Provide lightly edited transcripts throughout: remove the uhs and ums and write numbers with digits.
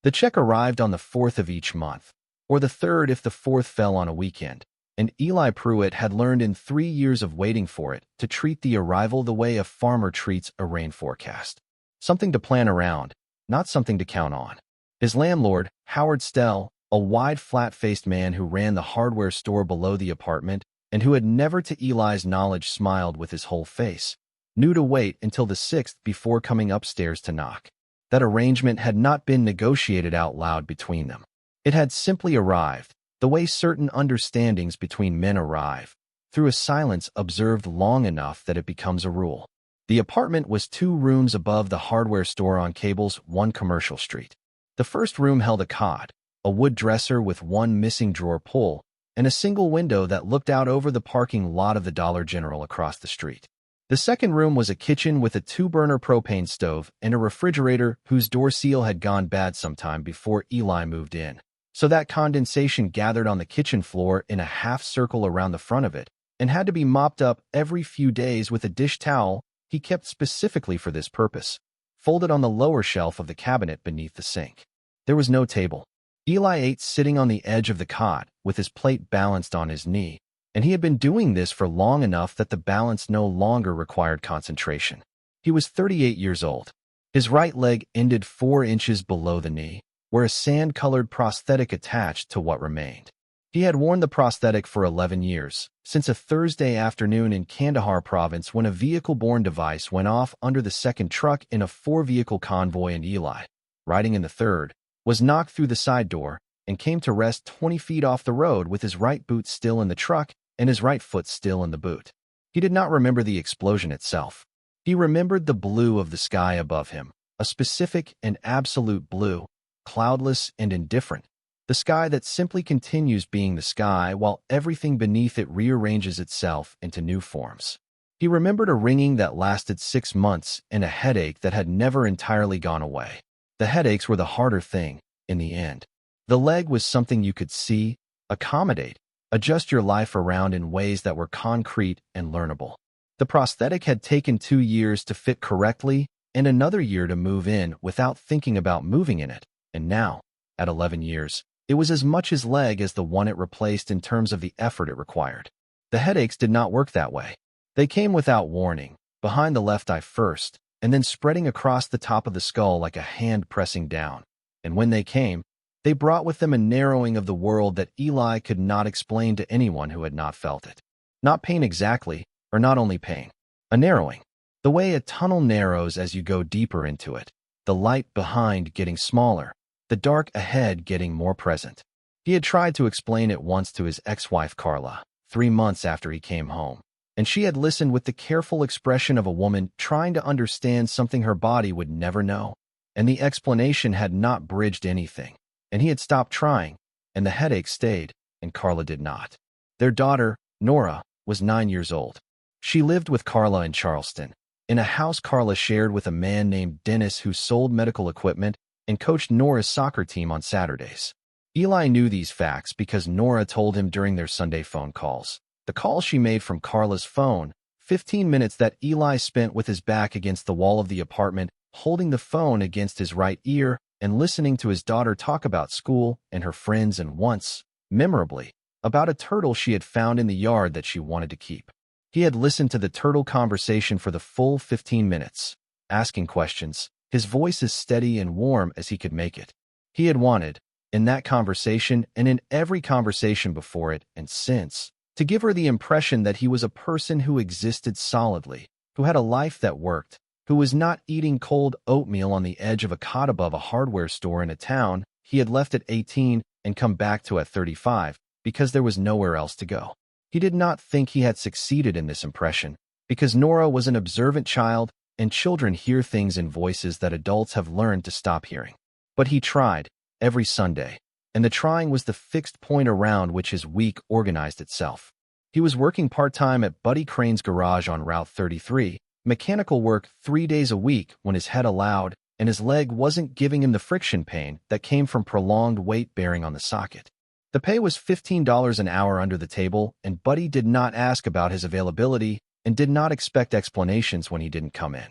The check arrived on the 4th of each month, or the 3rd if the 4th fell on a weekend, and Eli Pruett had learned in 3 years of waiting for it to treat the arrival the way a farmer treats a rain forecast. Something to plan around, not something to count on. His landlord, Howard Stell, a wide, flat-faced man who ran the hardware store below the apartment and who had never to Eli's knowledge smiled with his whole face, knew to wait until the 6th before coming upstairs to knock. That arrangement had not been negotiated out loud between them. It had simply arrived, the way certain understandings between men arrive, through a silence observed long enough that it becomes a rule. The apartment was 2 rooms above the hardware store on Cable's 1 Commercial Street. The first room held a cot, a wood dresser with 1 missing drawer pull, and a single window that looked out over the parking lot of the Dollar General across the street. The second room was a kitchen with a 2-burner propane stove and a refrigerator whose door seal had gone bad sometime before Eli moved in, so that condensation gathered on the kitchen floor in a half-circle around the front of it and had to be mopped up every few days with a dish towel he kept specifically for this purpose, folded on the lower shelf of the cabinet beneath the sink. There was no table. Eli ate sitting on the edge of the cot with his plate balanced on his knee, and he had been doing this for long enough that the balance no longer required concentration. He was 38 years old. His right leg ended 4 inches below the knee, where a sand-colored prosthetic attached to what remained. He had worn the prosthetic for 11 years, since a Thursday afternoon in Kandahar province when a vehicle-borne device went off under the second truck in a 4-vehicle convoy, and Eli, riding in the third, was knocked through the side door and came to rest 20 feet off the road with his right boot still in the truck and his right foot still in the boot. He did not remember the explosion itself. He remembered the blue of the sky above him, a specific and absolute blue, cloudless and indifferent, the sky that simply continues being the sky while everything beneath it rearranges itself into new forms. He remembered a ringing that lasted 6 months and a headache that had never entirely gone away. The headaches were the harder thing, in the end. The leg was something you could see, accommodate, adjust your life around in ways that were concrete and learnable. The prosthetic had taken 2 years to fit correctly and another year to move in without thinking about moving in it, and now, at 11 years, it was as much his leg as the one it replaced in terms of the effort it required. The headaches did not work that way. They came without warning, behind the left eye first, and then spreading across the top of the skull like a hand pressing down. And when they came, they brought with them a narrowing of the world that Eli could not explain to anyone who had not felt it. Not pain exactly, or not only pain. A narrowing. The way a tunnel narrows as you go deeper into it. The light behind getting smaller. The dark ahead getting more present. He had tried to explain it once to his ex-wife Carla, 3 months after he came home, and she had listened with the careful expression of a woman trying to understand something her body would never know. And the explanation had not bridged anything. And he had stopped trying, and the headache stayed, and Carla did not. Their daughter, Nora, was 9 years old. She lived with Carla in Charleston, in a house Carla shared with a man named Dennis who sold medical equipment and coached Nora's soccer team on Saturdays. Eli knew these facts because Nora told him during their Sunday phone calls. The call she made from Carla's phone, 15 minutes that Eli spent with his back against the wall of the apartment, holding the phone against his right ear, and listening to his daughter talk about school and her friends and once, memorably, about a turtle she had found in the yard that she wanted to keep. He had listened to the turtle conversation for the full 15 minutes, asking questions, his voice as steady and warm as he could make it. He had wanted, in that conversation and in every conversation before it and since, to give her the impression that he was a person who existed solidly, who had a life that worked, who was not eating cold oatmeal on the edge of a cot above a hardware store in a town he had left at 18 and come back to at 35 because there was nowhere else to go. He did not think he had succeeded in this impression because Nora was an observant child and children hear things in voices that adults have learned to stop hearing. But he tried, every Sunday, and the trying was the fixed point around which his week organized itself. He was working part-time at Buddy Crane's garage on Route 33, mechanical work 3 days a week when his head allowed and his leg wasn't giving him the friction pain that came from prolonged weight bearing on the socket. The pay was $15 an hour under the table, and Buddy did not ask about his availability and did not expect explanations when he didn't come in.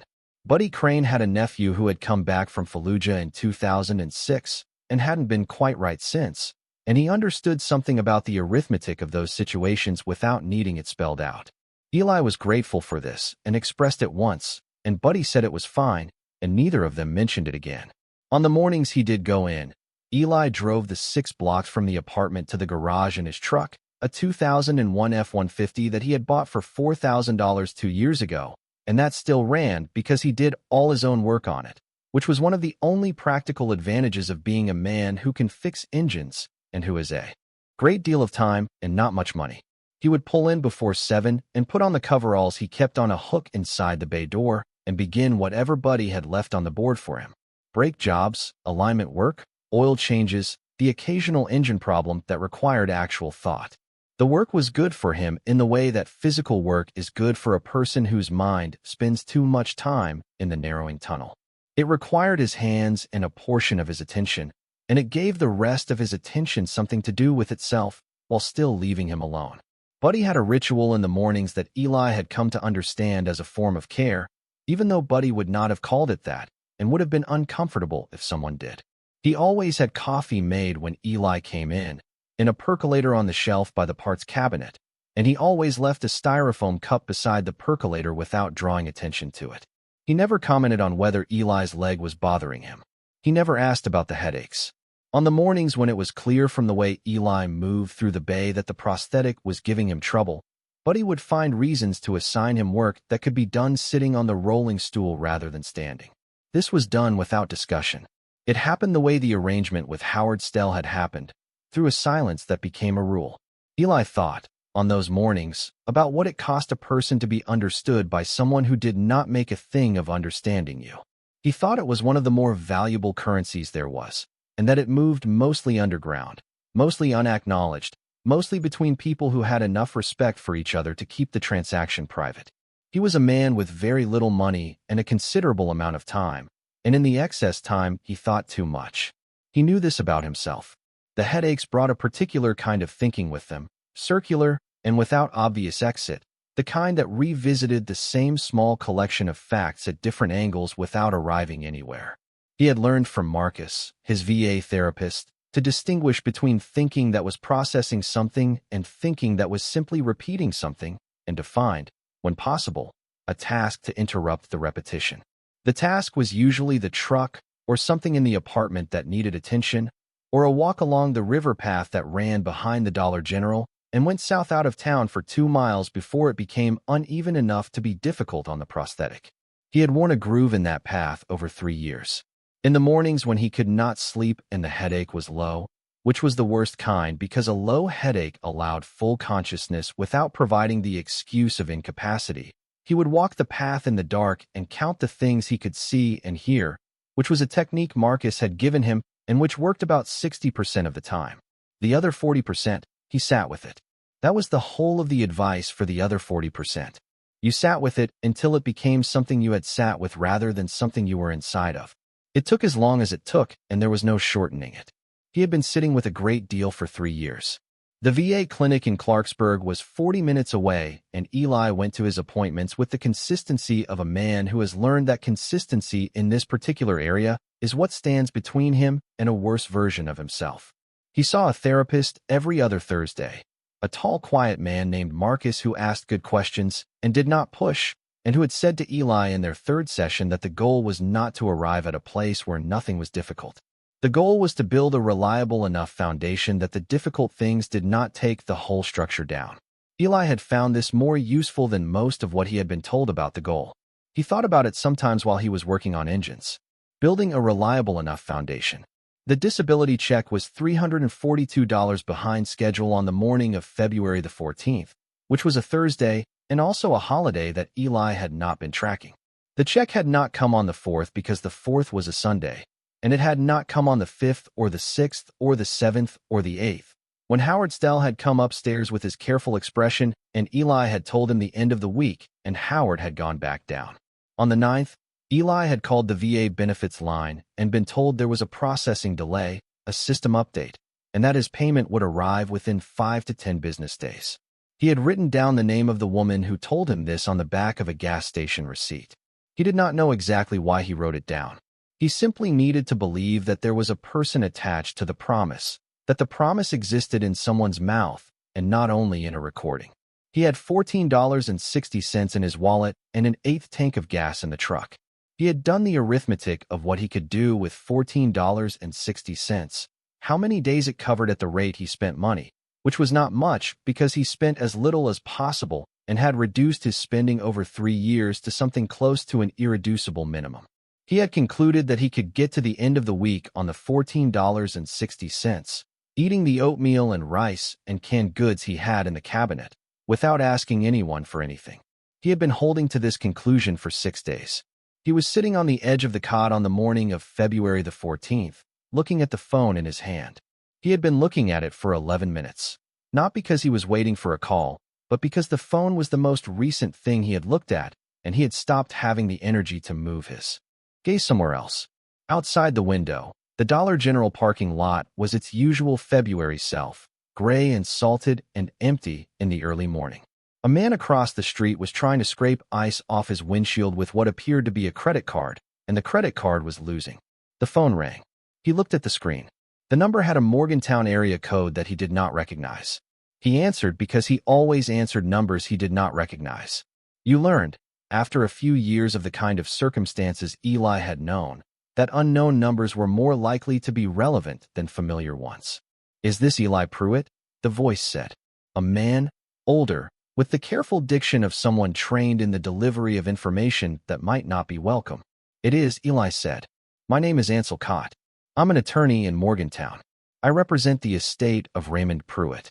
Buddy Crane had a nephew who had come back from Fallujah in 2006, and hadn't been quite right since, and he understood something about the arithmetic of those situations without needing it spelled out. Eli was grateful for this and expressed it once, and Buddy said it was fine, and neither of them mentioned it again. On the mornings he did go in, Eli drove the 6 blocks from the apartment to the garage in his truck, a 2001 F-150 that he had bought for $4,000 2 years ago, and that still ran because he did all his own work on it, which was one of the only practical advantages of being a man who can fix engines and who has a great deal of time and not much money. He would pull in before 7 and put on the coveralls he kept on a hook inside the bay door and begin whatever Buddy had left on the board for him. Brake jobs, alignment work, oil changes, the occasional engine problem that required actual thought. The work was good for him in the way that physical work is good for a person whose mind spends too much time in the narrowing tunnel. It required his hands and a portion of his attention, and it gave the rest of his attention something to do with itself while still leaving him alone. Buddy had a ritual in the mornings that Eli had come to understand as a form of care, even though Buddy would not have called it that and would have been uncomfortable if someone did. He always had coffee made when Eli came in a percolator on the shelf by the parts cabinet, and he always left a styrofoam cup beside the percolator without drawing attention to it. He never commented on whether Eli's leg was bothering him. He never asked about the headaches. On the mornings when it was clear from the way Eli moved through the bay that the prosthetic was giving him trouble, Buddy would find reasons to assign him work that could be done sitting on the rolling stool rather than standing. This was done without discussion. It happened the way the arrangement with Howard Stell had happened, through a silence that became a rule. Eli thought, on those mornings, about what it cost a person to be understood by someone who did not make a thing of understanding you. He thought it was one of the more valuable currencies there was, and that it moved mostly underground, mostly unacknowledged, mostly between people who had enough respect for each other to keep the transaction private. He was a man with very little money and a considerable amount of time, and in the excess time he thought too much. He knew this about himself. The headaches brought a particular kind of thinking with them, circular and without obvious exit, the kind that revisited the same small collection of facts at different angles without arriving anywhere. He had learned from Marcus, his VA therapist, to distinguish between thinking that was processing something and thinking that was simply repeating something, and to find, when possible, a task to interrupt the repetition. The task was usually the truck or something in the apartment that needed attention, or a walk along the river path that ran behind the Dollar General and went south out of town for 2 miles before it became uneven enough to be difficult on the prosthetic. He had worn a groove in that path over 3 years. In the mornings when he could not sleep and the headache was low, which was the worst kind because a low headache allowed full consciousness without providing the excuse of incapacity, he would walk the path in the dark and count the things he could see and hear, which was a technique Marcus had given him and which worked about 60% of the time. The other 40%, he sat with it. That was the whole of the advice for the other 40%. You sat with it until it became something you had sat with rather than something you were inside of. It took as long as it took, and there was no shortening it. He had been sitting with a great deal for 3 years. The VA clinic in Clarksburg was 40 minutes away, and Eli went to his appointments with the consistency of a man who has learned that consistency in this particular area is what stands between him and a worse version of himself. He saw a therapist every other Thursday, a tall, quiet man named Marcus who asked good questions and did not push, and who had said to Eli in their 3rd session that the goal was not to arrive at a place where nothing was difficult. The goal was to build a reliable enough foundation that the difficult things did not take the whole structure down. Eli had found this more useful than most of what he had been told about the goal. He thought about it sometimes while he was working on engines. Building a reliable enough foundation. The disability check was $342 behind schedule on the morning of February the 14th, which was a Thursday and also a holiday that Eli had not been tracking. The check had not come on the 4th because the 4th was a Sunday, and it had not come on the 5th or the 6th or the 7th or the 8th. When Howard Stell had come upstairs with his careful expression and Eli had told him the end of the week and Howard had gone back down. On the 9th, Eli had called the VA benefits line and been told there was a processing delay, a system update, and that his payment would arrive within 5 to 10 business days. He had written down the name of the woman who told him this on the back of a gas station receipt. He did not know exactly why he wrote it down. He simply needed to believe that there was a person attached to the promise, that the promise existed in someone's mouth and not only in a recording. He had $14.60 in his wallet and an eighth tank of gas in the truck. He had done the arithmetic of what he could do with $14.60, how many days it covered at the rate he spent money, which was not much because he spent as little as possible and had reduced his spending over 3 years to something close to an irreducible minimum. He had concluded that he could get to the end of the week on the $14.60, eating the oatmeal and rice and canned goods he had in the cabinet, without asking anyone for anything. He had been holding to this conclusion for 6 days. He was sitting on the edge of the cot on the morning of February the 14th, looking at the phone in his hand. He had been looking at it for 11 minutes, not because he was waiting for a call, but because the phone was the most recent thing he had looked at, and he had stopped having the energy to move his gaze somewhere else. Outside the window, the Dollar General parking lot was its usual February self, gray and salted and empty in the early morning. A man across the street was trying to scrape ice off his windshield with what appeared to be a credit card, and the credit card was losing. The phone rang. He looked at the screen. The number had a Morgantown area code that he did not recognize. He answered because he always answered numbers he did not recognize. You learned, after a few years of the kind of circumstances Eli had known, that unknown numbers were more likely to be relevant than familiar ones. Is this Eli Pruett? The voice said. A man, older, with the careful diction of someone trained in the delivery of information that might not be welcome. It is, Eli said. My name is Ansel Cott. I'm an attorney in Morgantown. I represent the estate of Raymond Pruett.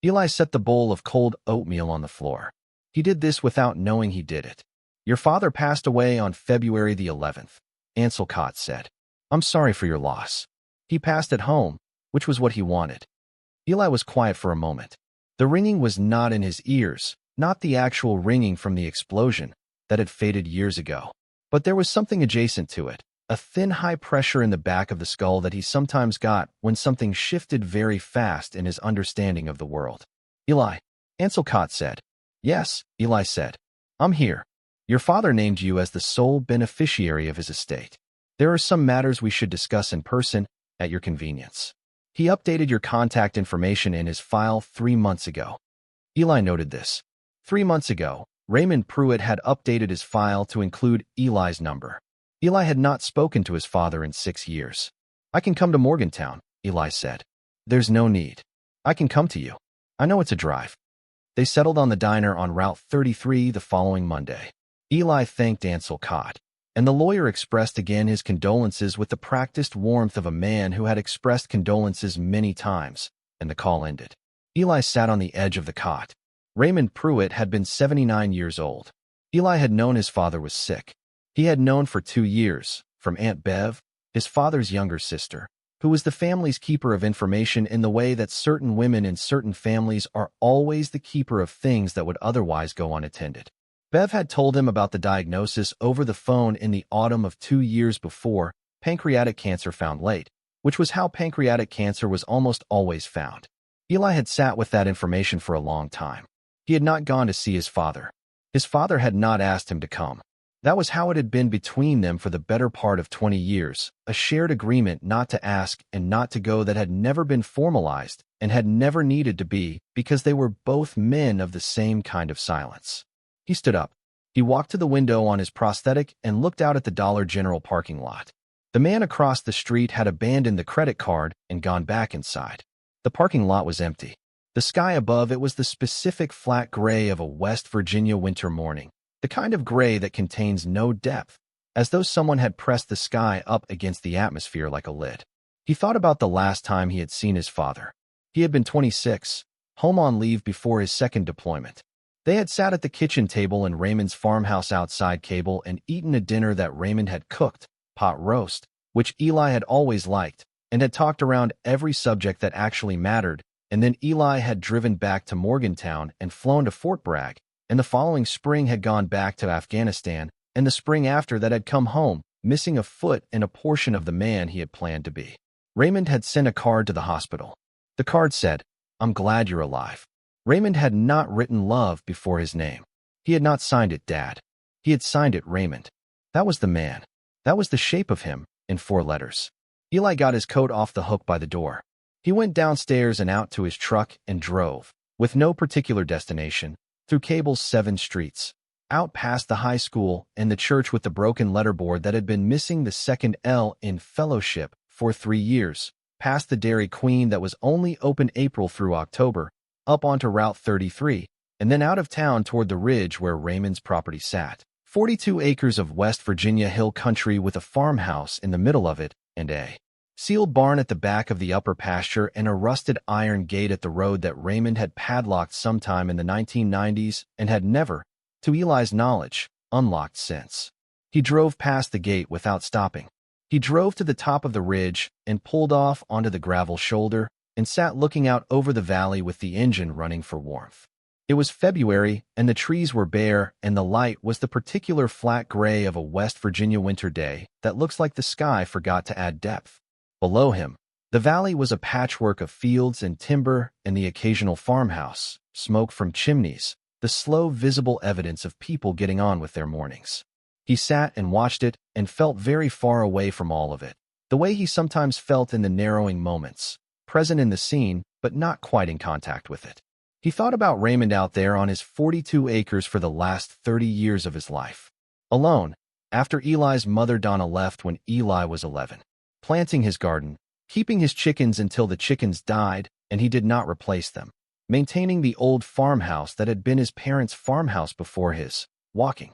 Eli set the bowl of cold oatmeal on the floor. He did this without knowing he did it. Your father passed away on February the 11th. Ansel Cott said. I'm sorry for your loss. He passed at home, which was what he wanted. Eli was quiet for a moment. The ringing was not in his ears, not the actual ringing from the explosion that had faded years ago. But there was something adjacent to it, a thin high pressure in the back of the skull that he sometimes got when something shifted very fast in his understanding of the world. Eli, Ansel Cott said. Yes, Eli said. I'm here. Your father named you as the sole beneficiary of his estate. There are some matters we should discuss in person, at your convenience. He updated your contact information in his file 3 months ago. Eli noted this. 3 months ago, Raymond Pruett had updated his file to include Eli's number. Eli had not spoken to his father in 6 years. I can come to Morgantown, Eli said. There's no need. I can come to you. I know it's a drive. They settled on the diner on Route 33 the following Monday. Eli thanked Ansel Cott, and the lawyer expressed again his condolences with the practiced warmth of a man who had expressed condolences many times, and the call ended. Eli sat on the edge of the cot. Raymond Pruett had been 79 years old. Eli had known his father was sick. He had known for 2 years, from Aunt Bev, his father's younger sister, who was the family's keeper of information in the way that certain women in certain families are always the keeper of things that would otherwise go unattended. Bev had told him about the diagnosis over the phone in the autumn of 2 years before, pancreatic cancer found late, which was how pancreatic cancer was almost always found. Eli had sat with that information for a long time. He had not gone to see his father. His father had not asked him to come. That was how it had been between them for the better part of 20 years, a shared agreement not to ask and not to go that had never been formalized and had never needed to be because they were both men of the same kind of silence. He stood up. He walked to the window on his prosthetic and looked out at the Dollar General parking lot. The man across the street had abandoned the credit card and gone back inside. The parking lot was empty. The sky above it was the specific flat gray of a West Virginia winter morning, the kind of gray that contains no depth, as though someone had pressed the sky up against the atmosphere like a lid. He thought about the last time he had seen his father. He had been 26, home on leave before his second deployment. They had sat at the kitchen table in Raymond's farmhouse outside Cable and eaten a dinner that Raymond had cooked, pot roast, which Eli had always liked, and had talked around every subject that actually mattered, and then Eli had driven back to Morgantown and flown to Fort Bragg, and the following spring had gone back to Afghanistan, and the spring after that had come home, missing a foot and a portion of the man he had planned to be. Raymond had sent a card to the hospital. The card said, "I'm glad you're alive." Raymond had not written love before his name. He had not signed it Dad. He had signed it Raymond. That was the man. That was the shape of him, in 4 letters. Eli got his coat off the hook by the door. He went downstairs and out to his truck and drove, with no particular destination, through Cable's 7 streets, out past the high school and the church with the broken letterboard that had been missing the second L in fellowship for 3 years, past the Dairy Queen that was only open April through October, up onto Route 33, and then out of town toward the ridge where Raymond's property sat. 42 acres of West Virginia hill country with a farmhouse in the middle of it and a sealed barn at the back of the upper pasture and a rusted iron gate at the road that Raymond had padlocked sometime in the 1990s and had never, to Eli's knowledge, unlocked since. He drove past the gate without stopping. He drove to the top of the ridge and pulled off onto the gravel shoulder and sat looking out over the valley with the engine running for warmth. It was February, and the trees were bare, and the light was the particular flat gray of a West Virginia winter day that looks like the sky forgot to add depth. Below him, the valley was a patchwork of fields and timber and the occasional farmhouse, smoke from chimneys, the slow visible evidence of people getting on with their mornings. He sat and watched it and felt very far away from all of it, the way he sometimes felt in the narrowing moments, present in the scene but not quite in contact with it. He thought about Raymond out there on his 42 acres for the last 30 years of his life. Alone, after Eli's mother Donna left when Eli was 11. Planting his garden, keeping his chickens until the chickens died and he did not replace them. Maintaining the old farmhouse that had been his parents' farmhouse before his, walking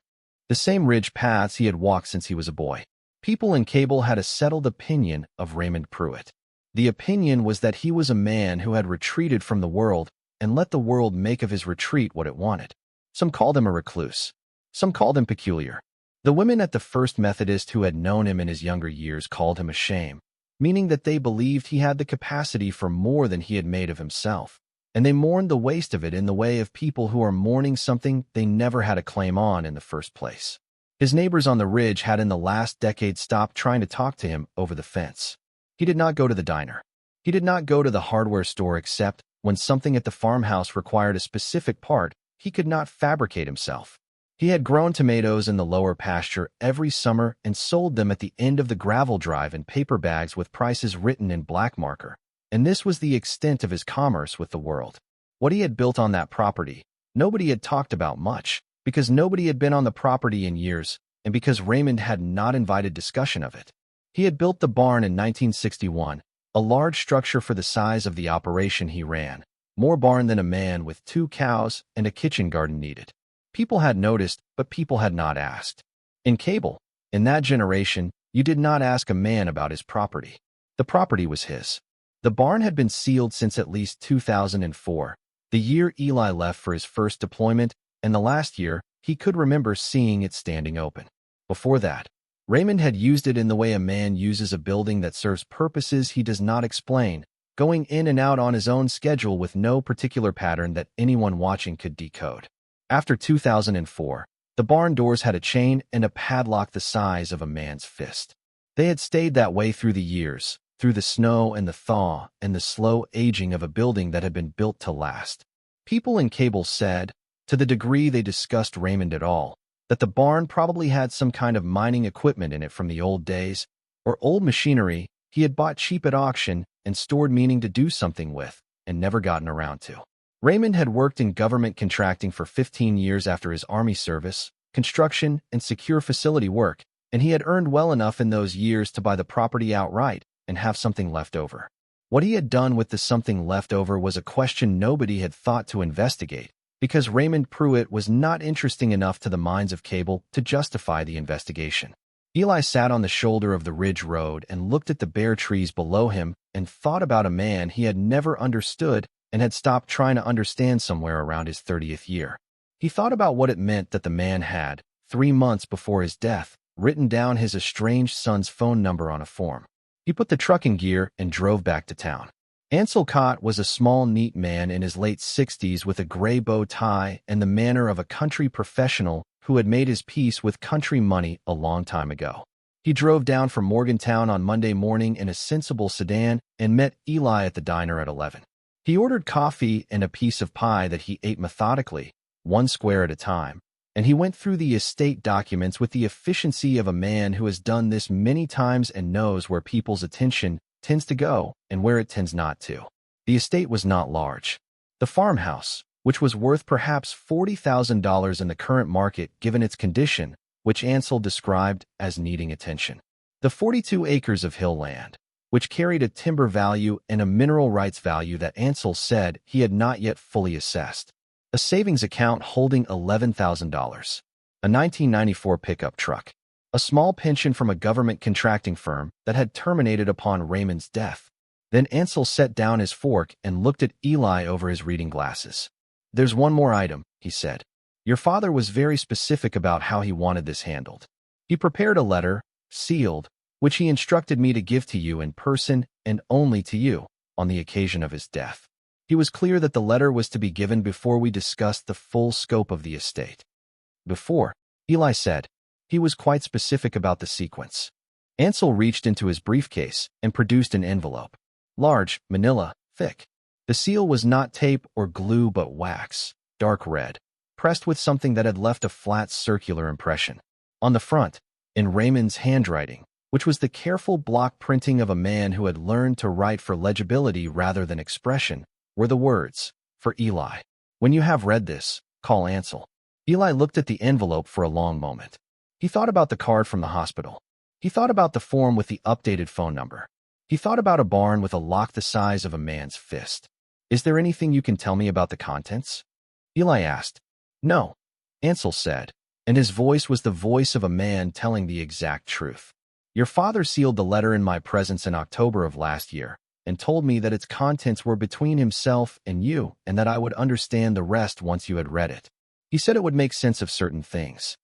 the same ridge paths he had walked since he was a boy. People in Cable had a settled opinion of Raymond Pruett. The opinion was that he was a man who had retreated from the world and let the world make of his retreat what it wanted. Some called him a recluse. Some called him peculiar. The women at the First Methodist who had known him in his younger years called him a shame, meaning that they believed he had the capacity for more than he had made of himself, and they mourned the waste of it in the way of people who are mourning something they never had a claim on in the first place. His neighbors on the ridge had in the last decade stopped trying to talk to him over the fence. He did not go to the diner. He did not go to the hardware store except when something at the farmhouse required a specific part he could not fabricate himself. He had grown tomatoes in the lower pasture every summer and sold them at the end of the gravel drive in paper bags with prices written in black marker, and this was the extent of his commerce with the world. What he had built on that property, nobody had talked about much, because nobody had been on the property in years, and because Raymond had not invited discussion of it. He had built the barn in 1961, a large structure for the size of the operation he ran, more barn than a man with 2 cows and a kitchen garden needed. People had noticed, but people had not asked. In Cable, in that generation, you did not ask a man about his property. The property was his. The barn had been sealed since at least 2004, the year Eli left for his first deployment, and the last year he could remember seeing it standing open. Before that, Raymond had used it in the way a man uses a building that serves purposes he does not explain, going in and out on his own schedule with no particular pattern that anyone watching could decode. After 2004, the barn doors had a chain and a padlock the size of a man's fist. They had stayed that way through the years, through the snow and the thaw and the slow aging of a building that had been built to last. People in Cable said, to the degree they discussed Raymond at all, that the barn probably had some kind of mining equipment in it from the old days, or old machinery he had bought cheap at auction and stored meaning to do something with, and never gotten around to. Raymond had worked in government contracting for 15 years after his Army service, construction and secure facility work, and he had earned well enough in those years to buy the property outright and have something left over. What he had done with the something left over was a question nobody had thought to investigate, because Raymond Pruett was not interesting enough to the minds of Cable to justify the investigation. Eli sat on the shoulder of the ridge road and looked at the bare trees below him and thought about a man he had never understood and had stopped trying to understand somewhere around his 30th year. He thought about what it meant that the man had, 3 months before his death, written down his estranged son's phone number on a form. He put the truck in gear and drove back to town. Ansel Cott was a small, neat man in his late 60s with a gray bow tie and the manner of a country professional who had made his peace with country money a long time ago. He drove down from Morgantown on Monday morning in a sensible sedan and met Eli at the diner at 11. He ordered coffee and a piece of pie that he ate methodically, 1 square at a time, and he went through the estate documents with the efficiency of a man who has done this many times and knows where people's attention tends to go and where it tends not to. The estate was not large. The farmhouse, which was worth perhaps $40,000 in the current market given its condition, which Ansel described as needing attention. The 42 acres of hill land, which carried a timber value and a mineral rights value that Ansel said he had not yet fully assessed. A savings account holding $11,000. A 1994 pickup truck. A small pension from a government contracting firm that had terminated upon Raymond's death. Then Ansel set down his fork and looked at Eli over his reading glasses. "There's one more item," he said. "Your father was very specific about how he wanted this handled. He prepared a letter, sealed, which he instructed me to give to you in person and only to you, on the occasion of his death. He was clear that the letter was to be given before we discussed the full scope of the estate." "Before," Eli said. He was quite specific about the sequence. Ansel reached into his briefcase and produced an envelope. Large, manila, thick. The seal was not tape or glue but wax, dark red, pressed with something that had left a flat circular impression. On the front, in Raymond's handwriting, which was the careful block printing of a man who had learned to write for legibility rather than expression, were the words, "For Eli. When you have read this, call Ansel." Eli looked at the envelope for a long moment. He thought about the card from the hospital. He thought about the form with the updated phone number. He thought about a barn with a lock the size of a man's fist. "Is there anything you can tell me about the contents?" Eli asked. "No," Ansel said, and his voice was the voice of a man telling the exact truth. "Your father sealed the letter in my presence in October of last year and told me that its contents were between himself and you and that I would understand the rest once you had read it. He said it would make sense of certain things."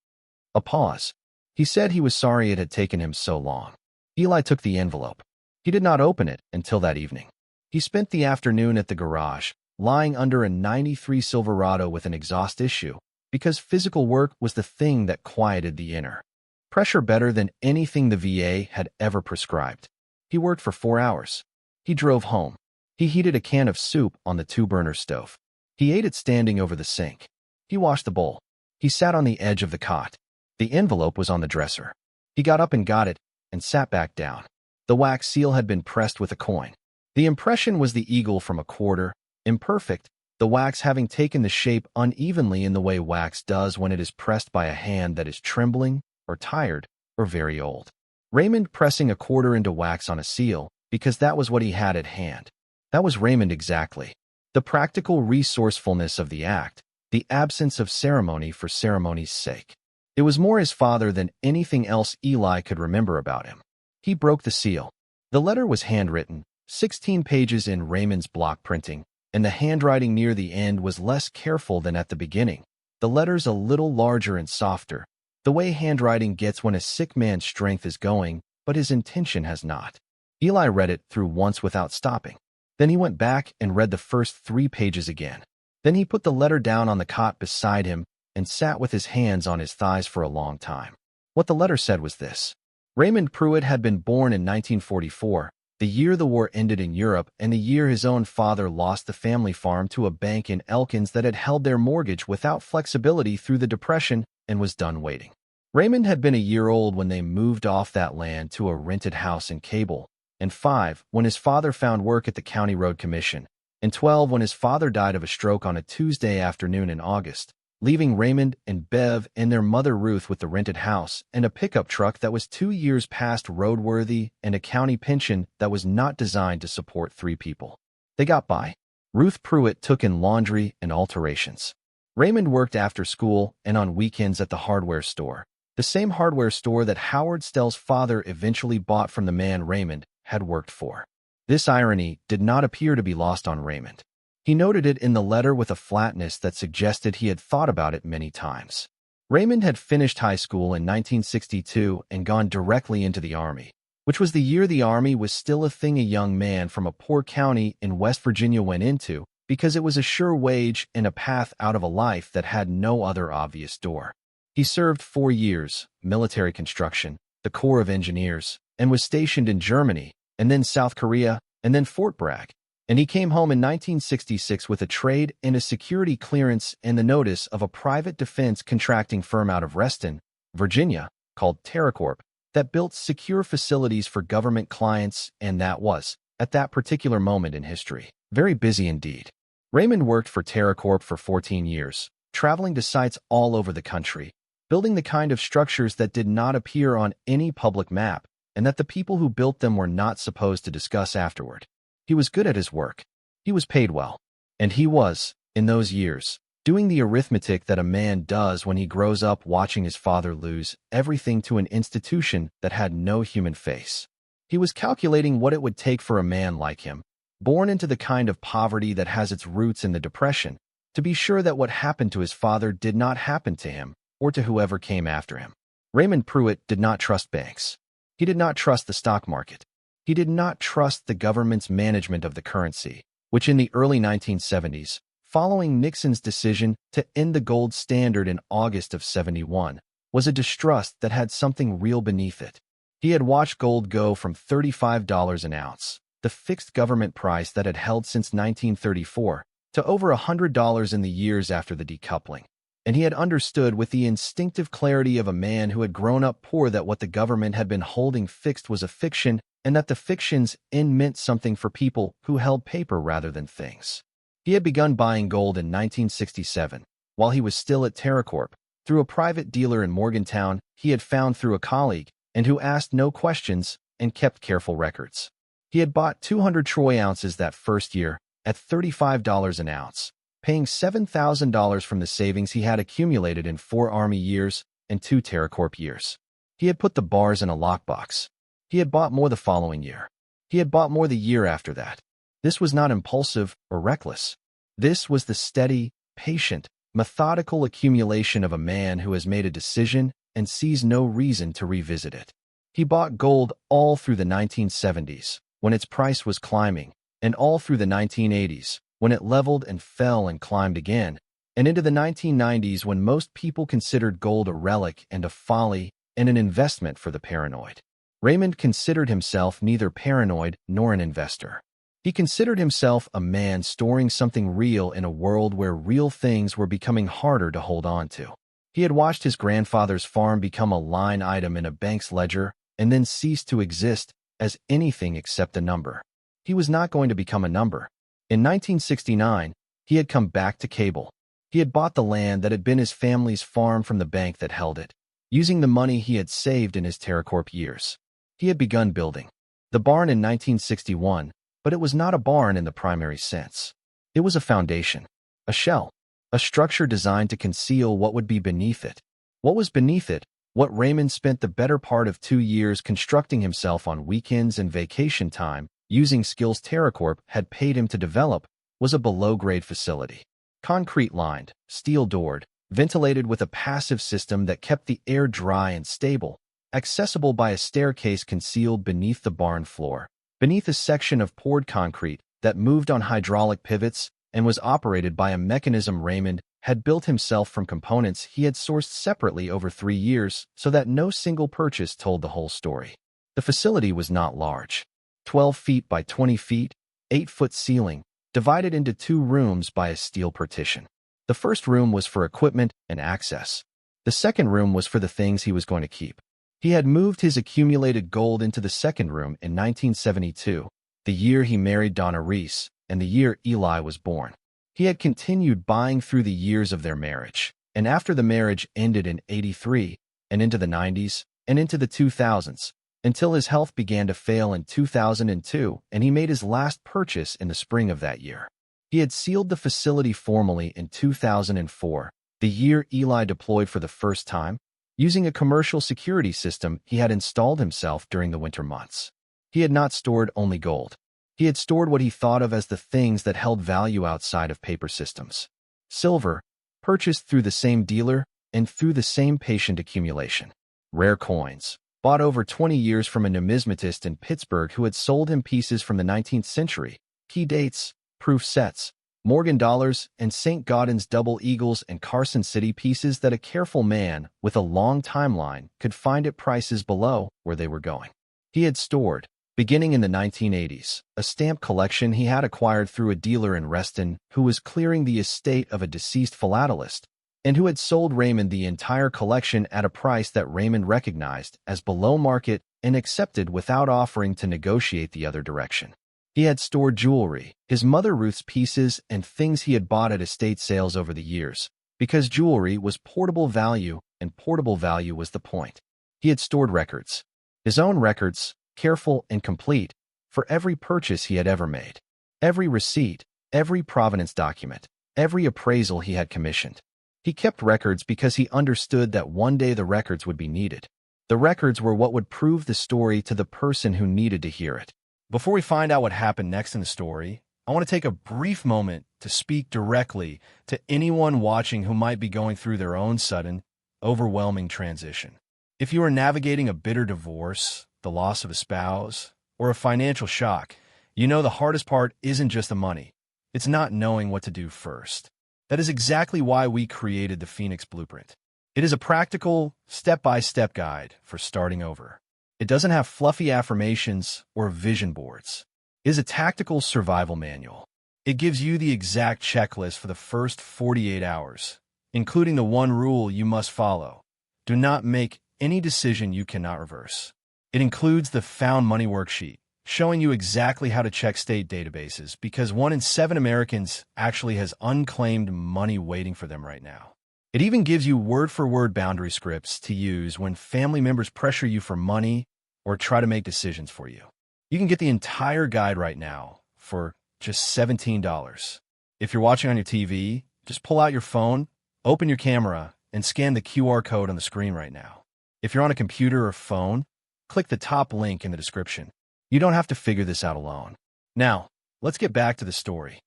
A pause. He said he was sorry it had taken him so long. Eli took the envelope. He did not open it until that evening. He spent the afternoon at the garage, lying under a '93 Silverado with an exhaust issue, because physical work was the thing that quieted the inner pressure better than anything the VA had ever prescribed. He worked for 4 hours. He drove home. He heated a can of soup on the 2-burner stove. He ate it standing over the sink. He washed the bowl. He sat on the edge of the cot. The envelope was on the dresser. He got up and got it, and sat back down. The wax seal had been pressed with a coin. The impression was the eagle from a quarter, imperfect, the wax having taken the shape unevenly in the way wax does when it is pressed by a hand that is trembling, or tired, or very old. Raymond pressing a quarter into wax on a seal, because that was what he had at hand. That was Raymond exactly. The practical resourcefulness of the act, the absence of ceremony for ceremony's sake. It was more his father than anything else Eli could remember about him. He broke the seal. The letter was handwritten, 16 pages in Raymond's block printing, and the handwriting near the end was less careful than at the beginning. The letters a little larger and softer, the way handwriting gets when a sick man's strength is going, but his intention has not. Eli read it through once without stopping. Then he went back and read the first 3 pages again. Then he put the letter down on the cot beside him and sat with his hands on his thighs for a long time. What the letter said was this. Raymond Pruett had been born in 1944, the year the war ended in Europe and the year his own father lost the family farm to a bank in Elkins that had held their mortgage without flexibility through the Depression and was done waiting. Raymond had been a year old when they moved off that land to a rented house in Cable, and 5 when his father found work at the County Road Commission, and 12 when his father died of a stroke on a Tuesday afternoon in August, leaving Raymond and Bev and their mother Ruth with the rented house and a pickup truck that was 2 years past roadworthy and a county pension that was not designed to support 3 people. They got by. Ruth Pruett took in laundry and alterations. Raymond worked after school and on weekends at the hardware store, the same hardware store that Howard Stell's father eventually bought from the man Raymond had worked for. This irony did not appear to be lost on Raymond. He noted it in the letter with a flatness that suggested he had thought about it many times. Raymond had finished high school in 1962 and gone directly into the Army, which was the year the Army was still a thing a young man from a poor county in West Virginia went into, because it was a sure wage and a path out of a life that had no other obvious door. He served 4 years, military construction, the Corps of Engineers, and was stationed in Germany, and then South Korea, and then Fort Bragg. and he came home in 1966 with a trade and a security clearance and the notice of a private defense contracting firm out of Reston, Virginia, called TerraCorp, that built secure facilities for government clients, and that was, at that particular moment in history, very busy indeed. Raymond worked for TerraCorp for 14 years, traveling to sites all over the country, building the kind of structures that did not appear on any public map and that the people who built them were not supposed to discuss afterward. He was good at his work. He was paid well. And he was, in those years, doing the arithmetic that a man does when he grows up watching his father lose everything to an institution that had no human face. He was calculating what it would take for a man like him, born into the kind of poverty that has its roots in the Depression, to be sure that what happened to his father did not happen to him or to whoever came after him. Raymond Pruett did not trust banks. He did not trust the stock market. He did not trust the government's management of the currency, which in the early 1970s, following Nixon's decision to end the gold standard in August of '71, was a distrust that had something real beneath it. He had watched gold go from $35 an ounce, the fixed government price that had held since 1934, to over $100 in the years after the decoupling. And he had understood with the instinctive clarity of a man who had grown up poor that what the government had been holding fixed was a fiction, and that the fiction's end meant something for people who held paper rather than things. He had begun buying gold in 1967, while he was still at TerraCorp, through a private dealer in Morgantown he had found through a colleague, and who asked no questions and kept careful records. He had bought 200 troy ounces that first year at $35 an ounce, paying $7,000 from the savings he had accumulated in 4 Army years and 2 TerraCorp years. He had put the bars in a lockbox. He had bought more the following year. He had bought more the year after that. This was not impulsive or reckless. This was the steady, patient, methodical accumulation of a man who has made a decision and sees no reason to revisit it. He bought gold all through the 1970s, when its price was climbing, and all through the 1980s, when it leveled and fell and climbed again, and into the 1990s when most people considered gold a relic and a folly and an investment for the paranoid. Raymond considered himself neither paranoid nor an investor. He considered himself a man storing something real in a world where real things were becoming harder to hold on to. He had watched his grandfather's farm become a line item in a bank's ledger and then cease to exist as anything except a number. He was not going to become a number. In 1969, he had come back to cable. He had bought the land that had been his family's farm from the bank that held it, using the money he had saved in his TerraCorp years. He had begun building the barn in 1961, but it was not a barn in the primary sense. It was a foundation, a shell, a structure designed to conceal what would be beneath it. What was beneath it, what Raymond spent the better part of 2 years constructing himself on weekends and vacation time, using skills TerraCorp had paid him to develop, was a below-grade facility. Concrete-lined, steel-doored, ventilated with a passive system that kept the air dry and stable, accessible by a staircase concealed beneath the barn floor, beneath a section of poured concrete that moved on hydraulic pivots and was operated by a mechanism Raymond had built himself from components he had sourced separately over 3 years so that no single purchase told the whole story. The facility was not large. 12 feet by 20 feet, 8-foot ceiling, divided into 2 rooms by a steel partition. The first room was for equipment and access. The second room was for the things he was going to keep. He had moved his accumulated gold into the second room in 1972, the year he married Donna Reese, and the year Eli was born. He had continued buying through the years of their marriage, and after the marriage ended in '83, and into the '90s, and into the 2000s, until his health began to fail in 2002, and he made his last purchase in the spring of that year. He had sealed the facility formally in 2004, the year Eli deployed for the first time, using a commercial security system he had installed himself during the winter months. He had not stored only gold. He had stored what he thought of as the things that held value outside of paper systems. Silver, purchased through the same dealer and through the same patient accumulation. Rare coins, bought over 20 years from a numismatist in Pittsburgh who had sold him pieces from the 19th century, key dates, proof sets, Morgan dollars, and St. Gaudens double eagles and Carson City pieces that a careful man with a long timeline could find at prices below where they were going. He had stored, Beginning in the 1980s, a stamp collection he had acquired through a dealer in Reston who was clearing the estate of a deceased philatelist and who had sold Raymond the entire collection at a price that Raymond recognized as below market and accepted without offering to negotiate the other direction. He had stored jewelry, his mother Ruth's pieces, and things he had bought at estate sales over the years, because jewelry was portable value and portable value was the point. He had stored records, his own records, careful and complete, for every purchase he had ever made, every receipt, every provenance document, every appraisal he had commissioned. He kept records because he understood that one day the records would be needed. The records were what would prove the story to the person who needed to hear it. Before we find out what happened next in the story, I want to take a brief moment to speak directly to anyone watching who might be going through their own sudden, overwhelming transition. If you are navigating a bitter divorce, the loss of a spouse, or a financial shock, you know the hardest part isn't just the money. It's not knowing what to do first. That is exactly why we created the Phoenix Blueprint. It is a practical, step-by-step guide for starting over. It doesn't have fluffy affirmations or vision boards. It is a tactical survival manual. It gives you the exact checklist for the first 48 hours, including the one rule you must follow. Do not make any decision you cannot reverse. It includes the Found Money worksheet, showing you exactly how to check state databases because 1 in 7 Americans actually has unclaimed money waiting for them right now. It even gives you word-for-word boundary scripts to use when family members pressure you for money or try to make decisions for you. You can get the entire guide right now for just $17. If you're watching on your TV, just pull out your phone, open your camera, and scan the QR code on the screen right now. If you're on a computer or phone, click the top link in the description. You don't have to figure this out alone. Now, let's get back to the story.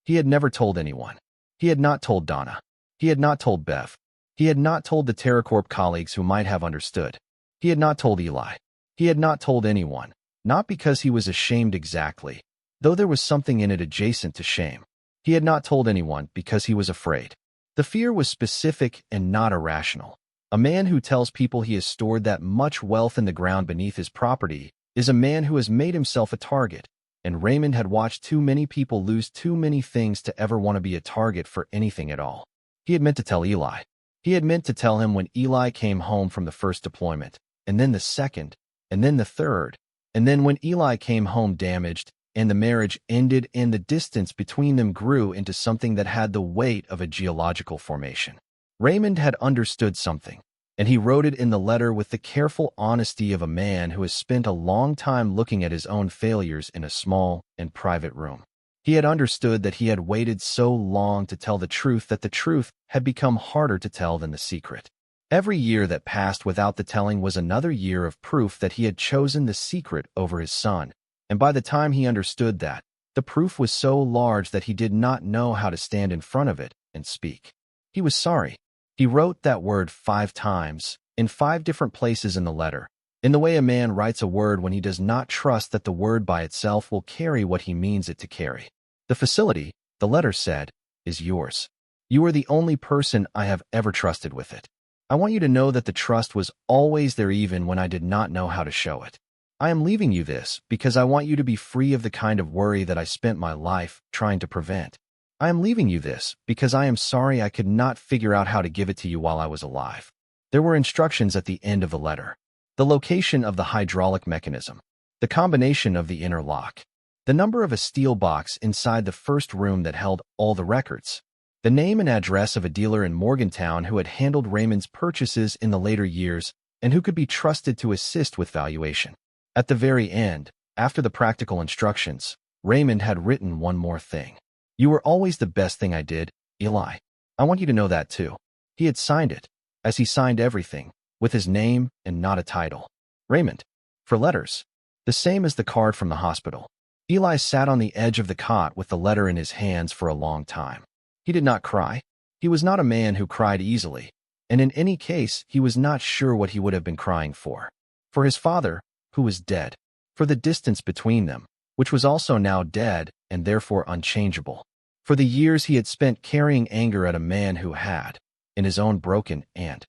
He had never told anyone. He had not told Donna. He had not told Bev. He had not told the TerraCorp colleagues who might have understood. He had not told Eli. He had not told anyone, not because he was ashamed exactly, though there was something in it adjacent to shame. He had not told anyone because he was afraid. The fear was specific and not irrational. A man who tells people he has stored that much wealth in the ground beneath his property is a man who has made himself a target, and Raymond had watched too many people lose too many things to ever want to be a target for anything at all. He had meant to tell Eli. He had meant to tell him when Eli came home from the first deployment, and then the second, and then the third, and then when Eli came home damaged, and the marriage ended and the distance between them grew into something that had the weight of a geological formation. Raymond had understood something, and he wrote it in the letter with the careful honesty of a man who has spent a long time looking at his own failures in a small and private room. He had understood that he had waited so long to tell the truth that the truth had become harder to tell than the secret. Every year that passed without the telling was another year of proof that he had chosen the secret over his son, and by the time he understood that, the proof was so large that he did not know how to stand in front of it and speak. He was sorry. He wrote that word 5 times, in 5 different places in the letter, in the way a man writes a word when he does not trust that the word by itself will carry what he means it to carry. The facility, the letter said, is yours. You are the only person I have ever trusted with it. I want you to know that the trust was always there even when I did not know how to show it. I am leaving you this because I want you to be free of the kind of worry that I spent my life trying to prevent. I am leaving you this because I am sorry I could not figure out how to give it to you while I was alive. There were instructions at the end of the letter. The location of the hydraulic mechanism, the combination of the inner lock, the number of a steel box inside the first room that held all the records, the name and address of a dealer in Morgantown who had handled Raymond's purchases in the later years and who could be trusted to assist with valuation. At the very end, after the practical instructions, Raymond had written one more thing. You were always the best thing I did, Eli. I want you to know that too. He had signed it, as he signed everything, with his name and not a title. Raymond. For letters. The same as the card from the hospital. Eli sat on the edge of the cot with the letter in his hands for a long time. He did not cry. He was not a man who cried easily, and in any case, he was not sure what he would have been crying for. For his father, who was dead. For the distance between them, which was also now dead and therefore unchangeable. For the years he had spent carrying anger at a man who had, in his own broken and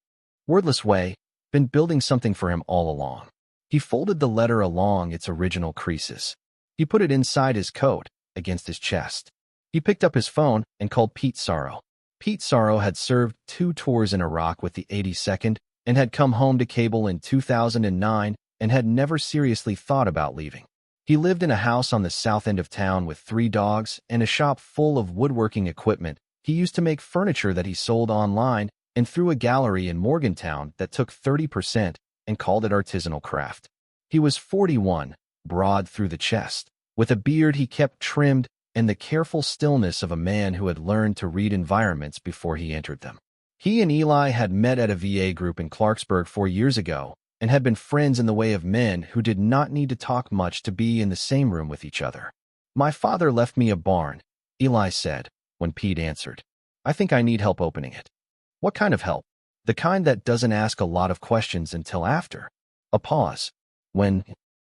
wordless way, been building something for him all along. He folded the letter along its original creases. He put it inside his coat, against his chest. He picked up his phone and called Pete Sorrow. Pete Sorrow had served 2 tours in Iraq with the 82nd and had come home to cable in 2009 and had never seriously thought about leaving. He lived in a house on the south end of town with 3 dogs and a shop full of woodworking equipment. He used to make furniture that he sold online and through a gallery in Morgantown that took 30% and called it artisanal craft. He was 41, broad through the chest, with a beard he kept trimmed and the careful stillness of a man who had learned to read environments before he entered them. He and Eli had met at a VA group in Clarksburg 4 years ago and had been friends in the way of men who did not need to talk much to be in the same room with each other. "My father left me a barn," Eli said, when Pete answered. "I think I need help opening it." "What kind of help?" "The kind that doesn't ask a lot of questions until after." A pause. "When?"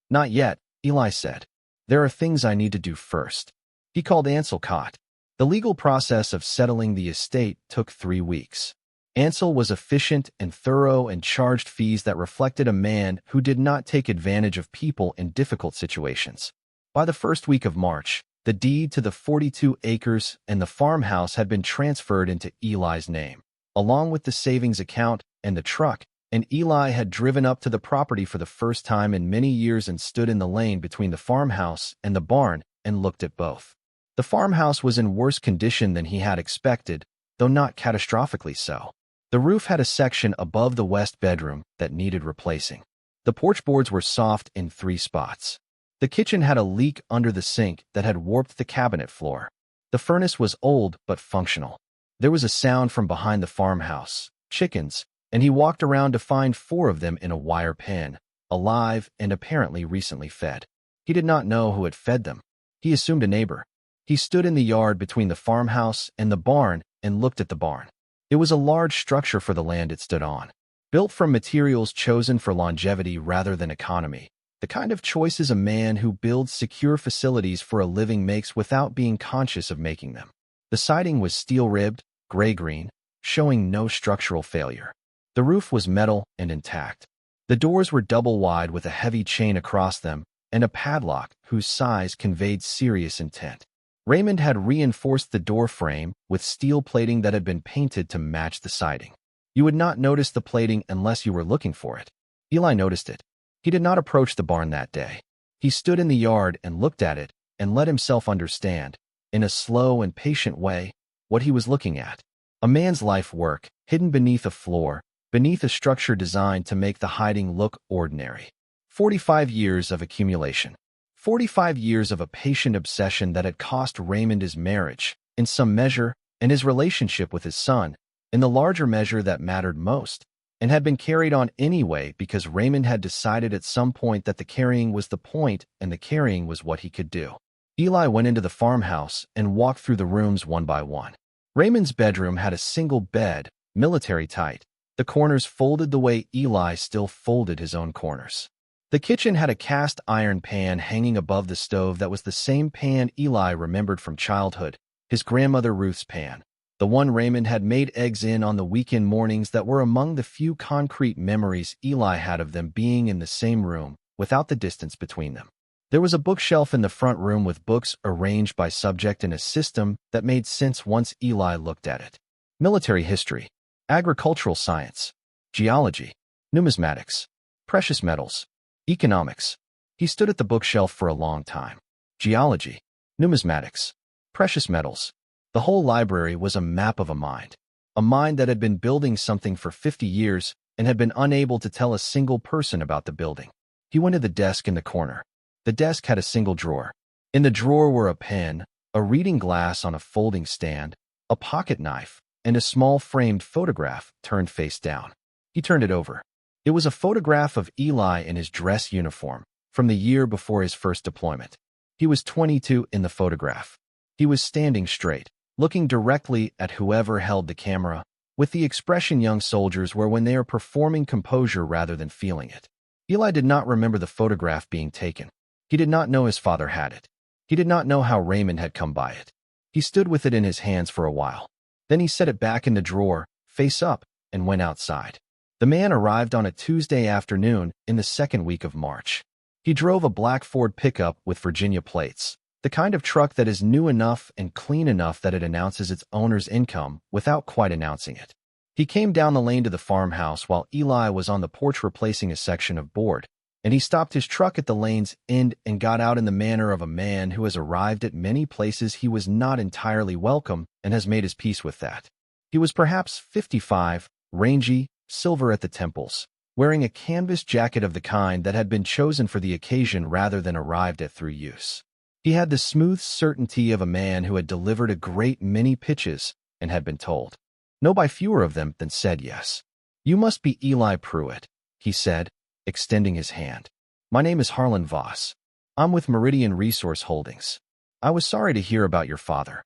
"Not yet," Eli said. "There are things I need to do first." He called Ansel Cott. The legal process of settling the estate took 3 weeks. Ansel was efficient and thorough and charged fees that reflected a man who did not take advantage of people in difficult situations. By the first week of March, the deed to the 42 acres and the farmhouse had been transferred into Eli's name, along with the savings account and the truck, and Eli had driven up to the property for the first time in many years and stood in the lane between the farmhouse and the barn and looked at both. The farmhouse was in worse condition than he had expected, though not catastrophically so. The roof had a section above the west bedroom that needed replacing. The porch boards were soft in 3 spots. The kitchen had a leak under the sink that had warped the cabinet floor. The furnace was old but functional. There was a sound from behind the farmhouse, chickens, and he walked around to find 4 of them in a wire pen, alive and apparently recently fed. He did not know who had fed them. He assumed a neighbor. He stood in the yard between the farmhouse and the barn and looked at the barn. It was a large structure for the land it stood on, built from materials chosen for longevity rather than economy, the kind of choices a man who builds secure facilities for a living makes without being conscious of making them. The siding was steel-ribbed, gray-green, showing no structural failure. The roof was metal and intact. The doors were double-wide with a heavy chain across them and a padlock whose size conveyed serious intent. Raymond had reinforced the door frame with steel plating that had been painted to match the siding. You would not notice the plating unless you were looking for it. Eli noticed it. He did not approach the barn that day. He stood in the yard and looked at it and let himself understand, in a slow and patient way, what he was looking at. A man's life work, hidden beneath a floor, beneath a structure designed to make the hiding look ordinary. 45 years of accumulation. 45 years of a patient obsession that had cost Raymond his marriage, in some measure, and his relationship with his son, in the larger measure that mattered most, and had been carried on anyway because Raymond had decided at some point that the carrying was the point and the carrying was what he could do. Eli went into the farmhouse and walked through the rooms one by one. Raymond's bedroom had a single bed, military tight, the corners folded the way Eli still folded his own corners. The kitchen had a cast iron pan hanging above the stove that was the same pan Eli remembered from childhood, his grandmother Ruth's pan, the one Raymond had made eggs in on the weekend mornings that were among the few concrete memories Eli had of them being in the same room, without the distance between them. There was a bookshelf in the front room with books arranged by subject in a system that made sense once Eli looked at it. Military history, agricultural science, geology, numismatics, precious metals, economics. He stood at the bookshelf for a long time. Geology, numismatics, precious metals. The whole library was a map of a mind that had been building something for 50 years and had been unable to tell a single person about the building. He went to the desk in the corner. The desk had a single drawer. In the drawer were a pen, a reading glass on a folding stand, a pocket knife, and a small framed photograph turned face down. He turned it over. It was a photograph of Eli in his dress uniform from the year before his first deployment. He was 22 in the photograph. He was standing straight, looking directly at whoever held the camera, with the expression young soldiers wear when they are performing composure rather than feeling it. Eli did not remember the photograph being taken. He did not know his father had it. He did not know how Raymond had come by it. He stood with it in his hands for a while. Then he set it back in the drawer, face up, and went outside. The The man arrived on a Tuesday afternoon in the second week of March. He drove a black Ford pickup with Virginia plates, the kind of truck that is new enough and clean enough that it announces its owner's income without quite announcing it. He came down the lane to the farmhouse while Eli was on the porch replacing a section of board, and he stopped his truck at the lane's end and got out in the manner of a man who has arrived at many places he was not entirely welcome and has made his peace with that. He was perhaps 55, rangy, silver at the temples, wearing a canvas jacket of the kind that had been chosen for the occasion rather than arrived at through use. He had the smooth certainty of a man who had delivered a great many pitches and had been told no by fewer of them than said yes. "You must be Eli Pruett," he said, extending his hand. "My name is Harlan Voss. I'm with Meridian Resource Holdings. I was sorry to hear about your father."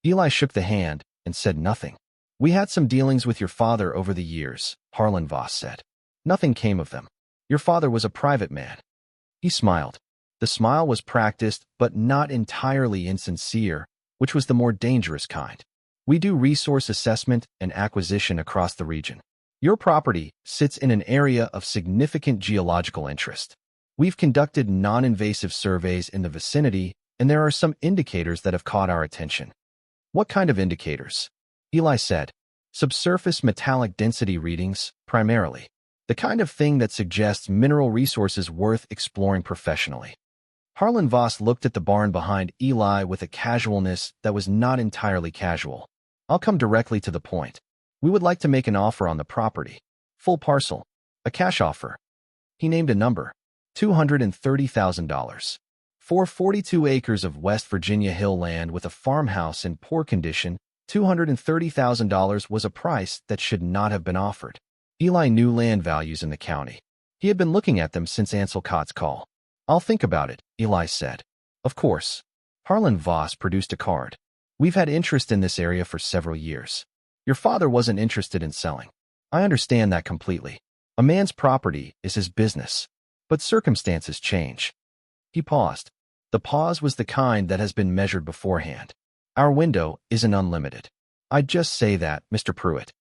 Eli shook the hand and said nothing. "We had some dealings with your father over the years," Harlan Voss said. "Nothing came of them. Your father was a private man." He smiled. The smile was practiced but not entirely insincere, which was the more dangerous kind. "We do resource assessment and acquisition across the region. Your property sits in an area of significant geological interest. We've conducted non-invasive surveys in the vicinity, and there are some indicators that have caught our attention." "What kind of indicators?" Eli said. "Subsurface metallic density readings, primarily. The kind of thing that suggests mineral resources worth exploring professionally." Harlan Voss looked at the barn behind Eli with a casualness that was not entirely casual. "I'll come directly to the point. We would like to make an offer on the property. Full parcel. A cash offer." He named a number. $230,000. For 42 acres of West Virginia hill land with a farmhouse in poor condition, $230,000 was a price that should not have been offered. Eli knew land values in the county. He had been looking at them since Ansel Cott's call. "I'll think about it," Eli said. "Of course." Harlan Voss produced a card. "We've had interest in this area for several years. Your father wasn't interested in selling. I understand that completely. A man's property is his business. But circumstances change." He paused. The pause was the kind that has been measured beforehand. "Our window isn't unlimited. I'd just say that, Mr. Pruett."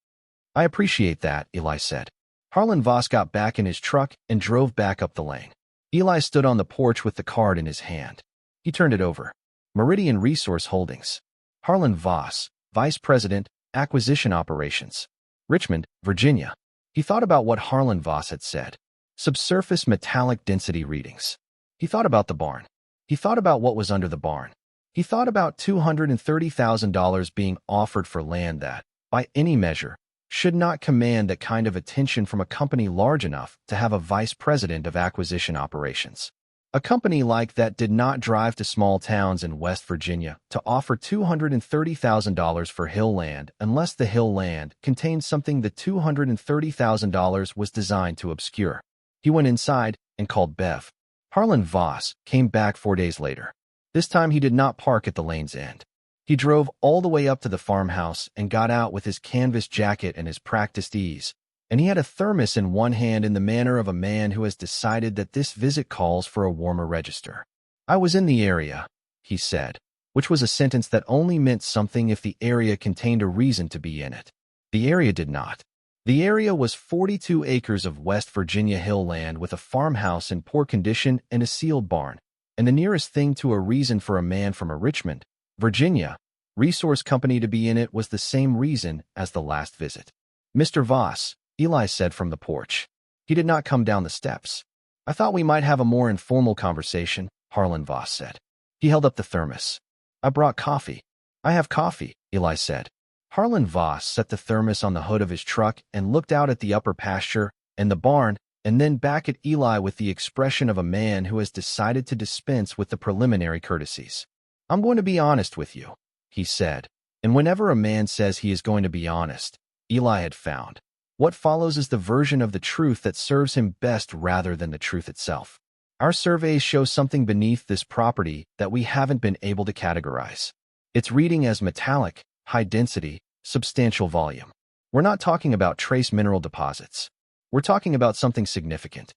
"I appreciate that," Eli said. Harlan Voss got back in his truck and drove back up the lane. Eli stood on the porch with the card in his hand. He turned it over. "Meridian Resource Holdings. Harlan Voss, Vice President, Acquisition Operations. Richmond, Virginia." He thought about what Harlan Voss had said. Subsurface metallic density readings. He thought about the barn. He thought about what was under the barn. He thought about $230,000 being offered for land that, by any measure, should not command that kind of attention from a company large enough to have a vice president of acquisition operations. A company like that did not drive to small towns in West Virginia to offer $230,000 for hill land unless the hill land contained something the $230,000 was designed to obscure. He went inside and called Bev. Harlan Voss came back 4 days later. This time he did not park at the lane's end. He drove all the way up to the farmhouse and got out with his canvas jacket and his practiced ease, and he had a thermos in one hand in the manner of a man who has decided that this visit calls for a warmer register. "I was in the area," he said, which was a sentence that only meant something if the area contained a reason to be in it. The area did not. The area was 42 acres of West Virginia hill land with a farmhouse in poor condition and a sealed barn, and the nearest thing to a reason for a man from a Richmond, Virginia, resource company to be in it was the same reason as the last visit. "Mr. Voss," Eli said from the porch. He did not come down the steps. "I thought we might have a more informal conversation," Harlan Voss said. He held up the thermos. "I brought coffee." "I have coffee," Eli said. Harlan Voss set the thermos on the hood of his truck and looked out at the upper pasture and the barn, and then back at Eli with the expression of a man who has decided to dispense with the preliminary courtesies. "I'm going to be honest with you," he said. And whenever a man says he is going to be honest, Eli had found, what follows is the version of the truth that serves him best rather than the truth itself. "Our surveys show something beneath this property that we haven't been able to categorize. It's reading as metallic, high density, substantial volume. We're not talking about trace mineral deposits. We're talking about something significant."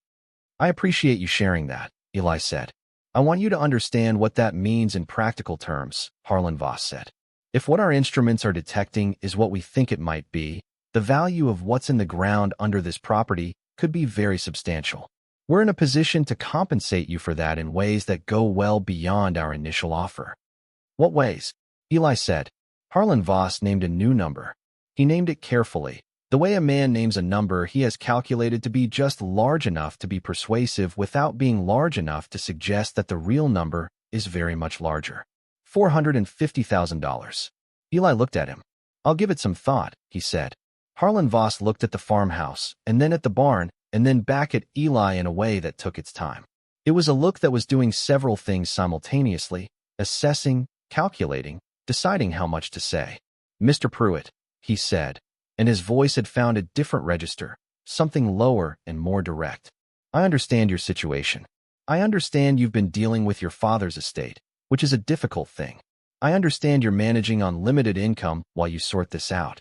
"I appreciate you sharing that," Eli said. "I want you to understand what that means in practical terms," Harlan Voss said. "If what our instruments are detecting is what we think it might be, the The value of what's in the ground under this property could be very substantial. We're in a position to compensate you for that in ways that go well beyond our initial offer. What ways? Eli said. Harlan Voss named a new number. He named it carefully, the way a man names a number he has calculated to be just large enough to be persuasive without being large enough to suggest that the real number is very much larger. $450,000. Eli looked at him. I'll give it some thought, he said. Harlan Voss looked at the farmhouse, and then at the barn, and then back at Eli in a way that took its time. It was a look that was doing several things simultaneously, assessing, calculating, deciding how much to say. Mr. Pruett, he said, and his voice had found a different register, something lower and more direct. I understand your situation. I understand you've been dealing with your father's estate, which is a difficult thing. I understand you're managing on limited income while you sort this out.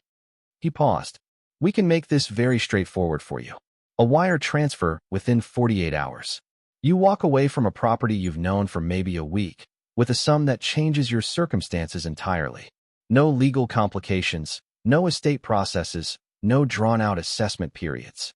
He paused. We can make this very straightforward for you. A wire transfer within 48 hours. You walk away from a property you've known for maybe a week, with a sum that changes your circumstances entirely. No legal complications, no estate processes, no drawn-out assessment periods.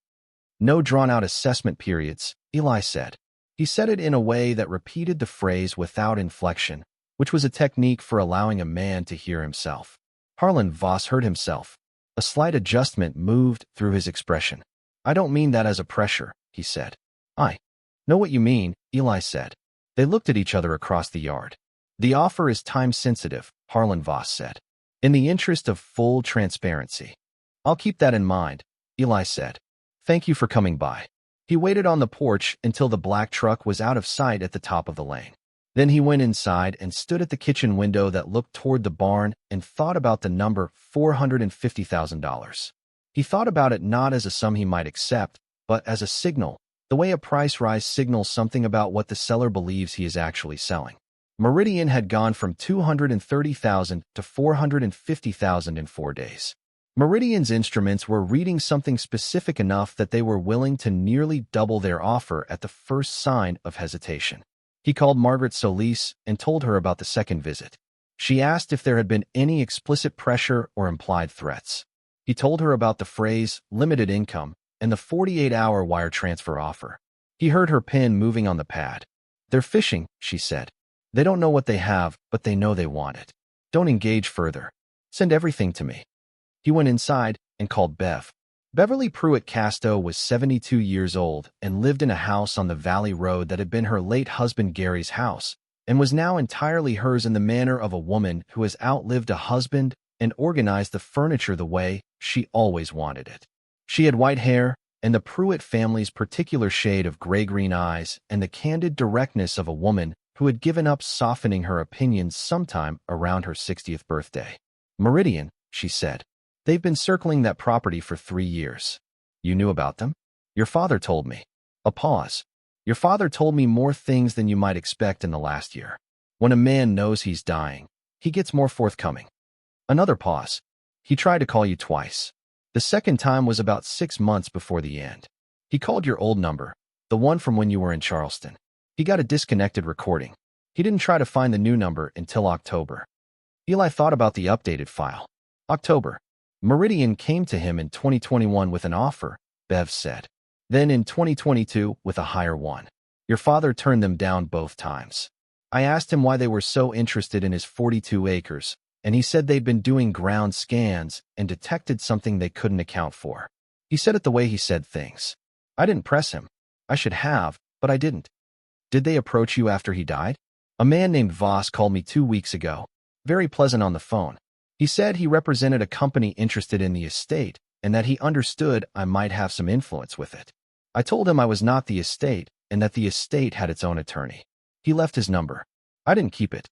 No drawn-out assessment periods, Eli said. He said it in a way that repeated the phrase without inflection, which was a technique for allowing a man to hear himself. Harlan Voss heard himself. A slight adjustment moved through his expression. I don't mean that as a pressure, he said. I know what you mean, Eli said. They looked at each other across the yard. The offer is time-sensitive, Harlan Voss said. In the interest of full transparency. I'll keep that in mind, Eli said. Thank you for coming by. He waited on the porch until the black truck was out of sight at the top of the lane. Then he went inside and stood at the kitchen window that looked toward the barn and thought about the number $450,000. He thought about it not as a sum he might accept, but as a signal, the way a price rise signals something about what the seller believes he is actually selling. Meridian had gone from $230,000 to $450,000 in 4 days. Meridian's instruments were reading something specific enough that they were willing to nearly double their offer at the first sign of hesitation. He called Margaret Solis and told her about the second visit. She asked if there had been any explicit pressure or implied threats. He told her about the phrase, limited income, and the 48-hour wire transfer offer. He heard her pen moving on the pad. They're fishing, she said. They don't know what they have, but they know they want it. Don't engage further. Send everything to me. He went inside and called Bev. Beverly Pruett Casto was 72 years old and lived in a house on the Valley Road that had been her late husband Gary's house and was now entirely hers in the manner of a woman who has outlived a husband and organized the furniture the way she always wanted it. She had white hair and the Pruett family's particular shade of gray-green eyes and the candid directness of a woman who had given up softening her opinions sometime around her 60th birthday. Meridian, she said. They've been circling that property for 3 years. You knew about them? Your father told me. A pause. Your father told me more things than you might expect in the last year. When a man knows he's dying, he gets more forthcoming. Another pause. He tried to call you twice. The second time was about 6 months before the end. He called your old number, the one from when you were in Charleston. He got a disconnected recording. He didn't try to find the new number until October. Eli thought about the updated file. October. Meridian came to him in 2021 with an offer, Bev said. Then in 2022 with a higher one. Your father turned them down both times. I asked him why they were so interested in his 42 acres, and he said they'd been doing ground scans and detected something they couldn't account for. He said it the way he said things. I didn't press him. I should have, but I didn't. Did they approach you after he died? A man named Voss called me 2 weeks ago. Very pleasant on the phone. He said he represented a company interested in the estate and that he understood I might have some influence with it. I told him I was not the estate and that the estate had its own attorney. He left his number. I didn't keep it.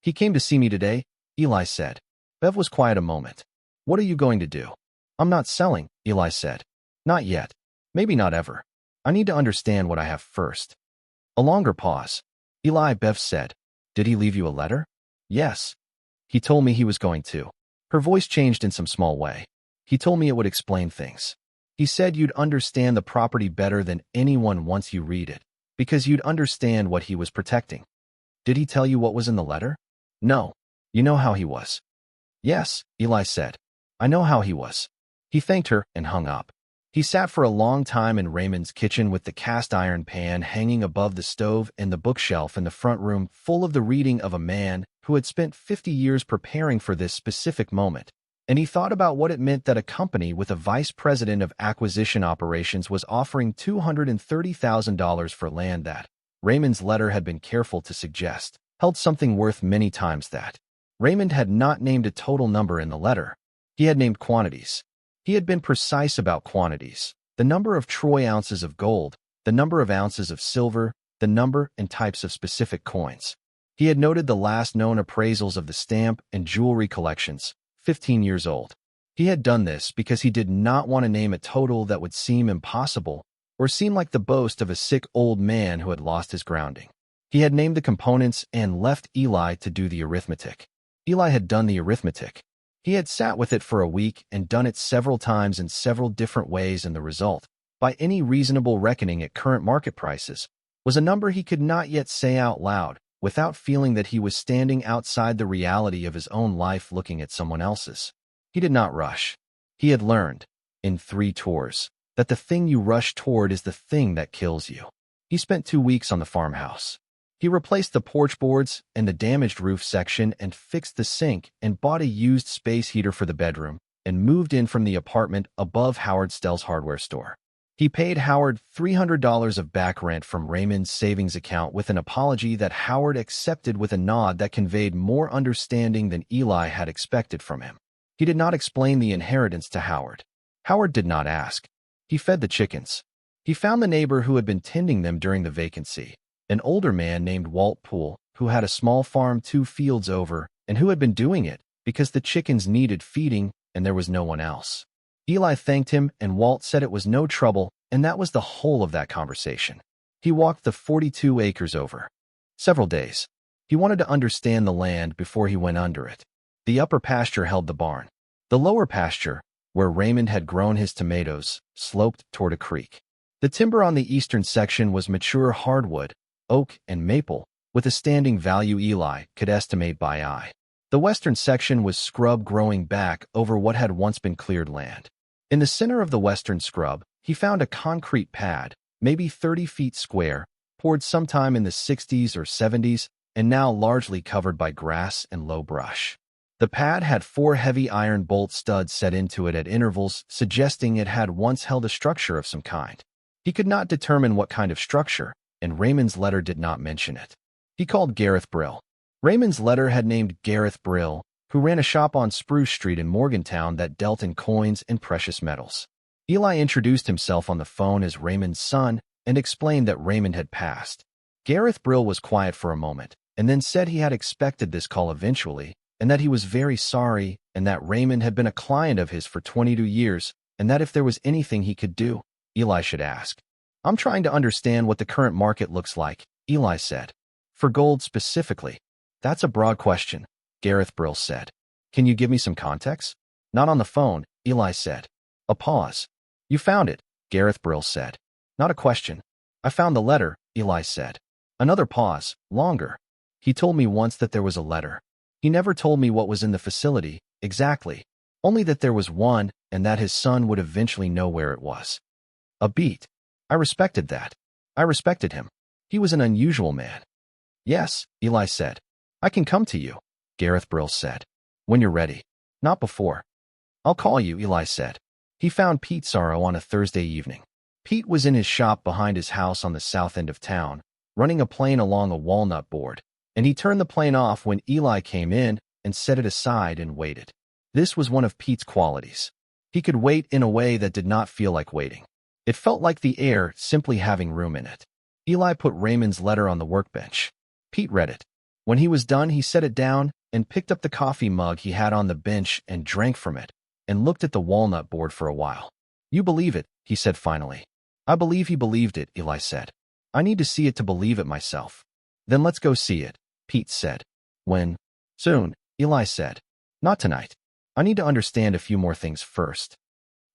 He came to see me today, Eli said. Bev was quiet a moment. What are you going to do? I'm not selling, Eli said. Not yet. Maybe not ever. I need to understand what I have first. A longer pause. Eli, Bev said. Did he leave you a letter? Yes. He told me he was going to. Her voice changed in some small way. He told me it would explain things. He said you'd understand the property better than anyone once you read it, because you'd understand what he was protecting. Did he tell you what was in the letter? No. You know how he was. Yes, Eli said. I know how he was. He thanked her and hung up. He sat for a long time in Raymond's kitchen with the cast-iron pan hanging above the stove and the bookshelf in the front room full of the reading of a man who had spent 50 years preparing for this specific moment. And he thought about what it meant that a company with a vice president of acquisition operations was offering $230,000 for land that, Raymond's letter had been careful to suggest, held something worth many times that. Raymond had not named a total number in the letter. He had named quantities. He had been precise about quantities: the number of troy ounces of gold, the number of ounces of silver, the number and types of specific coins. He had noted the last known appraisals of the stamp and jewelry collections, 15 years old. He had done this because he did not want to name a total that would seem impossible or seem like the boast of a sick old man who had lost his grounding. He had named the components and left Eli to do the arithmetic. Eli had done the arithmetic. He had sat with it for a week and done it several times in several different ways, and the result, by any reasonable reckoning at current market prices, was a number he could not yet say out loud without feeling that he was standing outside the reality of his own life looking at someone else's. He did not rush. He had learned, in 3 tours, that the thing you rush toward is the thing that kills you. He spent 2 weeks on the farmhouse. He replaced the porch boards and the damaged roof section and fixed the sink and bought a used space heater for the bedroom and moved in from the apartment above Howard Stell's hardware store. He paid Howard $300 of back rent from Raymond's savings account with an apology that Howard accepted with a nod that conveyed more understanding than Eli had expected from him. He did not explain the inheritance to Howard. Howard did not ask. He fed the chickens. He found the neighbor who had been tending them during the vacancy, an older man named Walt Poole, who had a small farm 2 fields over and who had been doing it because the chickens needed feeding and there was no one else. Eli thanked him and Walt said it was no trouble, and that was the whole of that conversation. He walked the 42 acres over. Several days. He wanted to understand the land before he went under it. The upper pasture held the barn. The lower pasture, where Raymond had grown his tomatoes, sloped toward a creek. The timber on the eastern section was mature hardwood, oak and maple, with a standing value Eli could estimate by eye. The western section was scrub growing back over what had once been cleared land. In the center of the western scrub, he found a concrete pad, maybe 30 feet square, poured sometime in the 60s or 70s, and now largely covered by grass and low brush. The pad had 4 heavy iron bolt studs set into it at intervals, suggesting it had once held a structure of some kind. He could not determine what kind of structure, and Raymond's letter did not mention it. He called Gareth Brill. Raymond's letter had named Gareth Brill, who ran a shop on Spruce Street in Morgantown that dealt in coins and precious metals. Eli introduced himself on the phone as Raymond's son and explained that Raymond had passed. Gareth Brill was quiet for a moment, and then said he had expected this call eventually, and that he was very sorry, and that Raymond had been a client of his for 22 years, and that if there was anything he could do, Eli should ask. "I'm trying to understand what the current market looks like," Eli said. "For gold specifically." "That's a broad question," Gareth Brill said. "Can you give me some context?" "Not on the phone," Eli said. A pause. "You found it," Gareth Brill said. "Not a question." "I found the letter," Eli said. Another pause, longer. "He told me once that there was a letter. He never told me what was in the facility, exactly. Only that there was one, and that his son would eventually know where it was." A beat. I respected that. I respected him. He was an unusual man. "Yes," Eli said. "I can come to you," Gareth Brill said. "When you're ready. Not before." "I'll call you," Eli said. He found Pete Sorrow on a Thursday evening. Pete was in his shop behind his house on the south end of town, running a plane along a walnut board, and he turned the plane off when Eli came in and set it aside and waited. This was one of Pete's qualities. He could wait in a way that did not feel like waiting. It felt like the air simply having room in it. Eli put Raymond's letter on the workbench. Pete read it. When he was done, he set it down and picked up the coffee mug he had on the bench and drank from it, and looked at the walnut board for a while. "You believe it," he said finally. "I believe he believed it," Eli said. "I need to see it to believe it myself." "Then let's go see it," Pete said. "When?" "Soon," Eli said. "Not tonight. I need to understand a few more things first."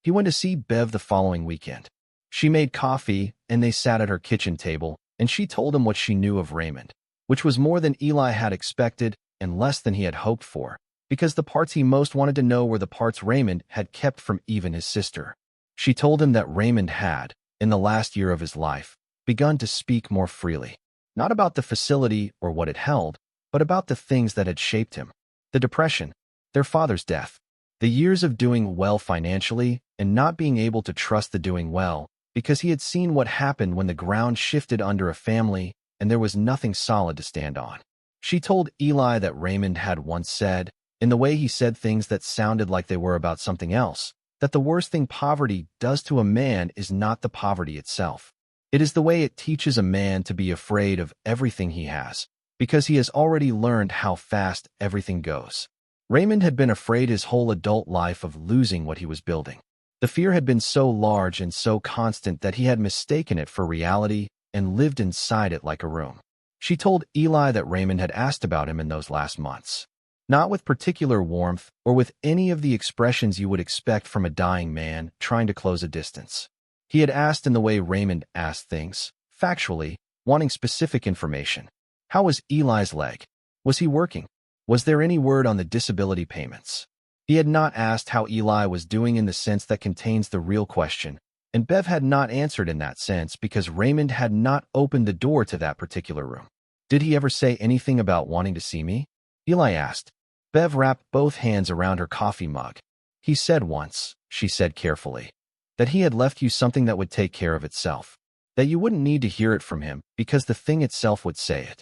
He went to see Bev the following weekend. She made coffee, and they sat at her kitchen table, and she told him what she knew of Raymond, which was more than Eli had expected and less than he had hoped for. because the parts he most wanted to know were the parts Raymond had kept from even his sister. She told him that Raymond had, in the last year of his life, begun to speak more freely, not about the facility or what it held, but about the things that had shaped him. The depression, their father's death, the years of doing well financially and not being able to trust the doing well, because he had seen what happened when the ground shifted under a family and there was nothing solid to stand on. She told Eli that Raymond had once said, in the way he said things that sounded like they were about something else, that the worst thing poverty does to a man is not the poverty itself. It is the way it teaches a man to be afraid of everything he has, because he has already learned how fast everything goes. Raymond had been afraid his whole adult life of losing what he was building. The fear had been so large and so constant that he had mistaken it for reality and lived inside it like a room. She told Eli that Raymond had asked about him in those last months, not with particular warmth or with any of the expressions you would expect from a dying man trying to close a distance. He had asked in the way Raymond asked things, factually, wanting specific information. How was Eli's leg? Was he working? Was there any word on the disability payments? He had not asked how Eli was doing in the sense that contains the real question, and Bev had not answered in that sense because Raymond had not opened the door to that particular room. Did he ever say anything about wanting to see me? Eli asked. Bev wrapped both hands around her coffee mug. He said once, she said carefully, that he had left you something that would take care of itself, that you wouldn't need to hear it from him because the thing itself would say it.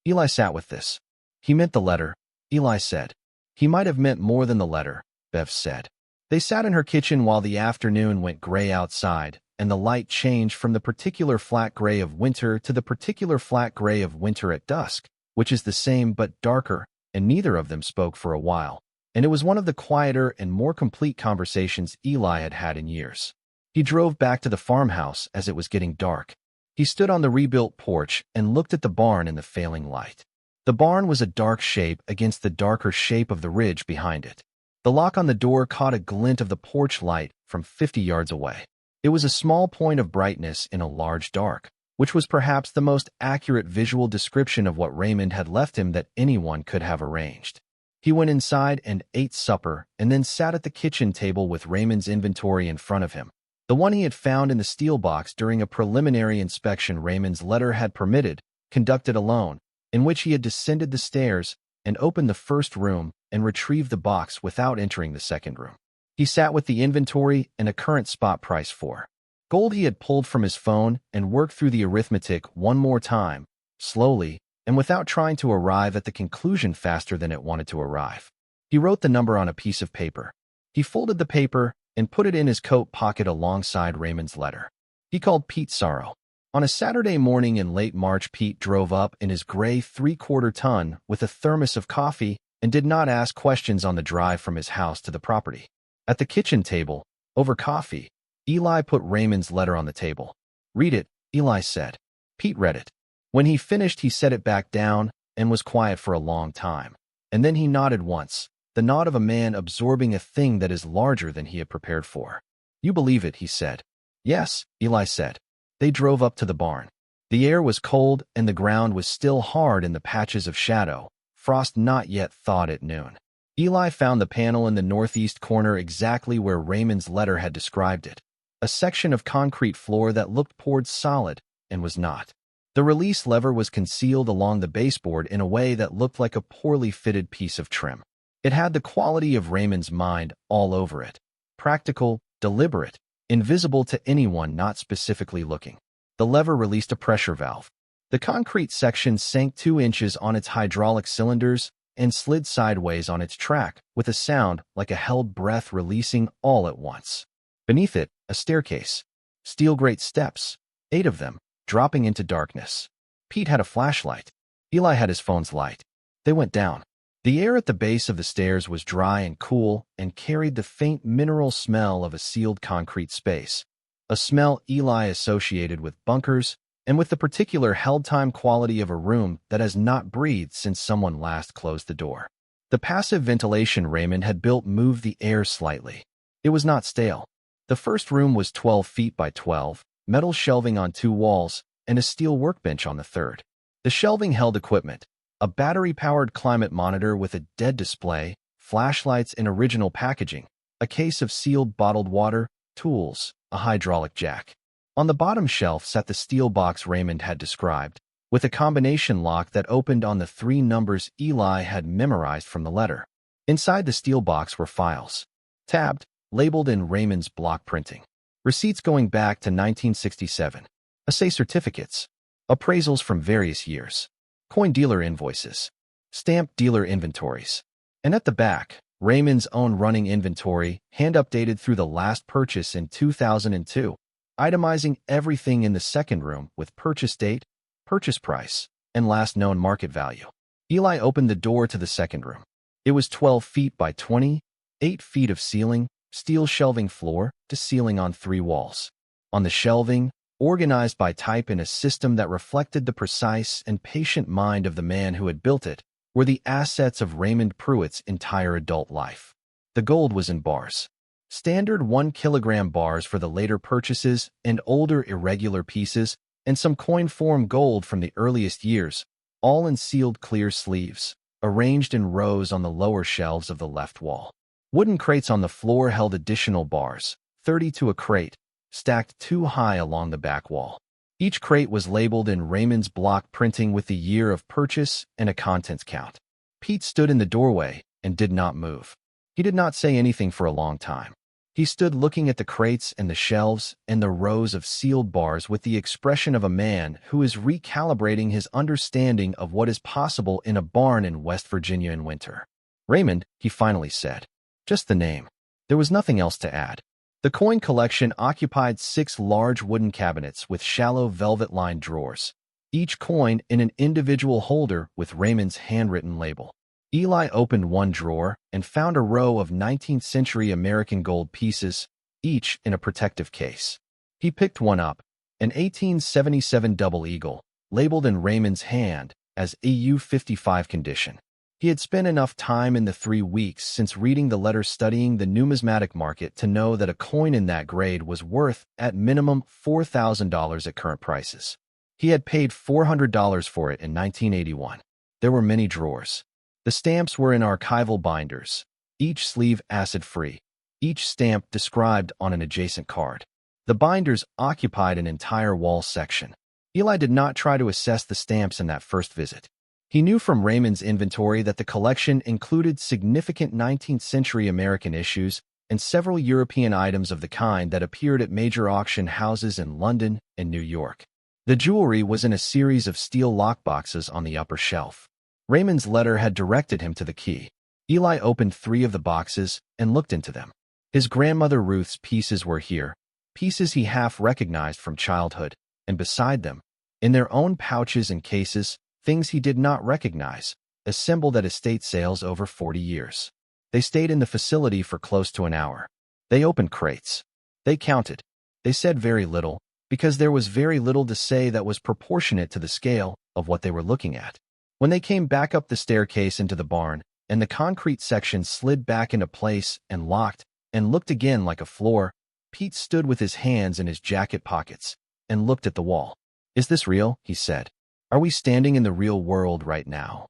Eli sat with this. He meant the letter, Eli said. He might have meant more than the letter, Bev said. They sat in her kitchen while the afternoon went gray outside, and the light changed from the particular flat gray of winter to the particular flat gray of winter at dusk, which is the same but darker, and neither of them spoke for a while, and it was one of the quieter and more complete conversations Eli had had in years. He drove back to the farmhouse as it was getting dark. He stood on the rebuilt porch and looked at the barn in the failing light. The barn was a dark shape against the darker shape of the ridge behind it. The lock on the door caught a glint of the porch light from 50 yards away. It was a small point of brightness in a large dark, which was perhaps the most accurate visual description of what Raymond had left him that anyone could have arranged. He went inside and ate supper and then sat at the kitchen table with Raymond's inventory in front of him, the one he had found in the steel box during a preliminary inspection Raymond's letter had permitted, conducted alone, in which he had descended the stairs and opened the first room and retrieved the box without entering the second room. He sat with the inventory and a current spot price for gold he had pulled from his phone and worked through the arithmetic one more time, slowly, and without trying to arrive at the conclusion faster than it wanted to arrive. He wrote the number on a piece of paper. He folded the paper and put it in his coat pocket alongside Raymond's letter. He called Pete Sorrow. On a Saturday morning in late March, Pete drove up in his gray 3/4 ton with a thermos of coffee and did not ask questions on the drive from his house to the property. At the kitchen table, over coffee, Eli put Raymond's letter on the table. "Read it," Eli said. Pete read it. When he finished, he set it back down and was quiet for a long time. And then he nodded once, the nod of a man absorbing a thing that is larger than he had prepared for. "You believe it," he said. "Yes," Eli said. They drove up to the barn. The air was cold and the ground was still hard in the patches of shadow, frost not yet thawed at noon. Eli found the panel in the northeast corner exactly where Raymond's letter had described it, a section of concrete floor that looked poured solid and was not. The release lever was concealed along the baseboard in a way that looked like a poorly fitted piece of trim. It had the quality of Raymond's mind all over it, practical, deliberate, invisible to anyone not specifically looking. The lever released a pressure valve. The concrete section sank 2 inches on its hydraulic cylinders and slid sideways on its track with a sound like a held breath releasing all at once. Beneath it, a staircase. Steel grate steps, 8 of them, dropping into darkness. Pete had a flashlight. Eli had his phone's light. They went down. The air at the base of the stairs was dry and cool and carried the faint mineral smell of a sealed concrete space, a smell Eli associated with bunkers and with the particular held-time quality of a room that has not breathed since someone last closed the door. The passive ventilation Raymond had built moved the air slightly. It was not stale. The first room was 12 feet by 12, metal shelving on 2 walls, and a steel workbench on the third. The shelving held equipment, a battery-powered climate monitor with a dead display, flashlights in original packaging, a case of sealed bottled water, tools, a hydraulic jack. On the bottom shelf sat the steel box Raymond had described, with a combination lock that opened on the 3 numbers Eli had memorized from the letter. Inside the steel box were files, tabbed, labeled in Raymond's block printing. Receipts going back to 1967. Assay certificates. Appraisals from various years. Coin dealer invoices. Stamped dealer inventories. And at the back, Raymond's own running inventory, hand-updated through the last purchase in 2002, itemizing everything in the second room with purchase date, purchase price, and last known market value. Eli opened the door to the second room. It was 12 feet by 20, 8 feet of ceiling, steel shelving floor to ceiling on 3 walls. On the shelving, organized by type in a system that reflected the precise and patient mind of the man who had built it, were the assets of Raymond Pruett's entire adult life. The gold was in bars. Standard 1-kilogram bars for the later purchases and older irregular pieces, and some coin-form gold from the earliest years, all in sealed clear sleeves, arranged in rows on the lower shelves of the left wall. Wooden crates on the floor held additional bars, 30 to a crate, stacked 2 high along the back wall. Each crate was labeled in Raymond's block printing with the year of purchase and a contents count. Pete stood in the doorway and did not move. He did not say anything for a long time. He stood looking at the crates and the shelves and the rows of sealed bars with the expression of a man who is recalibrating his understanding of what is possible in a barn in West Virginia in winter. "Raymond," he finally said. Just the name. There was nothing else to add. The coin collection occupied 6 large wooden cabinets with shallow velvet-lined drawers, each coin in an individual holder with Raymond's handwritten label. Eli opened one drawer and found a row of 19th-century American gold pieces, each in a protective case. He picked one up, an 1877 double eagle, labeled in Raymond's hand as EU55 condition. He had spent enough time in the 3 weeks since reading the letter studying the numismatic market to know that a coin in that grade was worth, at minimum, $4,000 at current prices. He had paid $400 for it in 1981. There were many drawers. The stamps were in archival binders, each sleeve acid-free, each stamp described on an adjacent card. The binders occupied an entire wall section. Eli did not try to assess the stamps in that first visit. He knew from Raymond's inventory that the collection included significant 19th-century American issues and several European items of the kind that appeared at major auction houses in London and New York. The jewelry was in a series of steel lockboxes on the upper shelf. Raymond's letter had directed him to the key. Eli opened 3 of the boxes and looked into them. His grandmother Ruth's pieces were here, pieces he half recognized from childhood, and beside them, in their own pouches and cases, things he did not recognize, assembled at estate sales over 40 years. They stayed in the facility for close to an hour. They opened crates. They counted. They said very little, because there was very little to say that was proportionate to the scale of what they were looking at. When they came back up the staircase into the barn, and the concrete section slid back into place and locked, and looked again like a floor, Pete stood with his hands in his jacket pockets and looked at the wall. "Is this real?" he said. "Are we standing in the real world right now?"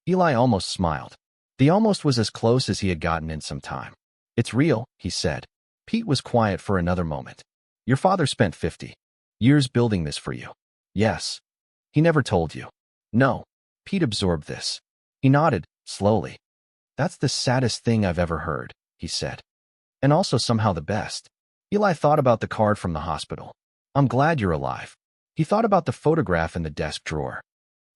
Eli almost smiled. The almost was as close as he had gotten in some time. "It's real," he said. Pete was quiet for another moment. "Your father spent 50 years building this for you." "Yes." "He never told you?" "No." Pete absorbed this. He nodded, slowly. "That's the saddest thing I've ever heard," he said. "And also somehow the best." Eli thought about the card from the hospital. "I'm glad you're alive." He thought about the photograph in the desk drawer.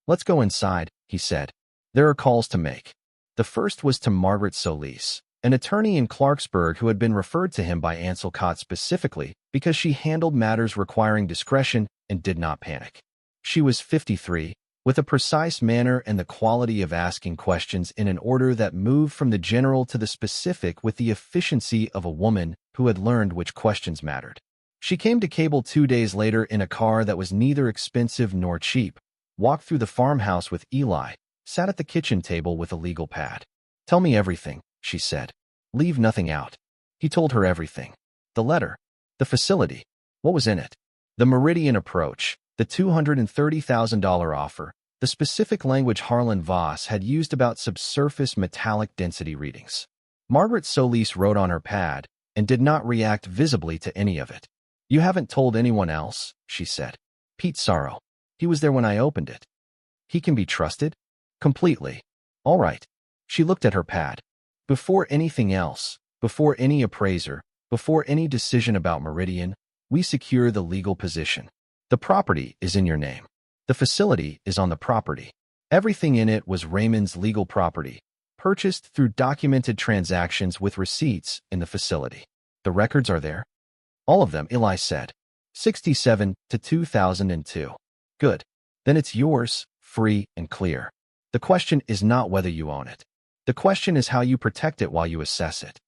"Let's go inside," he said. "There are calls to make." The first was to Margaret Solis, an attorney in Clarksburg who had been referred to him by Ansel Cott specifically because she handled matters requiring discretion and did not panic. She was 53, with a precise manner and the quality of asking questions in an order that moved from the general to the specific with the efficiency of a woman who had learned which questions mattered. She came to Cable 2 days later in a car that was neither expensive nor cheap, walked through the farmhouse with Eli, sat at the kitchen table with a legal pad. "Tell me everything," she said. "Leave nothing out." He told her everything. The letter, the facility, what was in it, the Meridian approach, the $230,000 offer, the specific language Harlan Voss had used about subsurface metallic density readings. Margaret Solis wrote on her pad and did not react visibly to any of it. "You haven't told anyone else," she said. "Pete Sorrow. He was there when I opened it." "He can be trusted?" "Completely." "All right." She looked at her pad. "Before anything else, before any appraiser, before any decision about Meridian, we secure the legal position. The property is in your name. The facility is on the property. Everything in it was Raymond's legal property, purchased through documented transactions with receipts in the facility. The records are there?" "All of them," Eli said. 67 to 2002. "Good. Then it's yours, free and clear. The question is not whether you own it. The question is how you protect it while you assess it."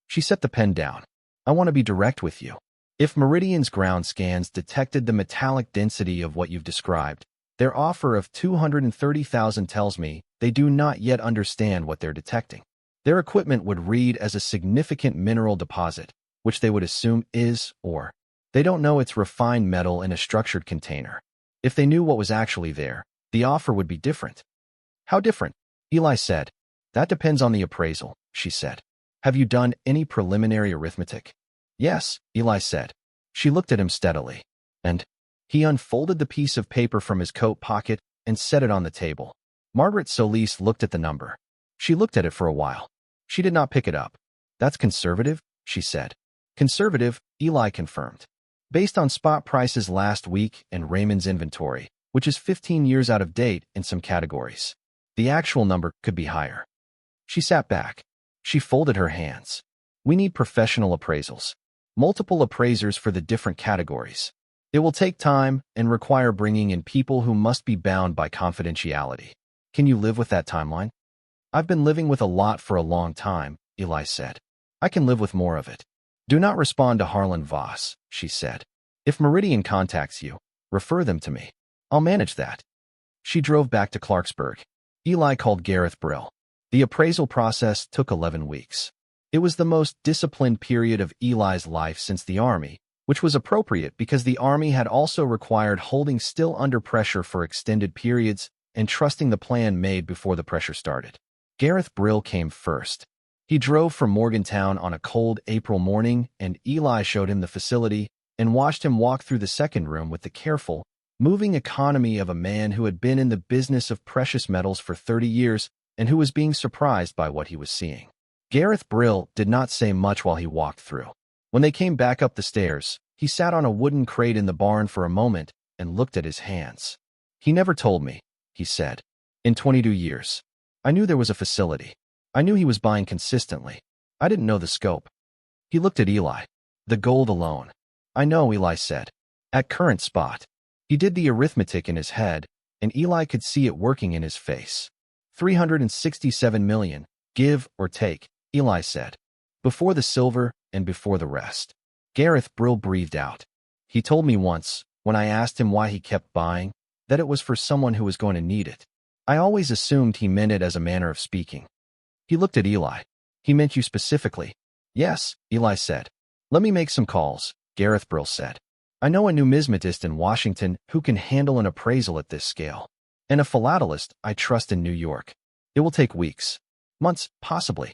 She set the pen down. "I want to be direct with you. If Meridian's ground scans detected the metallic density of what you've described, their offer of $230,000 tells me they do not yet understand what they're detecting. Their equipment would read as a significant mineral deposit, which they would assume is, or they don't know it's refined metal in a structured container. If they knew what was actually there, the offer would be different." "How different?" Eli said. "That depends on the appraisal," she said. "Have you done any preliminary arithmetic?" "Yes," Eli said. She looked at him steadily. "And?" He unfolded the piece of paper from his coat pocket and set it on the table. Margaret Solis looked at the number. She looked at it for a while. She did not pick it up. "That's conservative," she said. "Conservative," Eli confirmed. "Based on spot prices last week and Raymond's inventory, which is 15 years out of date in some categories. The actual number could be higher." She sat back. She folded her hands. "We need professional appraisals. Multiple appraisers for the different categories. It will take time and require bringing in people who must be bound by confidentiality. Can you live with that timeline?" "I've been living with a lot for a long time," Eli said. "I can live with more of it." "Do not respond to Harlan Voss," she said. "If Meridian contacts you, refer them to me. I'll manage that." She drove back to Clarksburg. Eli called Gareth Brill. The appraisal process took 11 weeks. It was the most disciplined period of Eli's life since the Army, which was appropriate because the Army had also required holding still under pressure for extended periods and trusting the plan made before the pressure started. Gareth Brill came first. He drove from Morgantown on a cold April morning, and Eli showed him the facility and watched him walk through the second room with the careful, moving economy of a man who had been in the business of precious metals for 30 years and who was being surprised by what he was seeing. Gareth Brill did not say much while he walked through. When they came back up the stairs, he sat on a wooden crate in the barn for a moment and looked at his hands. "He never told me," he said. "In 22 years. I knew there was a facility. I knew he was buying consistently. I didn't know the scope." He looked at Eli. "The gold alone." "I know," Eli said. "At current spot." He did the arithmetic in his head, and Eli could see it working in his face. 367 million, give or take, Eli said. "Before the silver and before the rest." Gareth Brill breathed out. "He told me once, when I asked him why he kept buying, that it was for someone who was going to need it. I always assumed he meant it as a manner of speaking." He looked at Eli. "He meant you specifically?" "Yes," Eli said. "Let me make some calls," Gareth Brill said. "I know a numismatist in Washington who can handle an appraisal at this scale, and a philatelist I trust in New York. It will take weeks. Months, possibly."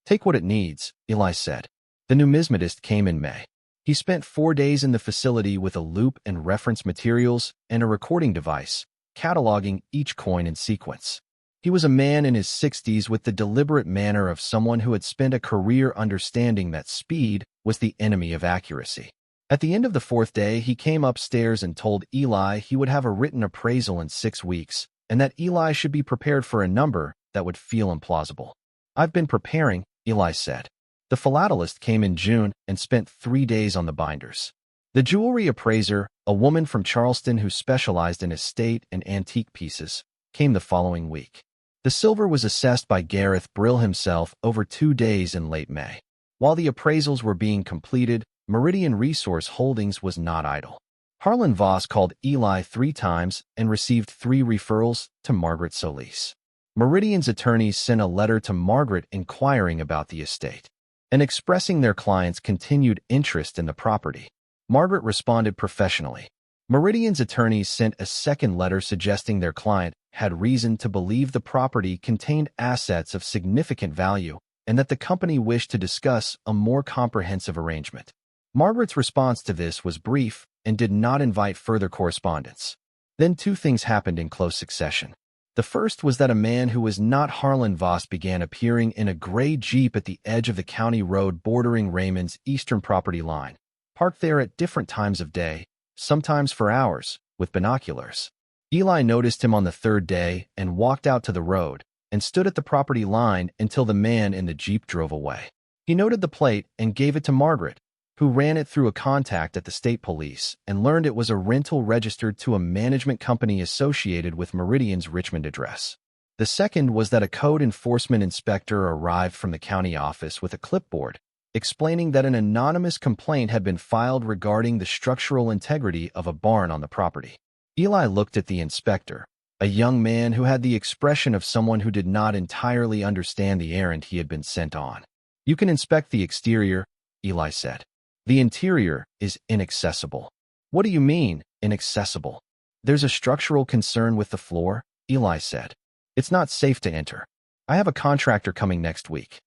"Take what it needs," Eli said. The numismatist came in May. He spent 4 days in the facility with a loop and reference materials and a recording device, cataloging each coin in sequence. He was a man in his 60s with the deliberate manner of someone who had spent a career understanding that speed was the enemy of accuracy. At the end of the 4th day, he came upstairs and told Eli he would have a written appraisal in 6 weeks, and that Eli should be prepared for a number that would feel implausible. "I've been preparing," Eli said. The philatelist came in June and spent 3 days on the binders. The jewelry appraiser, a woman from Charleston who specialized in estate and antique pieces, came the following week. The silver was assessed by Gareth Brill himself over 2 days in late May. While the appraisals were being completed, Meridian Resource Holdings was not idle. Harlan Voss called Eli 3 times and received 3 referrals to Margaret Solis. Meridian's attorneys sent a letter to Margaret inquiring about the estate and expressing their client's continued interest in the property. Margaret responded professionally. Meridian's attorneys sent a second letter suggesting their client had reason to believe the property contained assets of significant value and that the company wished to discuss a more comprehensive arrangement. Margaret's response to this was brief and did not invite further correspondence. Then two things happened in close succession. The first was that a man who was not Harlan Voss began appearing in a gray Jeep at the edge of the county road bordering Raymond's eastern property line, parked there at different times of day, sometimes for hours, with binoculars. Eli noticed him on the third day and walked out to the road and stood at the property line until the man in the Jeep drove away. He noted the plate and gave it to Margaret, who ran it through a contact at the state police and learned it was a rental registered to a management company associated with Meridian's Richmond address. The second was that a code enforcement inspector arrived from the county office with a clipboard, explaining that an anonymous complaint had been filed regarding the structural integrity of a barn on the property. Eli looked at the inspector, a young man who had the expression of someone who did not entirely understand the errand he had been sent on. "You can inspect the exterior," Eli said. "The interior is inaccessible." "What do you mean, inaccessible?" "There's a structural concern with the floor," Eli said. "It's not safe to enter. I have a contractor coming next week."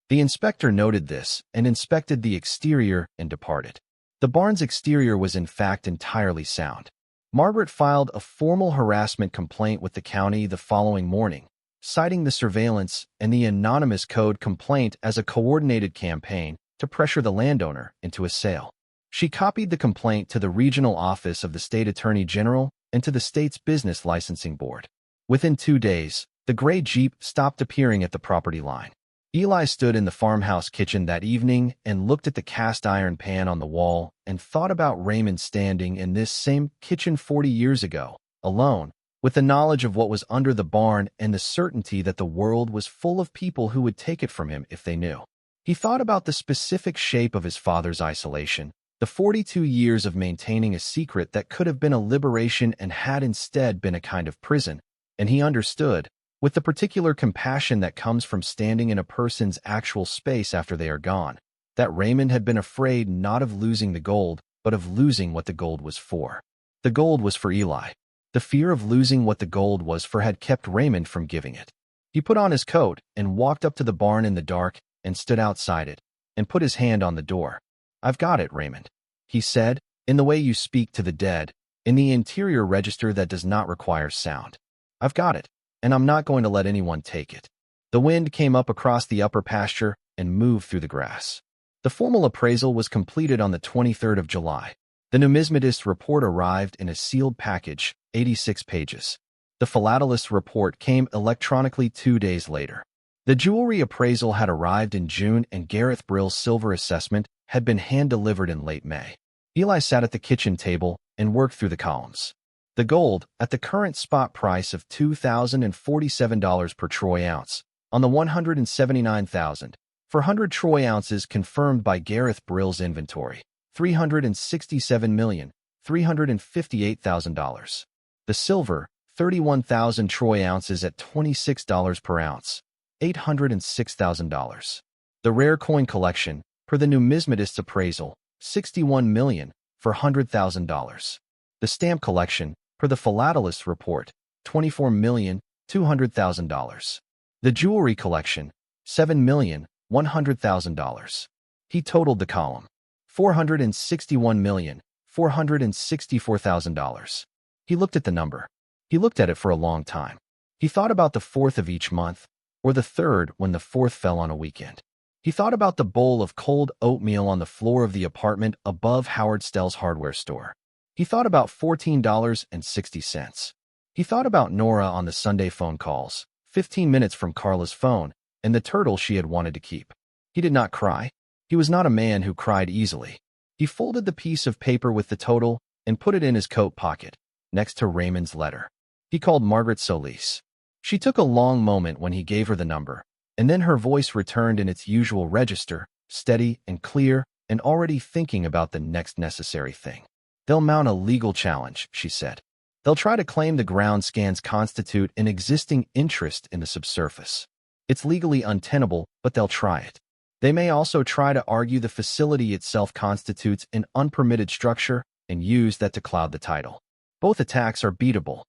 The inspector noted this and inspected the exterior and departed. The barn's exterior was in fact entirely sound. Margaret filed a formal harassment complaint with the county the following morning, citing the surveillance and the anonymous code complaint as a coordinated campaign to pressure the landowner into a sale. She copied the complaint to the regional office of the state attorney general and to the state's business licensing board. Within 2 days, the gray Jeep stopped appearing at the property line. Eli stood in the farmhouse kitchen that evening and looked at the cast iron pan on the wall and thought about Raymond standing in this same kitchen 40 years ago, alone, with the knowledge of what was under the barn and the certainty that the world was full of people who would take it from him if they knew. He thought about the specific shape of his father's isolation, the 42 years of maintaining a secret that could have been a liberation and had instead been a kind of prison, and he understood, with the particular compassion that comes from standing in a person's actual space after they are gone, that Raymond had been afraid not of losing the gold, but of losing what the gold was for. The gold was for Eli. The fear of losing what the gold was for had kept Raymond from giving it. He put on his coat and walked up to the barn in the dark and stood outside it and put his hand on the door. "I've got it, Raymond," he said, in the way you speak to the dead, in the interior register that does not require sound. "I've got it, and I'm not going to let anyone take it." The wind came up across the upper pasture and moved through the grass. The formal appraisal was completed on the 23rd of July. The numismatist's report arrived in a sealed package, 86 pages. The philatelist's report came electronically 2 days later. The jewelry appraisal had arrived in June and Gareth Brill's silver assessment had been hand-delivered in late May. Eli sat at the kitchen table and worked through the columns. The gold, at the current spot price of $2,047 per troy ounce, on the 179,400 troy ounces confirmed by Gareth Brill's inventory, $367,358,000. The silver, 31,000 troy ounces at $26 per ounce, $806,000. The rare coin collection, per the numismatist's appraisal, $61,400,000. The stamp collection, per the philatelist's report, $24,200,000. The jewelry collection, $7,100,000. He totaled the column. $461,464,000. He looked at the number. He looked at it for a long time. He thought about the 4th of each month, or the 3rd when the 4th fell on a weekend. He thought about the bowl of cold oatmeal on the floor of the apartment above Howard Stell's hardware store. He thought about $14.60. He thought about Nora on the Sunday phone calls, 15 minutes from Carla's phone, and the turtle she had wanted to keep. He did not cry. He was not a man who cried easily. He folded the piece of paper with the total and put it in his coat pocket, next to Raymond's letter. He called Margaret Solis. She took a long moment when he gave her the number, and then her voice returned in its usual register, steady and clear, and already thinking about the next necessary thing. "They'll mount a legal challenge," she said. "They'll try to claim the ground scans constitute an existing interest in the subsurface. It's legally untenable, but they'll try it. They may also try to argue the facility itself constitutes an unpermitted structure and use that to cloud the title. Both attacks are beatable.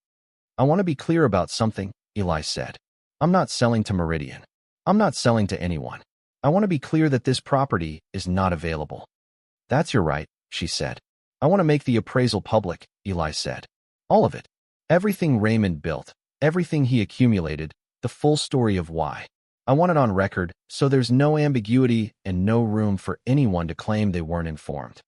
I want to be clear about something, Eli said. I'm not selling to Meridian. I'm not selling to anyone. I want to be clear that this property is not available. That's your right, she said. I want to make the appraisal public, Eli said. All of it. Everything Raymond built, everything he accumulated, the full story of why. I want it on record, so there's no ambiguity and no room for anyone to claim they weren't informed.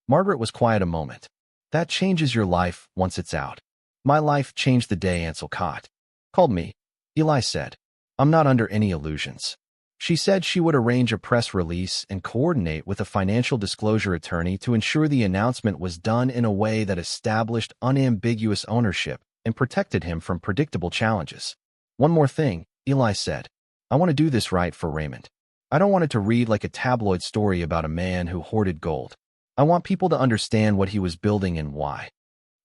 Margaret was quiet a moment. That changes your life once it's out. My life changed the day Ansel called me, Eli said. I'm not under any illusions. She said she would arrange a press release and coordinate with a financial disclosure attorney to ensure the announcement was done in a way that established unambiguous ownership and protected him from predictable challenges. One more thing, Eli said. I want to do this right for Raymond. I don't want it to read like a tabloid story about a man who hoarded gold. I want people to understand what he was building and why.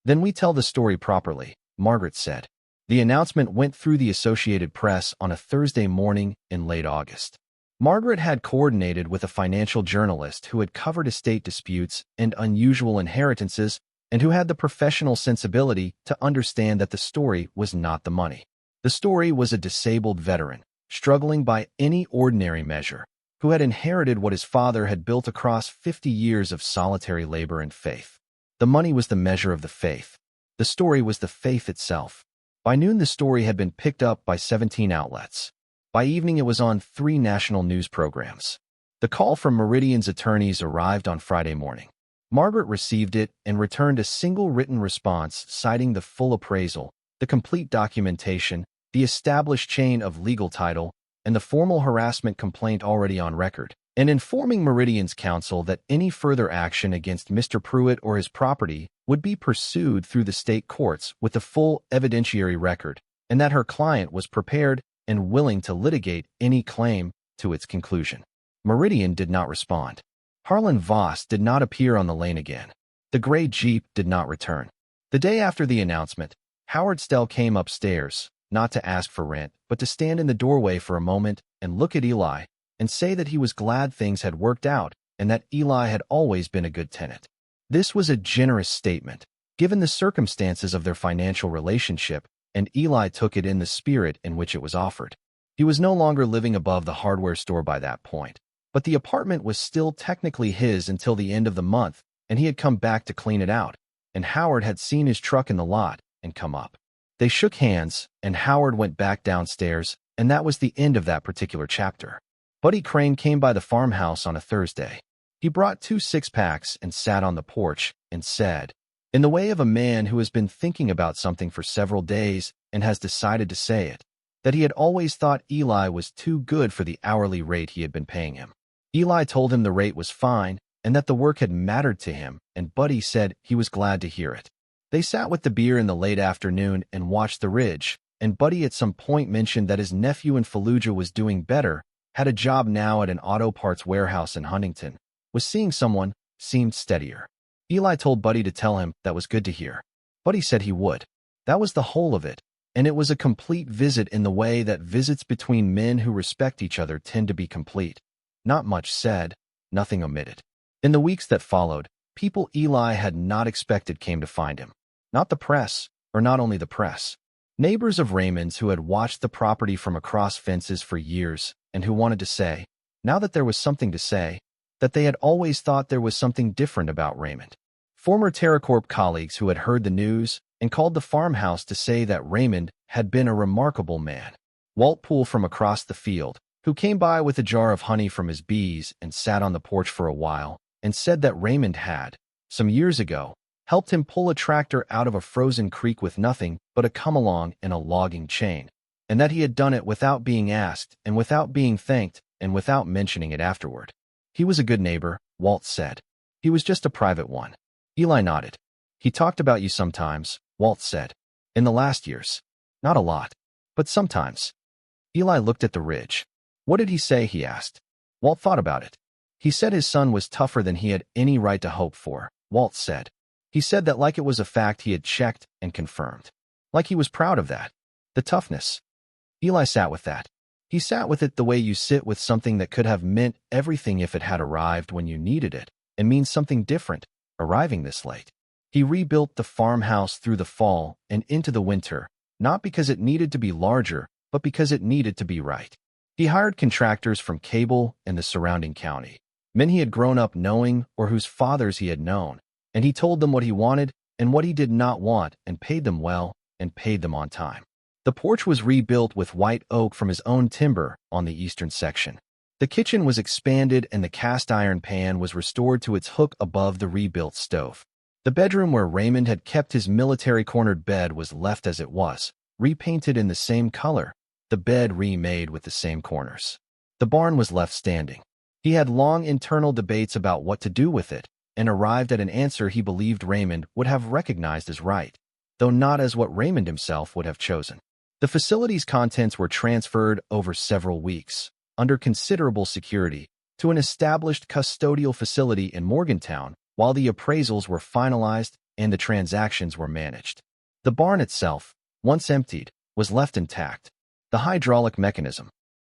Then we tell the story properly, Margaret said. The announcement went through the Associated Press on a Thursday morning in late August. Margaret had coordinated with a financial journalist who had covered estate disputes and unusual inheritances and who had the professional sensibility to understand that the story was not the money. The story was a disabled veteran, struggling by any ordinary measure, who had inherited what his father had built across 50 years of solitary labor and faith. The money was the measure of the faith. The story was the faith itself. By noon, the story had been picked up by 17 outlets. By evening, it was on 3 national news programs. The call from Meridian's attorneys arrived on Friday morning. Margaret received it and returned a single written response citing the full appraisal, the complete documentation, the established chain of legal title, and the formal harassment complaint already on record, and informing Meridian's counsel that any further action against Mr. Pruett or his property would be pursued through the state courts with a full evidentiary record, and that her client was prepared and willing to litigate any claim to its conclusion. Meridian did not respond. Harlan Voss did not appear on the lane again. The gray Jeep did not return. The day after the announcement, Howard Stell came upstairs, not to ask for rent, but to stand in the doorway for a moment and look at Eli and say that he was glad things had worked out and that Eli had always been a good tenant. This was a generous statement, given the circumstances of their financial relationship, and Eli took it in the spirit in which it was offered. He was no longer living above the hardware store by that point, but the apartment was still technically his until the end of the month, and he had come back to clean it out, and Howard had seen his truck in the lot and come up. They shook hands, and Howard went back downstairs, and that was the end of that particular chapter. Buddy Crane came by the farmhouse on a Thursday. He brought 2 six-packs and sat on the porch and said, in the way of a man who has been thinking about something for several days and has decided to say it, that he had always thought Eli was too good for the hourly rate he had been paying him. Eli told him the rate was fine and that the work had mattered to him, and Buddy said he was glad to hear it. They sat with the beer in the late afternoon and watched the ridge, and Buddy at some point mentioned that his nephew in Fallujah was doing better, had a job now at an auto parts warehouse in Huntington, was seeing someone, seemed steadier. Eli told Buddy to tell him that was good to hear. Buddy said he would. That was the whole of it, and it was a complete visit in the way that visits between men who respect each other tend to be complete. Not much said, nothing omitted. In the weeks that followed, people Eli had not expected came to find him. Not the press, or not only the press. Neighbors of Raymond's who had watched the property from across fences for years and who wanted to say, now that there was something to say, that they had always thought there was something different about Raymond. Former TerraCorp colleagues who had heard the news and called the farmhouse to say that Raymond had been a remarkable man. Walt Poole from across the field, who came by with a jar of honey from his bees and sat on the porch for a while, and said that Raymond had, some years ago, helped him pull a tractor out of a frozen creek with nothing but a come-along and a logging chain, and that he had done it without being asked and without being thanked and without mentioning it afterward. He was a good neighbor, Walt said. He was just a private one. Eli nodded. He talked about you sometimes, Walt said. In the last years. Not a lot. But sometimes. Eli looked at the ridge. What did he say, he asked. Walt thought about it. He said his son was tougher than he had any right to hope for, Walt said. He said that like it was a fact he had checked and confirmed. Like he was proud of that. The toughness. Eli sat with that. He sat with it the way you sit with something that could have meant everything if it had arrived when you needed it, and means something different, arriving this late. He rebuilt the farmhouse through the fall and into the winter, not because it needed to be larger, but because it needed to be right. He hired contractors from Cable and the surrounding county, men he had grown up knowing or whose fathers he had known, and he told them what he wanted and what he did not want and paid them well and paid them on time. The porch was rebuilt with white oak from his own timber on the eastern section. The kitchen was expanded and the cast iron pan was restored to its hook above the rebuilt stove. The bedroom where Raymond had kept his military-cornered bed was left as it was, repainted in the same color, the bed remade with the same corners. The barn was left standing. He had long internal debates about what to do with it, and arrived at an answer he believed Raymond would have recognized as right, though not as what Raymond himself would have chosen. The facility's contents were transferred over several weeks, under considerable security, to an established custodial facility in Morgantown, while the appraisals were finalized and the transactions were managed. The barn itself, once emptied, was left intact. The hydraulic mechanism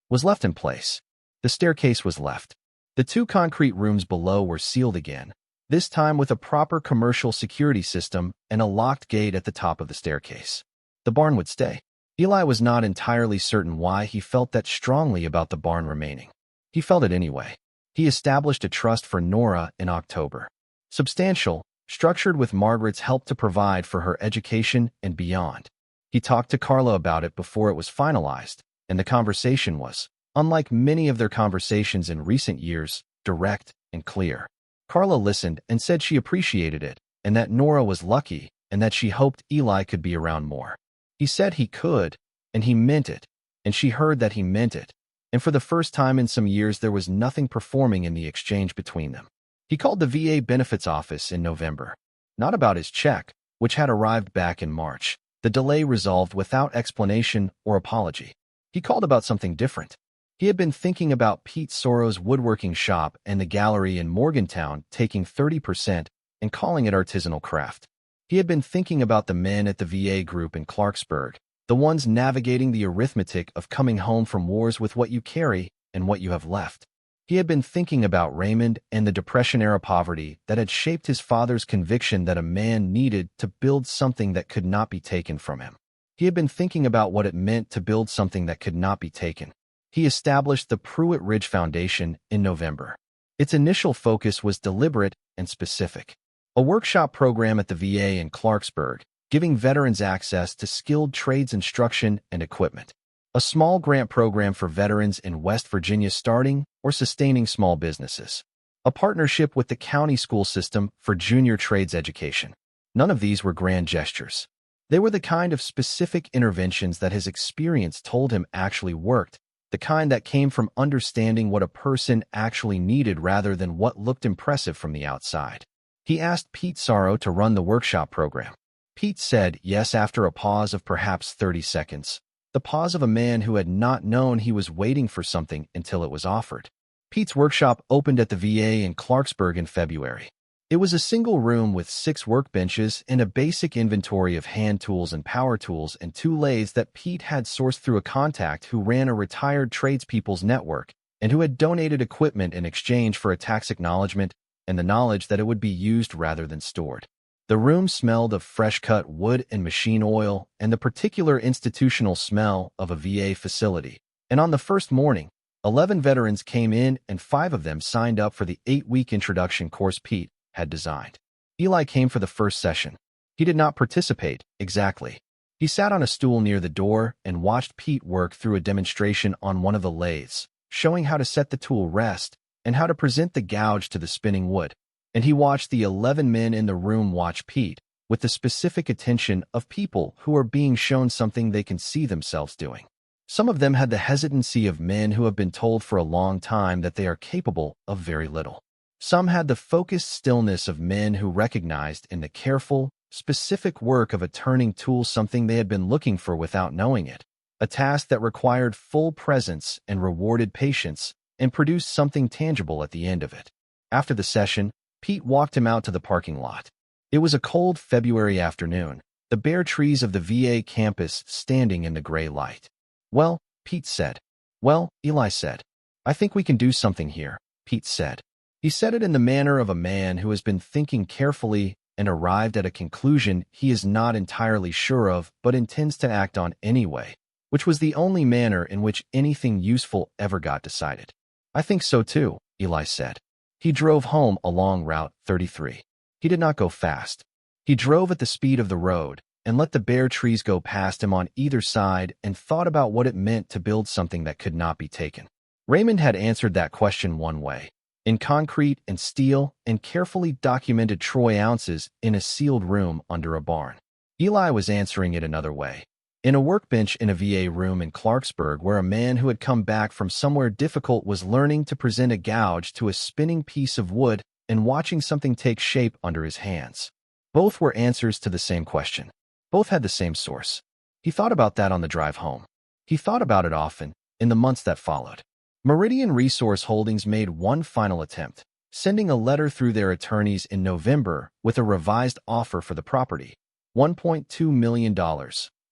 was left in place. The staircase was left. The 2 concrete rooms below were sealed again, this time with a proper commercial security system and a locked gate at the top of the staircase. The barn would stay. Eli was not entirely certain why he felt that strongly about the barn remaining. He felt it anyway. He established a trust for Nora in October. Substantial, structured with Margaret's help to provide for her education and beyond. He talked to Carla about it before it was finalized, and the conversation was, unlike many of their conversations in recent years, direct and clear. Carla listened and said she appreciated it, and that Nora was lucky, and that she hoped Eli could be around more. He said he could, and he meant it, and she heard that he meant it, and for the first time in some years there was nothing performing in the exchange between them. He called the VA benefits office in November. Not about his check, which had arrived back in March. The delay resolved without explanation or apology. He called about something different. He had been thinking about Pete Sorrow's woodworking shop and the gallery in Morgantown taking 30% and calling it artisanal craft. He had been thinking about the men at the VA group in Clarksburg, the ones navigating the arithmetic of coming home from wars with what you carry and what you have left. He had been thinking about Raymond and the Depression-era poverty that had shaped his father's conviction that a man needed to build something that could not be taken from him. He had been thinking about what it meant to build something that could not be taken. He established the Pruett Ridge Foundation in November. Its initial focus was deliberate and specific. A workshop program at the VA in Clarksburg, giving veterans access to skilled trades instruction and equipment. A small grant program for veterans in West Virginia starting or sustaining small businesses. A partnership with the county school system for junior trades education. None of these were grand gestures. They were the kind of specific interventions that his experience told him actually worked, the kind that came from understanding what a person actually needed rather than what looked impressive from the outside. He asked Pete Sorrow to run the workshop program. Pete said yes after a pause of perhaps 30 seconds. The pause of a man who had not known he was waiting for something until it was offered. Pete's workshop opened at the VA in Clarksburg in February. It was a single room with 6 workbenches and a basic inventory of hand tools and power tools and 2 lathes that Pete had sourced through a contact who ran a retired tradespeople's network and who had donated equipment in exchange for a tax acknowledgement and the knowledge that it would be used rather than stored. The room smelled of fresh-cut wood and machine oil and the particular institutional smell of a VA facility. And on the first morning, 11 veterans came in and 5 of them signed up for the 8-week introduction course Pete had designed. Eli came for the first session. He did not participate, exactly. He sat on a stool near the door and watched Pete work through a demonstration on one of the lathes, showing how to set the tool rest and how to present the gouge to the spinning wood. And he watched the 11 men in the room watch Pete, with the specific attention of people who are being shown something they can see themselves doing. Some of them had the hesitancy of men who have been told for a long time that they are capable of very little. Some had the focused stillness of men who recognized in the careful, specific work of a turning tool something they had been looking for without knowing it, a task that required full presence and rewarded patience and produced something tangible at the end of it. After the session, Pete walked him out to the parking lot. It was a cold February afternoon, the bare trees of the VA campus standing in the gray light. "Well," Pete said. "Well," Eli said. "I think we can do something here," Pete said. He said it in the manner of a man who has been thinking carefully and arrived at a conclusion he is not entirely sure of but intends to act on anyway, which was the only manner in which anything useful ever got decided. "I think so too," Eli said. He drove home along Route 33. He did not go fast. He drove at the speed of the road and let the bare trees go past him on either side and thought about what it meant to build something that could not be taken. Raymond had answered that question one way, in concrete and steel and carefully documented troy ounces in a sealed room under a barn. Eli was answering it another way, in a workbench in a VA room in Clarksburg where a man who had come back from somewhere difficult was learning to present a gouge to a spinning piece of wood and watching something take shape under his hands. Both were answers to the same question. Both had the same source. He thought about that on the drive home. He thought about it often in the months that followed. Meridian Resource Holdings made one final attempt, sending a letter through their attorneys in November with a revised offer for the property, $1.2 million,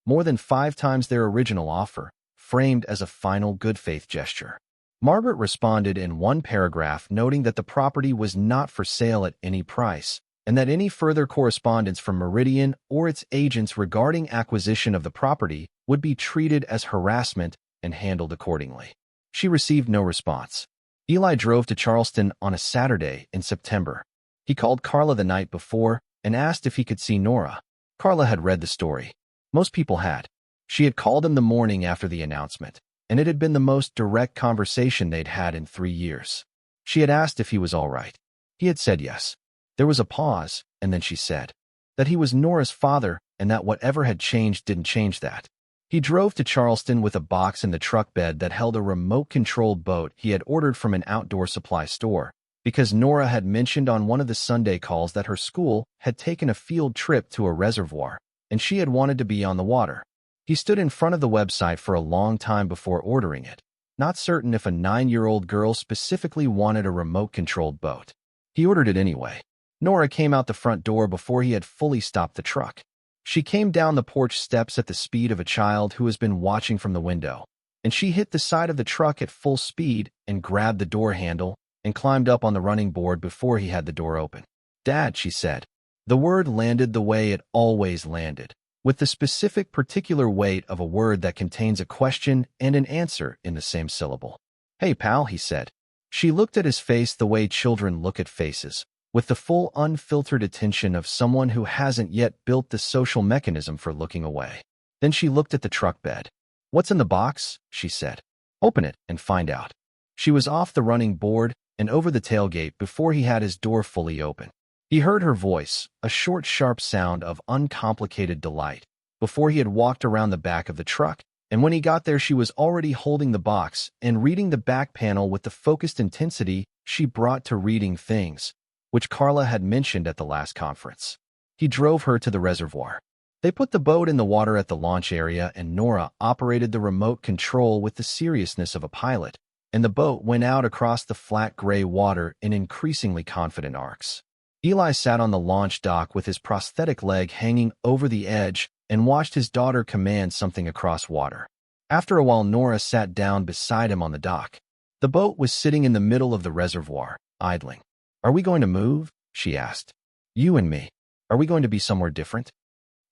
more than 5 times their original offer, framed as a final good faith gesture. Margaret responded in one paragraph noting that the property was not for sale at any price, and that any further correspondence from Meridian or its agents regarding acquisition of the property would be treated as harassment and handled accordingly. She received no response. Eli drove to Charleston on a Saturday in September. He called Carla the night before and asked if he could see Nora. Carla had read the story. Most people had. She had called him the morning after the announcement, and it had been the most direct conversation they'd had in 3 years. She had asked if he was all right. He had said yes. There was a pause, and then she said that he was Nora's father and that whatever had changed didn't change that. He drove to Charleston with a box in the truck bed that held a remote-controlled boat he had ordered from an outdoor supply store, because Nora had mentioned on one of the Sunday calls that her school had taken a field trip to a reservoir, and she had wanted to be on the water. He stood in front of the website for a long time before ordering it, not certain if a 9-year-old girl specifically wanted a remote-controlled boat. He ordered it anyway. Nora came out the front door before he had fully stopped the truck. She came down the porch steps at the speed of a child who has been watching from the window, and she hit the side of the truck at full speed and grabbed the door handle and climbed up on the running board before he had the door open. "Dad," she said. The word landed the way it always landed, with the specific particular weight of a word that contains a question and an answer in the same syllable. "Hey, pal," he said. She looked at his face the way children look at faces, with the full unfiltered attention of someone who hasn't yet built the social mechanism for looking away. Then she looked at the truck bed. "What's in the box?" she said. "Open it and find out." She was off the running board and over the tailgate before he had his door fully open. He heard her voice, a short, sharp sound of uncomplicated delight, before he had walked around the back of the truck, and when he got there she was already holding the box and reading the back panel with the focused intensity she brought to reading things, which Carla had mentioned at the last conference. He drove her to the reservoir. They put the boat in the water at the launch area, and Nora operated the remote control with the seriousness of a pilot, and the boat went out across the flat gray water in increasingly confident arcs. Eli sat on the launch dock with his prosthetic leg hanging over the edge and watched his daughter command something across water. After a while, Nora sat down beside him on the dock. The boat was sitting in the middle of the reservoir, idling. "Are we going to move?" she asked. "You and me. Are we going to be somewhere different?"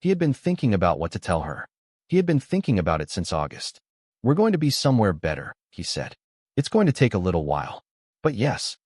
He had been thinking about what to tell her. He had been thinking about it since August. "We're going to be somewhere better," he said. "It's going to take a little while. But yes."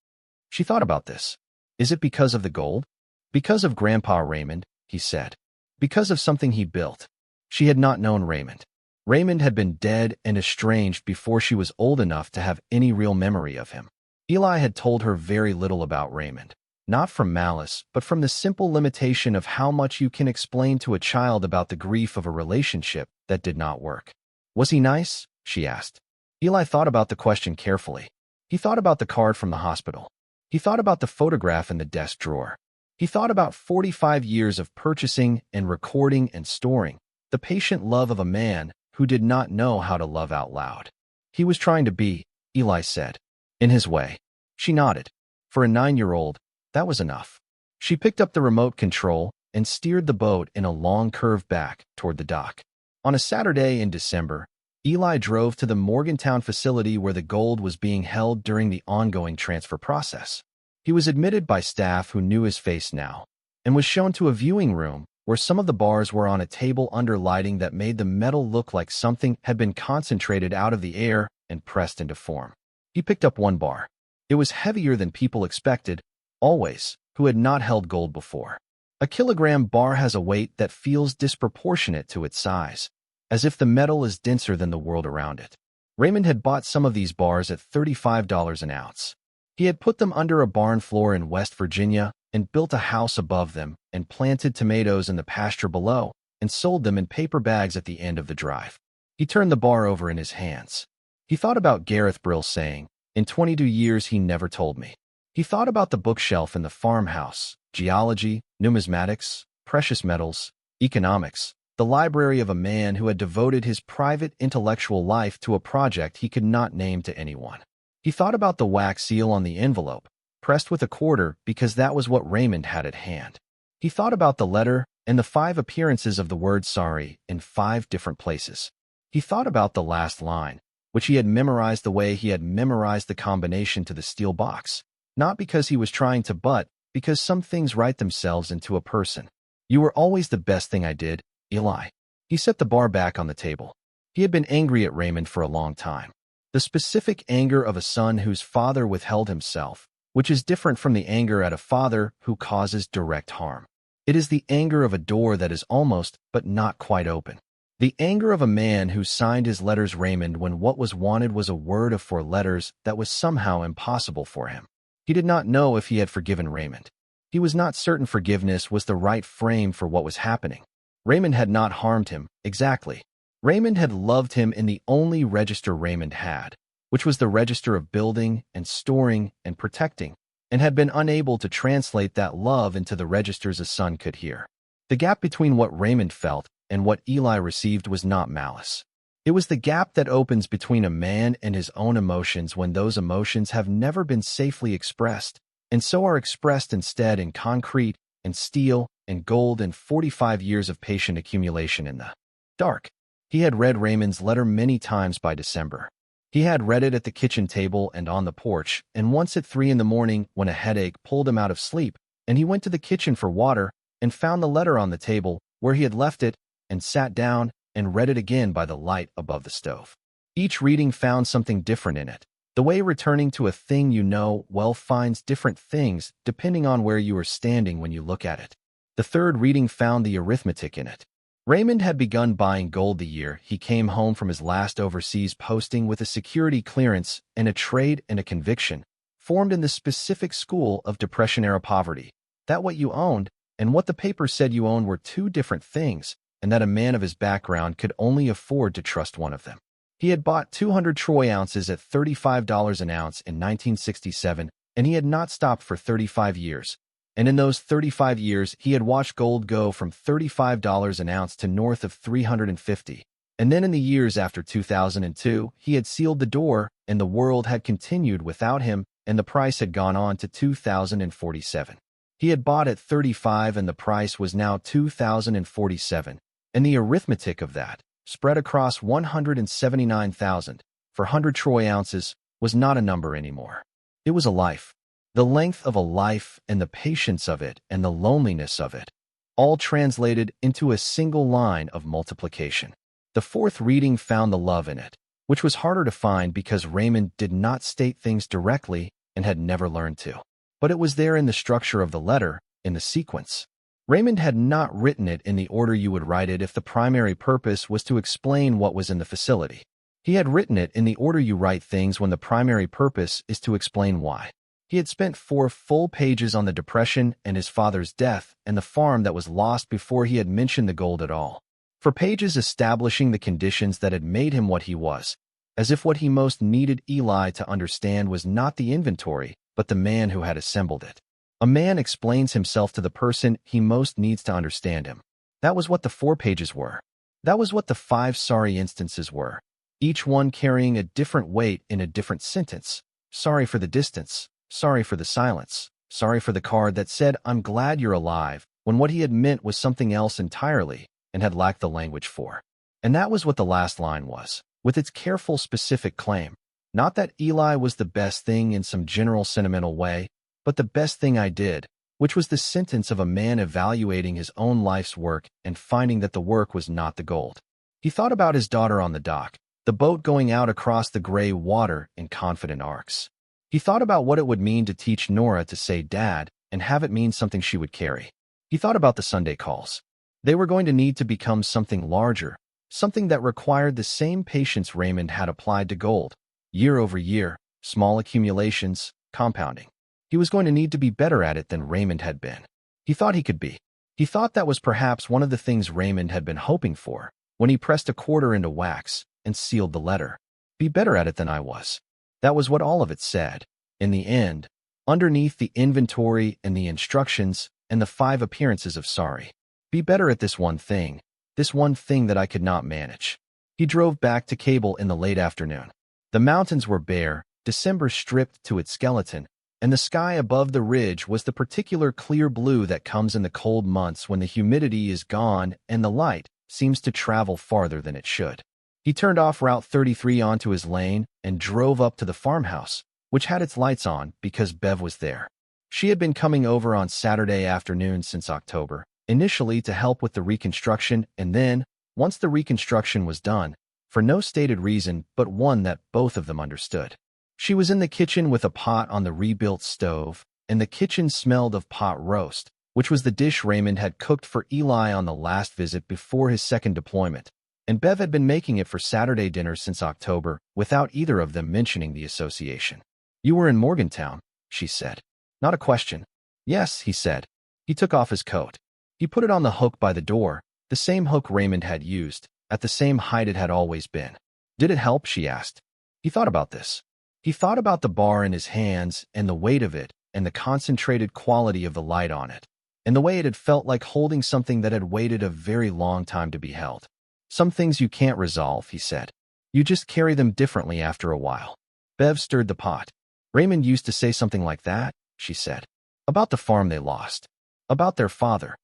She thought about this. "Is it because of the gold?" "Because of Grandpa Raymond," he said. "Because of something he built." She had not known Raymond. Raymond had been dead and estranged before she was old enough to have any real memory of him. Eli had told her very little about Raymond, not from malice, but from the simple limitation of how much you can explain to a child about the grief of a relationship that did not work. "Was he nice?" she asked. Eli thought about the question carefully. He thought about the card from the hospital. He thought about the photograph in the desk drawer. He thought about 45 years of purchasing and recording and storing, the patient love of a man who did not know how to love out loud. "He was trying to be," Eli said. "In his way." She nodded. For a 9-year-old, that was enough. She picked up the remote control and steered the boat in a long curve back toward the dock. On a Saturday in December, Eli drove to the Morgantown facility where the gold was being held during the ongoing transfer process. He was admitted by staff who knew his face now. and was shown to a viewing room where some of the bars were on a table under lighting that made the metal look like something had been concentrated out of the air and pressed into form. He picked up one bar. It was heavier than people expected, always, who had not held gold before. A kilogram bar has a weight that feels disproportionate to its size, as if the metal is denser than the world around it. Raymond had bought some of these bars at $35 an ounce. He had put them under a barn floor in West Virginia and built a house above them and planted tomatoes in the pasture below and sold them in paper bags at the end of the drive. He turned the bar over in his hands. He thought about Gareth Brill's saying, "In 22 years he never told me." He thought about the bookshelf in the farmhouse, geology, numismatics, precious metals, economics, the library of a man who had devoted his private intellectual life to a project he could not name to anyone. He thought about the wax seal on the envelope, pressed with a quarter because that was what Raymond had at hand. He thought about the letter and the 5 appearances of the word sorry in 5 different places. He thought about the last line, which he had memorized the way he had memorized the combination to the steel box, not because he was trying to, but because some things write themselves into a person. "You were always the best thing I did, Eli." He set the bar back on the table. He had been angry at Raymond for a long time. The specific anger of a son whose father withheld himself, which is different from the anger at a father who causes direct harm. It is the anger of a door that is almost but not quite open. The anger of a man who signed his letters Raymond when what was wanted was a word of 4 letters that was somehow impossible for him. He did not know if he had forgiven Raymond. He was not certain forgiveness was the right frame for what was happening. Raymond had not harmed him, exactly. Raymond had loved him in the only register Raymond had, which was the register of building and storing and protecting, and had been unable to translate that love into the registers a son could hear. The gap between what Raymond felt and what Eli received was not malice. It was the gap that opens between a man and his own emotions when those emotions have never been safely expressed, and so are expressed instead in concrete and steel and gold and 45 years of patient accumulation in the dark. He had read Raymond's letter many times by December. He had read it at the kitchen table and on the porch, and once at 3 in the morning when a headache pulled him out of sleep, and he went to the kitchen for water and found the letter on the table where he had left it and sat down and read it again by the light above the stove. Each reading found something different in it. The way returning to a thing you know well finds different things depending on where you are standing when you look at it. The third reading found the arithmetic in it. Raymond had begun buying gold the year he came home from his last overseas posting with a security clearance and a trade and a conviction, formed in the specific school of Depression-era poverty, that what you owned and what the paper said you owned were 2 different things, and that a man of his background could only afford to trust one of them. He had bought 200 troy ounces at $35 an ounce in 1967, and he had not stopped for 35 years. And in those 35 years, he had watched gold go from $35 an ounce to north of $350. And then in the years after 2002, he had sealed the door, and the world had continued without him, and the price had gone on to $2,047. He had bought at $35, and the price was now $2,047. And the arithmetic of that, spread across 179,000 for 100 troy ounces, was not a number anymore. It was a life. The length of a life and the patience of it and the loneliness of it, all translated into a single line of multiplication. The fourth reading found the love in it, which was harder to find because Raymond did not state things directly and had never learned to. But it was there in the structure of the letter, in the sequence. Raymond had not written it in the order you would write it if the primary purpose was to explain what was in the facility. He had written it in the order you write things when the primary purpose is to explain why. He had spent 4 full pages on the Depression and his father's death and the farm that was lost before he had mentioned the gold at all. 4 pages establishing the conditions that had made him what he was, as if what he most needed Eli to understand was not the inventory, but the man who had assembled it. A man explains himself to the person he most needs to understand him. That was what the 4 pages were. That was what the 5 sorry instances were, each one carrying a different weight in a different sentence. Sorry for the distance. Sorry for the silence. Sorry for the card that said, "I'm glad you're alive," when what he had meant was something else entirely and had lacked the language for. And that was what the last line was, with its careful specific claim. Not that Eli was the best thing in some general sentimental way, but the best thing I did, which was the sentence of a man evaluating his own life's work and finding that the work was not the gold. He thought about his daughter on the dock, the boat going out across the gray water in confident arcs. He thought about what it would mean to teach Nora to say Dad and have it mean something she would carry. He thought about the Sunday calls. They were going to need to become something larger, something that required the same patience Raymond had applied to gold. Year over year, small accumulations, compounding. He was going to need to be better at it than Raymond had been. He thought he could be. He thought that was perhaps one of the things Raymond had been hoping for when he pressed a quarter into wax and sealed the letter. Be better at it than I was. That was what all of it said. In the end, underneath the inventory and the instructions and the 5 appearances of sorry. Be better at this one thing that I could not manage. He drove back to Cable in the late afternoon. The mountains were bare, December stripped to its skeleton, and the sky above the ridge was the particular clear blue that comes in the cold months when the humidity is gone and the light seems to travel farther than it should. He turned off Route 33 onto his lane and drove up to the farmhouse, which had its lights on because Bev was there. She had been coming over on Saturday afternoons since October, initially to help with the reconstruction and then, once the reconstruction was done, for no stated reason but one that both of them understood. She was in the kitchen with a pot on the rebuilt stove, and the kitchen smelled of pot roast, which was the dish Raymond had cooked for Eli on the last visit before his second deployment, and Bev had been making it for Saturday dinner since October without either of them mentioning the association. You were in Morgantown, she said. Not a question. Yes, he said. He took off his coat. He put it on the hook by the door, the same hook Raymond had used, at the same height it had always been. Did it help, she asked. He thought about this. He thought about the bar in his hands and the weight of it and the concentrated quality of the light on it, and the way it had felt like holding something that had waited a very long time to be held. Some things you can't resolve, he said. You just carry them differently after a while. Bev stirred the pot. Raymond used to say something like that, she said. About the farm they lost. About their father.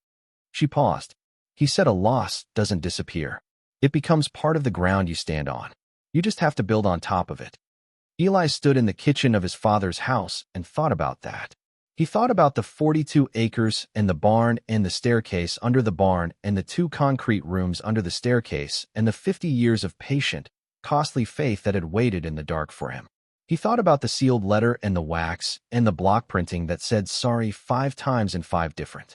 She paused. He said a loss doesn't disappear. It becomes part of the ground you stand on. You just have to build on top of it. Eli stood in the kitchen of his father's house and thought about that. He thought about the 42 acres and the barn and the staircase under the barn and the 2 concrete rooms under the staircase and the 50 years of patient, costly faith that had waited in the dark for him. He thought about the sealed letter and the wax and the block printing that said sorry 5 times in 5 different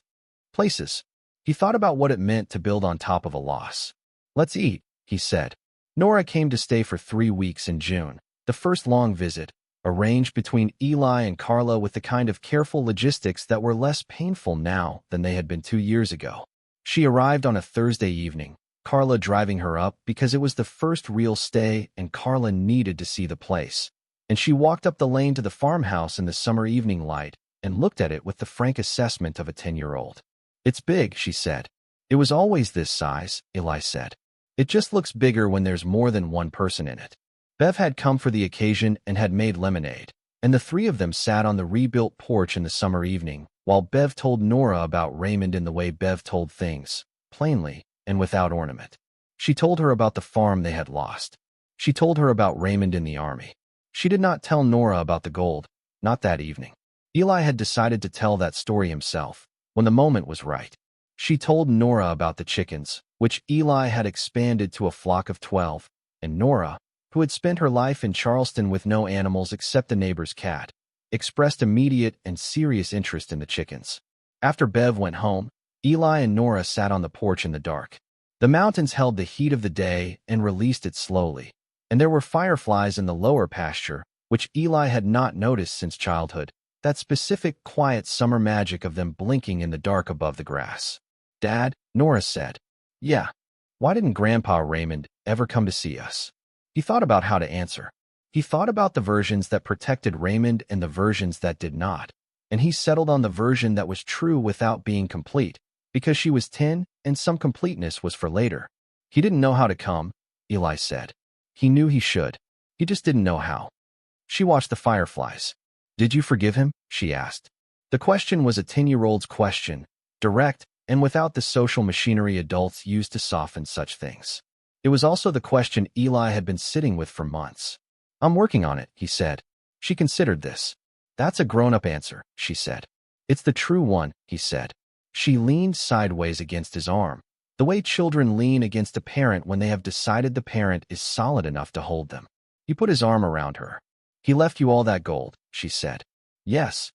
places. He thought about what it meant to build on top of a loss. Let's eat, he said. Nora came to stay for 3 weeks in June. The first long visit, arranged between Eli and Carla with the kind of careful logistics that were less painful now than they had been 2 years ago. She arrived on a Thursday evening, Carla driving her up because it was the first real stay and Carla needed to see the place. And she walked up the lane to the farmhouse in the summer evening light and looked at it with the frank assessment of a 10-year-old. It's big, she said. It was always this size, Eli said. It just looks bigger when there's more than one person in it. Bev had come for the occasion and had made lemonade, and the 3 of them sat on the rebuilt porch in the summer evening, while Bev told Nora about Raymond in the way Bev told things, plainly and without ornament. She told her about the farm they had lost. She told her about Raymond in the army. She did not tell Nora about the gold, not that evening. Eli had decided to tell that story himself, when the moment was right. She told Nora about the chickens, which Eli had expanded to a flock of 12, and Nora, who had spent her life in Charleston with no animals except the neighbor's cat, expressed immediate and serious interest in the chickens. After Bev went home, Eli and Nora sat on the porch in the dark. The mountains held the heat of the day and released it slowly, and there were fireflies in the lower pasture, which Eli had not noticed since childhood, that specific quiet summer magic of them blinking in the dark above the grass. Dad, Nora said. Yeah. Why didn't Grandpa Raymond ever come to see us? He thought about how to answer. He thought about the versions that protected Raymond and the versions that did not, and he settled on the version that was true without being complete, because she was 10 and some completeness was for later. He didn't know how to come, Eli said. He knew he should. He just didn't know how. She watched the fireflies. Did you forgive him? She asked. The question was a 10-year-old's question, direct and without the social machinery adults use to soften such things. It was also the question Eli had been sitting with for months. I'm working on it, he said. She considered this. That's a grown-up answer, she said. It's the true one, he said. She leaned sideways against his arm, the way children lean against a parent when they have decided the parent is solid enough to hold them. He put his arm around her. He left you all that gold, she said. Yes.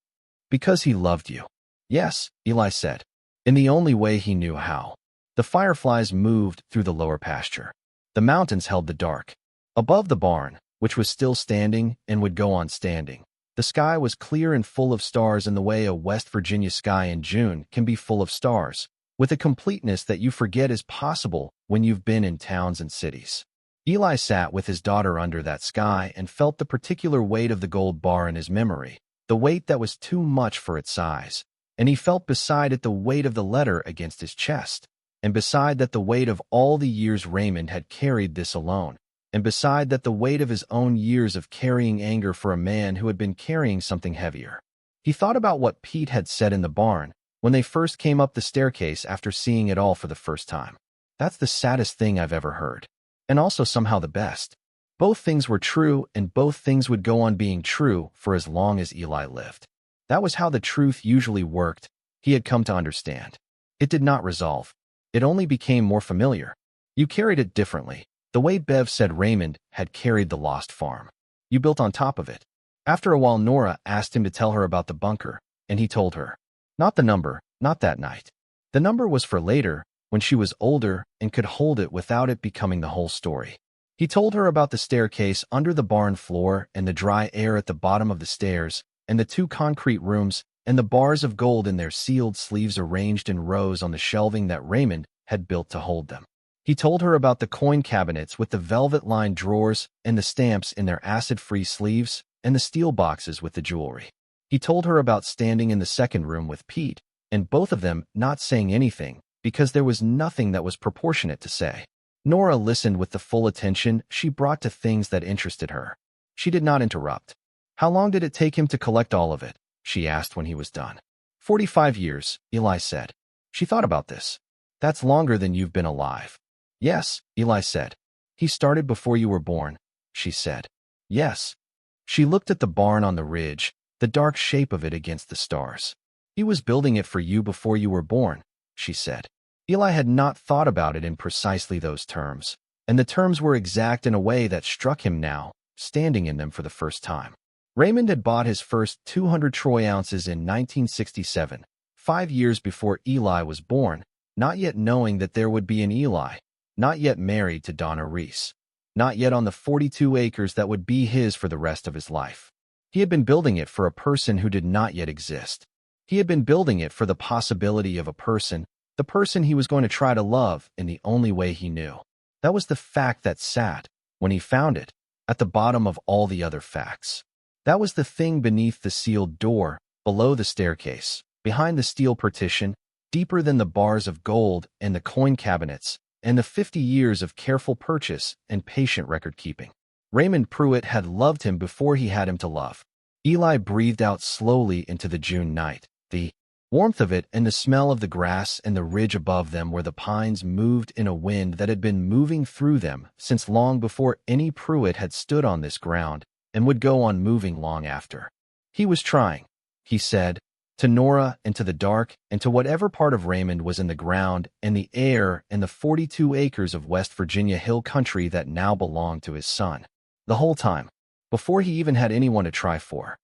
Because he loved you. Yes, Eli said, in the only way he knew how. The fireflies moved through the lower pasture. The mountains held the dark. Above the barn, which was still standing and would go on standing, the sky was clear and full of stars in the way a West Virginia sky in June can be full of stars, with a completeness that you forget is possible when you've been in towns and cities. Eli sat with his daughter under that sky and felt the particular weight of the gold bar in his memory, the weight that was too much for its size, and he felt beside it the weight of the letter against his chest, and beside that the weight of all the years Raymond had carried this alone, and beside that the weight of his own years of carrying anger for a man who had been carrying something heavier. He thought about what Pete had said in the barn when they first came up the staircase after seeing it all for the first time. That's the saddest thing I've ever heard. And also somehow the best. Both things were true, and both things would go on being true for as long as Eli lived. That was how the truth usually worked, he had come to understand. It did not resolve. It only became more familiar. You carried it differently, the way Bev said Raymond had carried the lost farm. You built on top of it. After a while, Nora asked him to tell her about the bunker, and he told her. Not the number, not that night. The number was for later, when she was older and could hold it without it becoming the whole story. He told her about the staircase under the barn floor and the dry air at the bottom of the stairs and the 2 concrete rooms and the bars of gold in their sealed sleeves arranged in rows on the shelving that Raymond had built to hold them. He told her about the coin cabinets with the velvet-lined drawers and the stamps in their acid-free sleeves and the steel boxes with the jewelry. He told her about standing in the second room with Pete and both of them not saying anything, because there was nothing that was proportionate to say. Nora listened with the full attention she brought to things that interested her. She did not interrupt. How long did it take him to collect all of it? She asked when he was done. 45 years, Eli said. She thought about this. That's longer than you've been alive. Yes, Eli said. He started before you were born, she said. Yes. She looked at the barn on the ridge, the dark shape of it against the stars. He was building it for you before you were born, she said. Eli had not thought about it in precisely those terms, and the terms were exact in a way that struck him now, standing in them for the first time. Raymond had bought his first 200 troy ounces in 1967, 5 years before Eli was born, not yet knowing that there would be an Eli, not yet married to Donna Reese, not yet on the 42 acres that would be his for the rest of his life. He had been building it for a person who did not yet exist. He had been building it for the possibility of a person, the person he was going to try to love in the only way he knew. That was the fact that sat, when he found it, at the bottom of all the other facts. That was the thing beneath the sealed door, below the staircase, behind the steel partition, deeper than the bars of gold and the coin cabinets, and the 50 years of careful purchase and patient record-keeping. Raymond Pruett had loved him before he had him to love. Eli breathed out slowly into the June night, the warmth of it and the smell of the grass and the ridge above them where the pines moved in a wind that had been moving through them since long before any Pruett had stood on this ground and would go on moving long after. He was trying, he said, to Nora and to the dark and to whatever part of Raymond was in the ground and the air and the 42 acres of West Virginia hill country that now belonged to his son. The whole time, before he even had anyone to try for.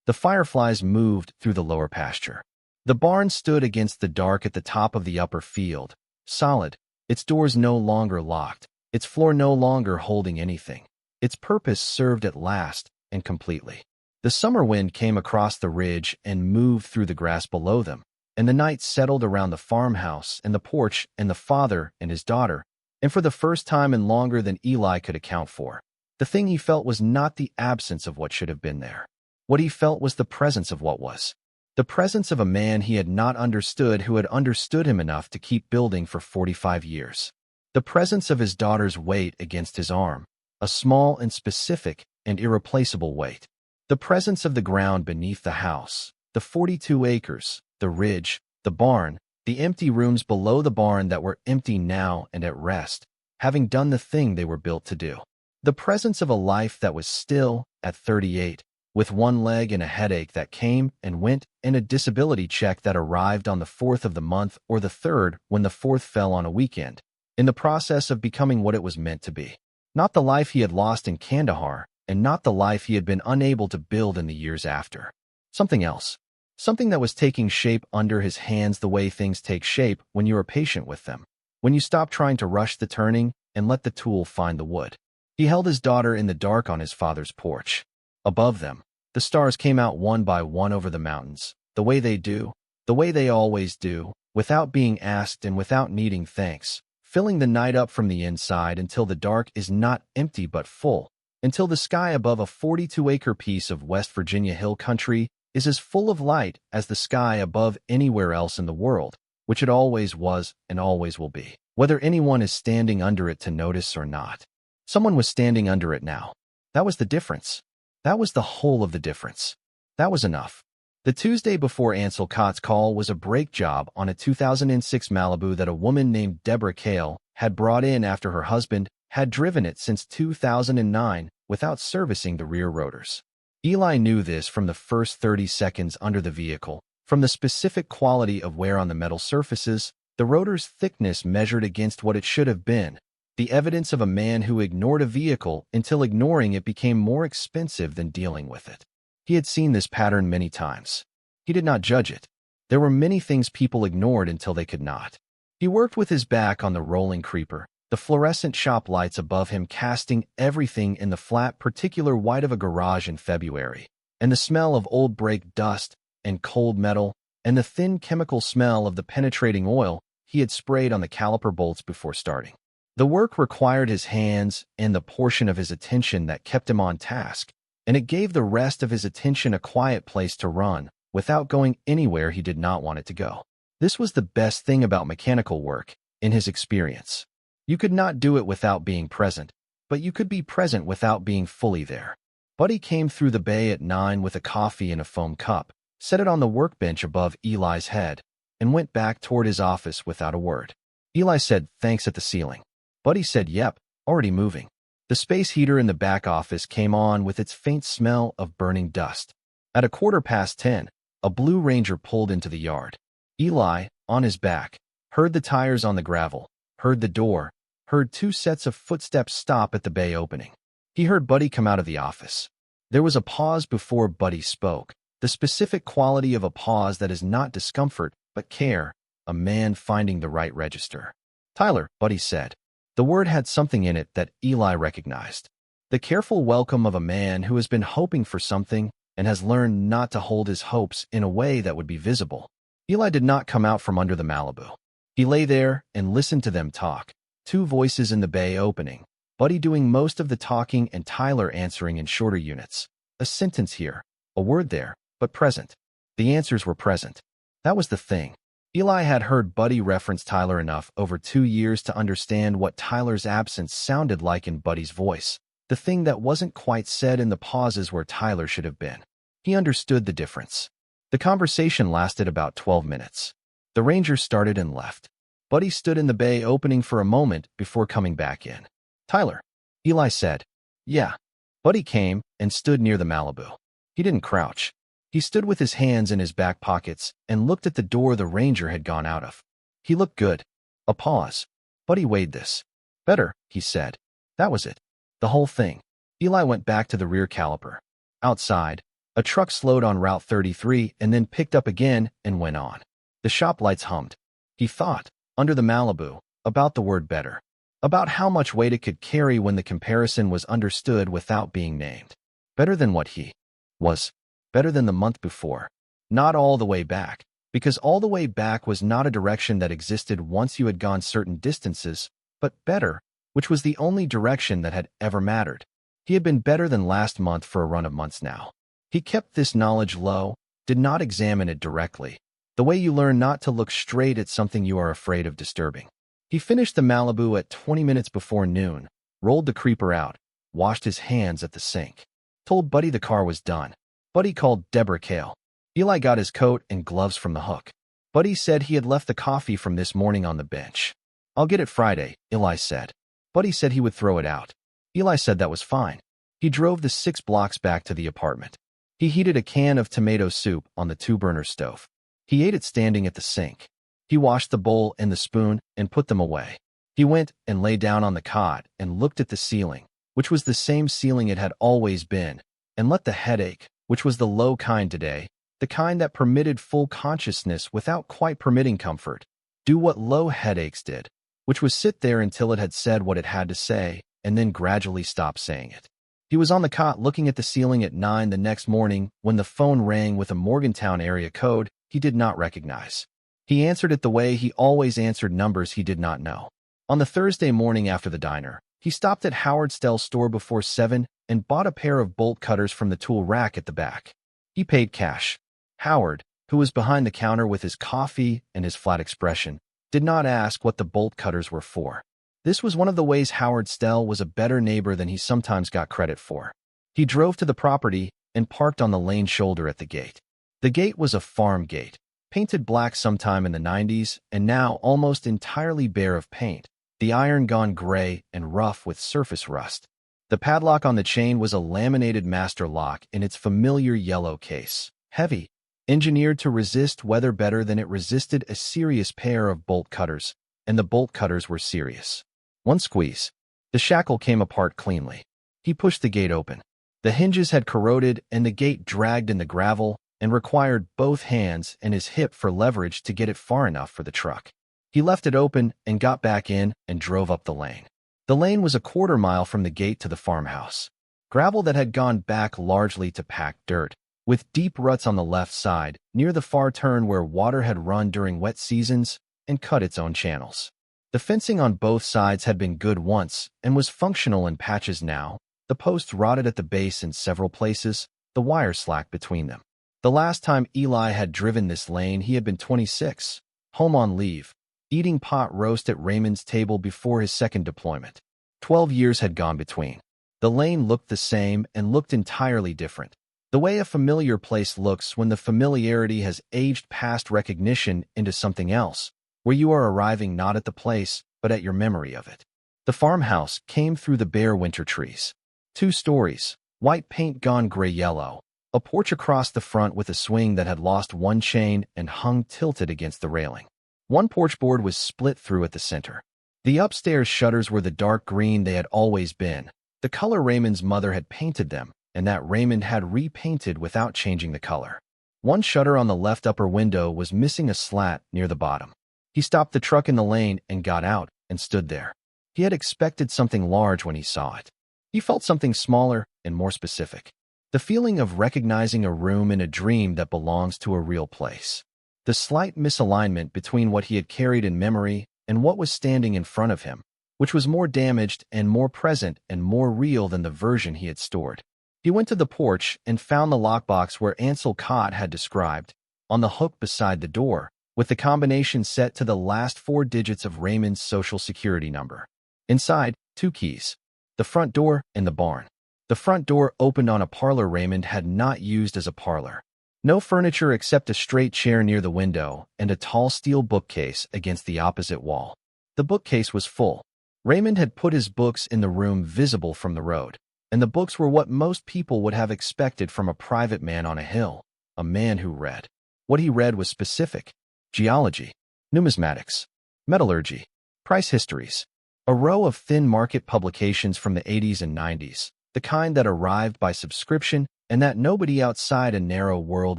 The fireflies moved through the lower pasture. The barn stood against the dark at the top of the upper field, solid, its doors no longer locked, its floor no longer holding anything. Its purpose served at last and completely. The summer wind came across the ridge and moved through the grass below them, and the night settled around the farmhouse and the porch and the father and his daughter, and for the first time and longer than Eli could account for, the thing he felt was not the absence of what should have been there. What he felt was the presence of what was. The presence of a man he had not understood who had understood him enough to keep building for 45 years. The presence of his daughter's weight against his arm, a small and specific and irreplaceable weight. The presence of the ground beneath the house, the 42 acres, the ridge, the barn, the empty rooms below the barn that were empty now and at rest, having done the thing they were built to do. The presence of a life that was still, at 38, with one leg and a headache that came and went, and a disability check that arrived on the 4th of the month or the 3rd when the 4th fell on a weekend, in the process of becoming what it was meant to be. Not the life he had lost in Kandahar, and not the life he had been unable to build in the years after. Something else. Something that was taking shape under his hands the way things take shape when you are patient with them. When you stop trying to rush the turning and let the tool find the wood. He held his daughter in the dark on his father's porch. Above them, the stars came out one by one over the mountains, the way they do, the way they always do, without being asked and without needing thanks, filling the night up from the inside until the dark is not empty but full, until the sky above a 42-acre piece of West Virginia hill country is as full of light as the sky above anywhere else in the world, which it always was and always will be, whether anyone is standing under it to notice or not. Someone was standing under it now. That was the difference. That was the whole of the difference. That was enough. The Tuesday before Ansel Cott's call was a brake job on a 2006 Malibu that a woman named Deborah Kale had brought in after her husband had driven it since 2009 without servicing the rear rotors. Eli knew this from the first 30 seconds under the vehicle, from the specific quality of wear on the metal surfaces, the rotor's thickness measured against what it should have been, the evidence of a man who ignored a vehicle until ignoring it became more expensive than dealing with it. He had seen this pattern many times. He did not judge it. There were many things people ignored until they could not. He worked with his back on the rolling creeper, the fluorescent shop lights above him casting everything in the flat particular white of a garage in February, and the smell of old brake dust and cold metal, and the thin chemical smell of the penetrating oil he had sprayed on the caliper bolts before starting. The work required his hands and the portion of his attention that kept him on task, and it gave the rest of his attention a quiet place to run without going anywhere he did not want it to go. This was the best thing about mechanical work, in his experience. You could not do it without being present, but you could be present without being fully there. Buddy came through the bay at 9 with a coffee in a foam cup, set it on the workbench above Eli's head, and went back toward his office without a word. Eli said, "Thanks," at the ceiling. Buddy said, "Yep, already moving." The space heater in the back office came on with its faint smell of burning dust. At 10:15, a Blue Ranger pulled into the yard. Eli, on his back, heard the tires on the gravel, heard the door, heard 2 sets of footsteps stop at the bay opening. He heard Buddy come out of the office. There was a pause before Buddy spoke, the specific quality of a pause that is not discomfort, but care, a man finding the right register. "Tyler," Buddy said. The word had something in it that Eli recognized. The careful welcome of a man who has been hoping for something and has learned not to hold his hopes in a way that would be visible. Eli did not come out from under the Malibu. He lay there and listened to them talk, 2 voices in the bay opening, Buddy doing most of the talking and Tyler answering in shorter units. A sentence here, a word there, but present. The answers were present. That was the thing. Eli had heard Buddy reference Tyler enough over 2 years to understand what Tyler's absence sounded like in Buddy's voice, the thing that wasn't quite said in the pauses where Tyler should have been. He understood the difference. The conversation lasted about 12 minutes. The Ranger started and left. Buddy stood in the bay opening for a moment before coming back in. "Tyler," Eli said. "Yeah." Buddy came and stood near the Malibu. He didn't crouch. He stood with his hands in his back pockets and looked at the door the Ranger had gone out of. He looked good. A pause. Buddy weighed this. "Better," he said. That was it. The whole thing. Eli went back to the rear caliper. Outside, a truck slowed on Route 33 and then picked up again and went on. The shop lights hummed. He thought, under the Malibu, about the word better. About how much weight it could carry when the comparison was understood without being named. Better than what he was. Better than the month before. Not all the way back, because all the way back was not a direction that existed once you had gone certain distances, but better, which was the only direction that had ever mattered. He had been better than last month for a run of months now. He kept this knowledge low, did not examine it directly, the way you learn not to look straight at something you are afraid of disturbing. He finished the Malibu at 20 minutes before noon, rolled the creeper out, washed his hands at the sink, told Buddy the car was done. Buddy called Deborah Kale. Eli got his coat and gloves from the hook. Buddy said he had left the coffee from this morning on the bench. "I'll get it Friday," Eli said. Buddy said he would throw it out. Eli said that was fine. He drove the 6 blocks back to the apartment. He heated a can of tomato soup on the two-burner stove. He ate it standing at the sink. He washed the bowl and the spoon and put them away. He went and lay down on the cot and looked at the ceiling, which was the same ceiling it had always been, and let the headache, which was the low kind today, the kind that permitted full consciousness without quite permitting comfort, do what low headaches did, which was sit there until it had said what it had to say, and then gradually stop saying it. He was on the cot looking at the ceiling at 9 the next morning when the phone rang with a Morgantown area code he did not recognize. He answered it the way he always answered numbers he did not know. On the Thursday morning after the diner, he stopped at Howard Stell's store before 7 and bought a pair of bolt cutters from the tool rack at the back. He paid cash. Howard, who was behind the counter with his coffee and his flat expression, did not ask what the bolt cutters were for. This was one of the ways Howard Stell was a better neighbor than he sometimes got credit for. He drove to the property and parked on the lane shoulder at the gate. The gate was a farm gate, painted black sometime in the 90s and now almost entirely bare of paint, the iron gone gray and rough with surface rust. The padlock on the chain was a laminated master lock in its familiar yellow case, heavy, engineered to resist weather better than it resisted a serious pair of bolt cutters, and the bolt cutters were serious. One squeeze. The shackle came apart cleanly. He pushed the gate open. The hinges had corroded and the gate dragged in the gravel and required both hands and his hip for leverage to get it far enough for the truck. He left it open and got back in and drove up the lane. The lane was a quarter-mile from the gate to the farmhouse. Gravel that had gone back largely to packed dirt, with deep ruts on the left side, near the far turn where water had run during wet seasons and cut its own channels. The fencing on both sides had been good once and was functional in patches now. The posts rotted at the base in several places, the wire slack between them. The last time Eli had driven this lane he had been 26, home on leave, eating pot roast at Raymond's table before his second deployment. 12 years had gone between. The lane looked the same and looked entirely different. The way a familiar place looks when the familiarity has aged past recognition into something else, where you are arriving not at the place, but at your memory of it. The farmhouse came through the bare winter trees. 2 stories, white paint gone gray-yellow, a porch across the front with a swing that had lost one chain and hung tilted against the railing. One porch board was split through at the center. The upstairs shutters were the dark green they had always been, the color Raymond's mother had painted them, and that Raymond had repainted without changing the color. One shutter on the left upper window was missing a slat near the bottom. He stopped the truck in the lane and got out and stood there. He had expected something large when he saw it. He felt something smaller and more specific. The feeling of recognizing a room in a dream that belongs to a real place. The slight misalignment between what he had carried in memory and what was standing in front of him, which was more damaged and more present and more real than the version he had stored. He went to the porch and found the lockbox where Ansel Cott had described, on the hook beside the door, with the combination set to the last 4 digits of Raymond's social security number. Inside, 2 keys. The front door and the barn. The front door opened on a parlor Raymond had not used as a parlor. No furniture except a straight chair near the window and a tall steel bookcase against the opposite wall. The bookcase was full. Raymond had put his books in the room visible from the road, and the books were what most people would have expected from a private man on a hill, a man who read. What he read was specific: geology, numismatics, metallurgy, price histories, a row of thin market publications from the 80s and 90s, the kind that arrived by subscription and that nobody outside a narrow world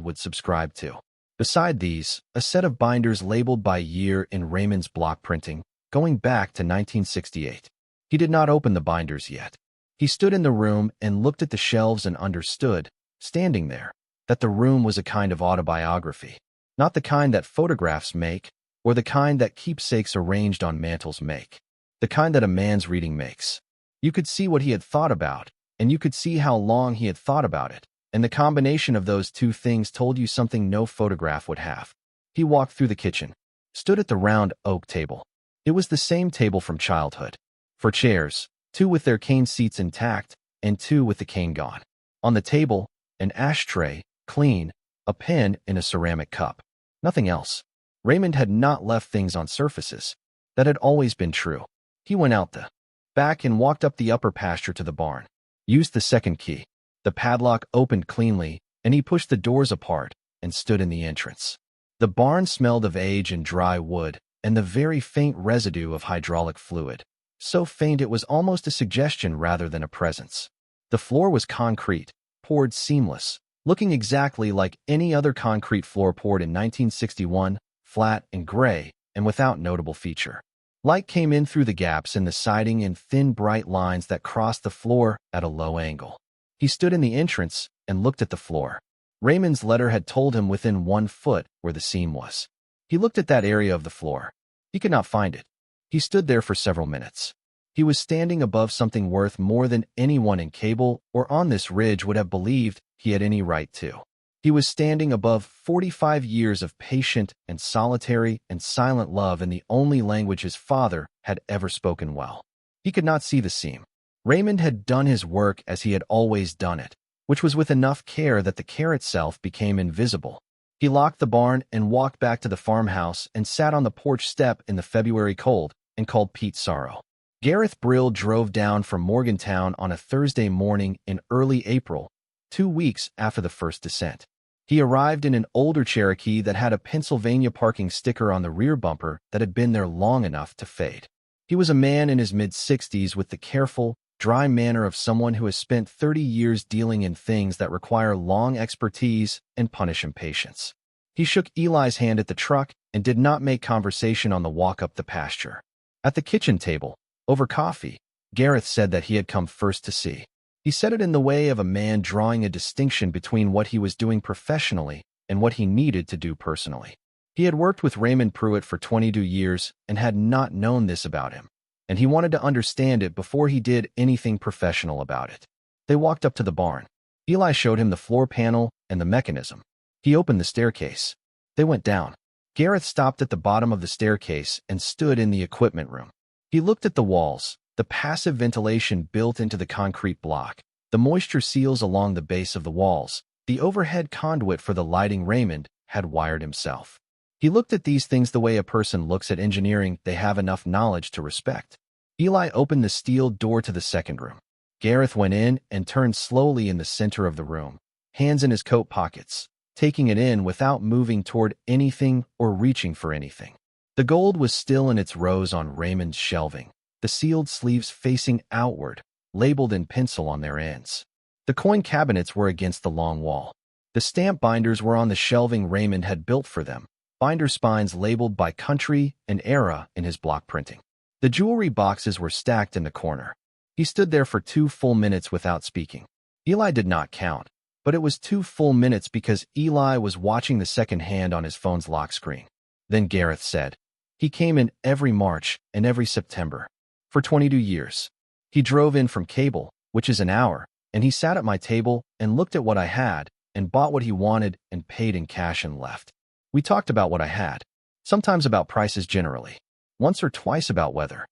would subscribe to. Beside these, a set of binders labeled by year in Raymond's block printing, going back to 1968. He did not open the binders yet. He stood in the room and looked at the shelves and understood, standing there, that the room was a kind of autobiography, not the kind that photographs make, or the kind that keepsakes arranged on mantels make, the kind that a man's reading makes. You could see what he had thought about, and you could see how long he had thought about it, and the combination of those 2 things told you something no photograph would have. He walked through the kitchen, stood at the round oak table. It was the same table from childhood. 4 chairs, 2 with their cane seats intact, and 2 with the cane gone. On the table, an ashtray, clean, a pen in a ceramic cup. Nothing else. Raymond had not left things on surfaces. That had always been true. He went out the back and walked up the upper pasture to the barn. Used the second key. The padlock opened cleanly, and he pushed the doors apart and stood in the entrance. The barn smelled of age and dry wood, and the very faint residue of hydraulic fluid. So faint it was almost a suggestion rather than a presence. The floor was concrete, poured seamless, looking exactly like any other concrete floor poured in 1961, flat and gray, and without notable feature. Light came in through the gaps in the siding in thin, bright lines that crossed the floor at a low angle. He stood in the entrance and looked at the floor. Raymond's letter had told him within 1 foot where the seam was. He looked at that area of the floor. He could not find it. He stood there for several minutes. He was standing above something worth more than anyone in Cable or on this ridge would have believed he had any right to. He was standing above 45 years of patient and solitary and silent love in the only language his father had ever spoken well. He could not see the seam. Raymond had done his work as he had always done it, which was with enough care that the care itself became invisible. He locked the barn and walked back to the farmhouse and sat on the porch step in the February cold and called Pete Sorrow. Gareth Brill drove down from Morgantown on a Thursday morning in early April, 2 weeks after the first descent. He arrived in an older Cherokee that had a Pennsylvania parking sticker on the rear bumper that had been there long enough to fade. He was a man in his mid-60s with the careful, dry manner of someone who has spent 30 years dealing in things that require long expertise and punish impatience. He shook Eli's hand at the truck and did not make conversation on the walk up the pasture. At the kitchen table, over coffee, Gareth said that he had come first to see. He said it in the way of a man drawing a distinction between what he was doing professionally and what he needed to do personally. He had worked with Raymond Pruett for 22 years and had not known this about him, and he wanted to understand it before he did anything professional about it. They walked up to the barn. Eli showed him the floor panel and the mechanism. He opened the staircase. They went down. Gareth stopped at the bottom of the staircase and stood in the equipment room. He looked at the walls, the passive ventilation built into the concrete block, the moisture seals along the base of the walls, the overhead conduit for the lighting Raymond had wired himself. He looked at these things the way a person looks at engineering they have enough knowledge to respect. Eli opened the steel door to the second room. Gareth went in and turned slowly in the center of the room, hands in his coat pockets, taking it in without moving toward anything or reaching for anything. The gold was still in its rows on Raymond's shelving, the sealed sleeves facing outward, labeled in pencil on their ends. The coin cabinets were against the long wall. The stamp binders were on the shelving Raymond had built for them, binder spines labeled by country and era in his block printing. The jewelry boxes were stacked in the corner. He stood there for 2 full minutes without speaking. Eli did not count, but it was 2 full minutes because Eli was watching the second hand on his phone's lock screen. Then Gareth said, "He came in every March and every September. For 22 years. He drove in from Cable, which is an hour, and he sat at my table and looked at what I had and bought what he wanted and paid in cash and left. We talked about what I had, sometimes about prices generally, once or twice about weather."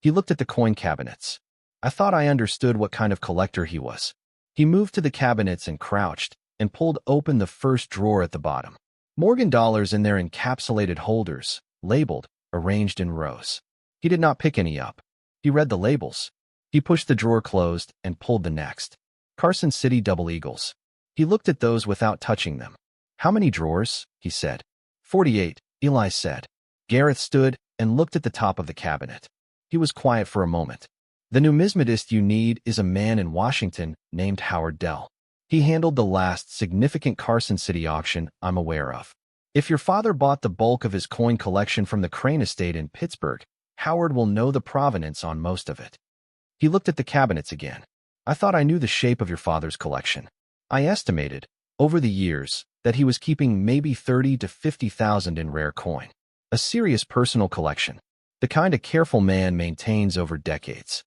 He looked at the coin cabinets. I thought I understood what kind of collector he was. He moved to the cabinets and crouched and pulled open the first drawer at the bottom. Morgan dollars in their encapsulated holders, labeled, arranged in rows. He did not pick any up. He read the labels. He pushed the drawer closed and pulled the next. Carson City Double Eagles. He looked at those without touching them. "How many drawers?" he said. 48, Eli said. Gareth stood and looked at the top of the cabinet. He was quiet for a moment. "The numismatist you need is a man in Washington named Howard Dell. He handled the last significant Carson City auction I'm aware of. If your father bought the bulk of his coin collection from the Crane estate in Pittsburgh, Howard will know the provenance on most of it." He looked at the cabinets again. "I thought I knew the shape of your father's collection. I estimated, over the years, that he was keeping maybe 30 to 50,000 in rare coin. A serious personal collection, the kind a careful man maintains over decades."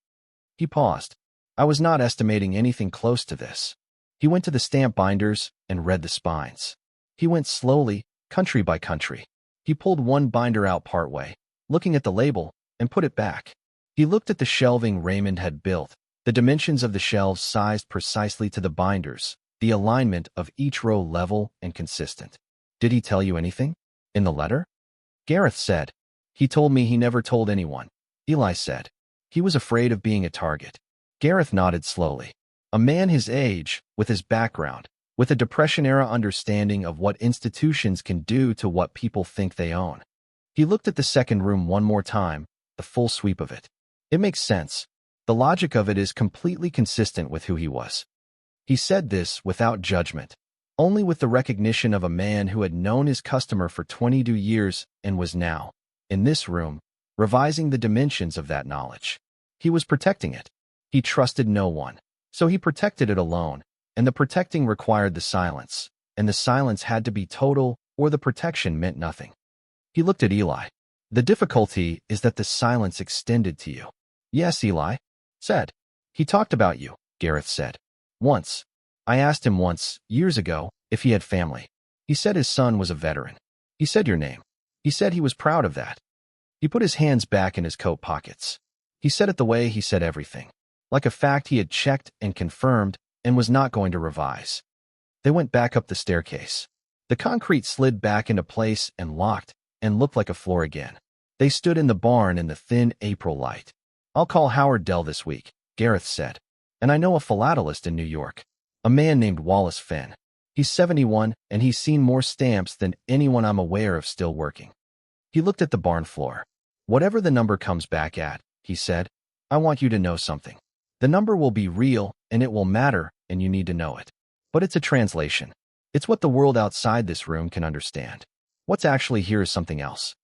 He paused. "I was not estimating anything close to this." He went to the stamp binders and read the spines. He went slowly, country by country. He pulled one binder out partway, looking at the label, and put it back. He looked at the shelving Raymond had built, the dimensions of the shelves sized precisely to the binders, the alignment of each row level and consistent. "Did he tell you anything? In the letter?" Gareth said. "He told me he never told anyone." Eli said. "He was afraid of being a target." Gareth nodded slowly. A man his age, with his background, with a Depression-era understanding of what institutions can do to what people think they own. He looked at the second room one more time, the full sweep of it. It makes sense. The logic of it is completely consistent with who he was. He said this without judgment, only with the recognition of a man who had known his customer for 22 years and was now, in this room, revising the dimensions of that knowledge. He was protecting it. He trusted no one, so he protected it alone, and the protecting required the silence, and the silence had to be total or the protection meant nothing. He looked at Eli. The difficulty is that the silence extended to you. Yes, Eli said. He talked about you, Gareth said. Once. I asked him once, years ago, if he had family. He said his son was a veteran. He said your name. He said he was proud of that. He put his hands back in his coat pockets. He said it the way he said everything, like a fact he had checked and confirmed and was not going to revise. They went back up the staircase. The concrete slid back into place and locked and looked like a floor again. They stood in the barn in the thin April light. I'll call Howard Dell this week, Gareth said. And I know a philatelist in New York, a man named Wallace Finn. He's 71, and he's seen more stamps than anyone I'm aware of still working. He looked at the barn floor. Whatever the number comes back at, he said, I want you to know something. The number will be real, and it will matter, and you need to know it. But it's a translation. It's what the world outside this room can understand. What's actually here is something else.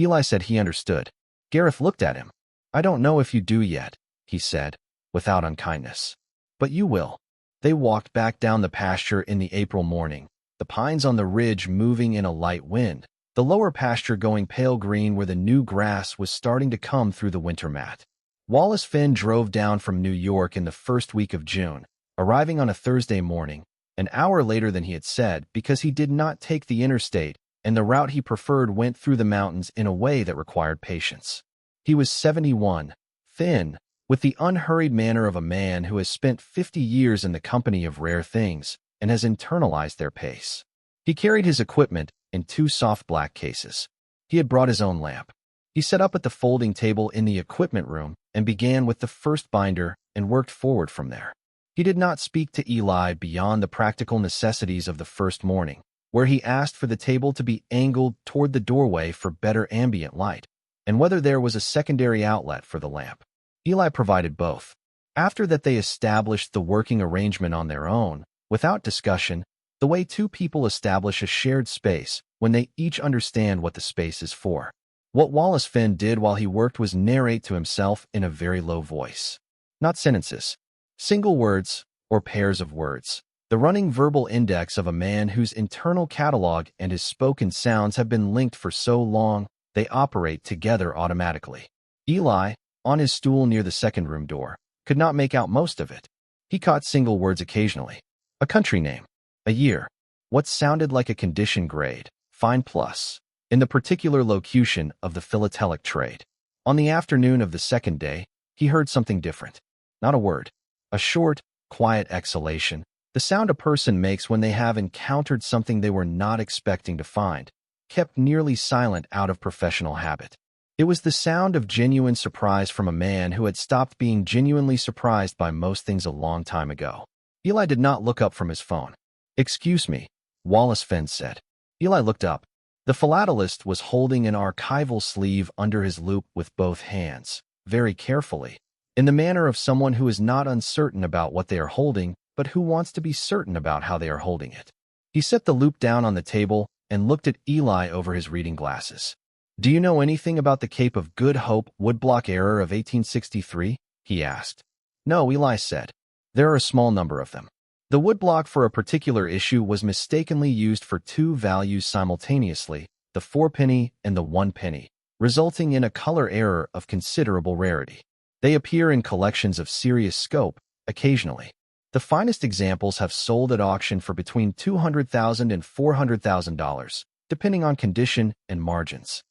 Eli said he understood. Gareth looked at him. I don't know if you do yet, he said, without unkindness. But you will. They walked back down the pasture in the April morning, the pines on the ridge moving in a light wind, the lower pasture going pale green where the new grass was starting to come through the winter mat. Wallace Finn drove down from New York in the first week of June, arriving on a Thursday morning, an hour later than he had said because he did not take the interstate, and the route he preferred went through the mountains in a way that required patience. He was 71, thin, with the unhurried manner of a man who has spent 50 years in the company of rare things and has internalized their pace. He carried his equipment in 2 soft black cases. He had brought his own lamp. He set up at the folding table in the equipment room and began with the first binder and worked forward from there. He did not speak to Eli beyond the practical necessities of the first morning, where he asked for the table to be angled toward the doorway for better ambient light, and whether there was a secondary outlet for the lamp. Eli provided both. After that, they established the working arrangement on their own, without discussion, the way 2 people establish a shared space when they each understand what the space is for. What Wallace Finn did while he worked was narrate to himself in a very low voice. Not sentences, single words, or pairs of words. The running verbal index of a man whose internal catalog and his spoken sounds have been linked for so long, they operate together automatically. Eli, on his stool near the second room door, could not make out most of it. He caught single words occasionally. A country name, a year, what sounded like a condition grade, fine plus, in the particular locution of the philatelic trade. On the afternoon of the second day, he heard something different. Not a word. A short, quiet exhalation, the sound a person makes when they have encountered something they were not expecting to find, kept nearly silent out of professional habit. It was the sound of genuine surprise from a man who had stopped being genuinely surprised by most things a long time ago. Eli did not look up from his phone. Excuse me, Wallace Finn said. Eli looked up. The philatelist was holding an archival sleeve under his loop with both hands, very carefully, in the manner of someone who is not uncertain about what they are holding, but who wants to be certain about how they are holding it. He set the loop down on the table and looked at Eli over his reading glasses. Do you know anything about the Cape of Good Hope woodblock error of 1863? He asked. No, Eli said. There are a small number of them. The woodblock for a particular issue was mistakenly used for 2 values simultaneously, the 4-penny and the 1-penny, resulting in a color error of considerable rarity. They appear in collections of serious scope, occasionally. The finest examples have sold at auction for between $200,000 and $400,000, depending on condition and margins.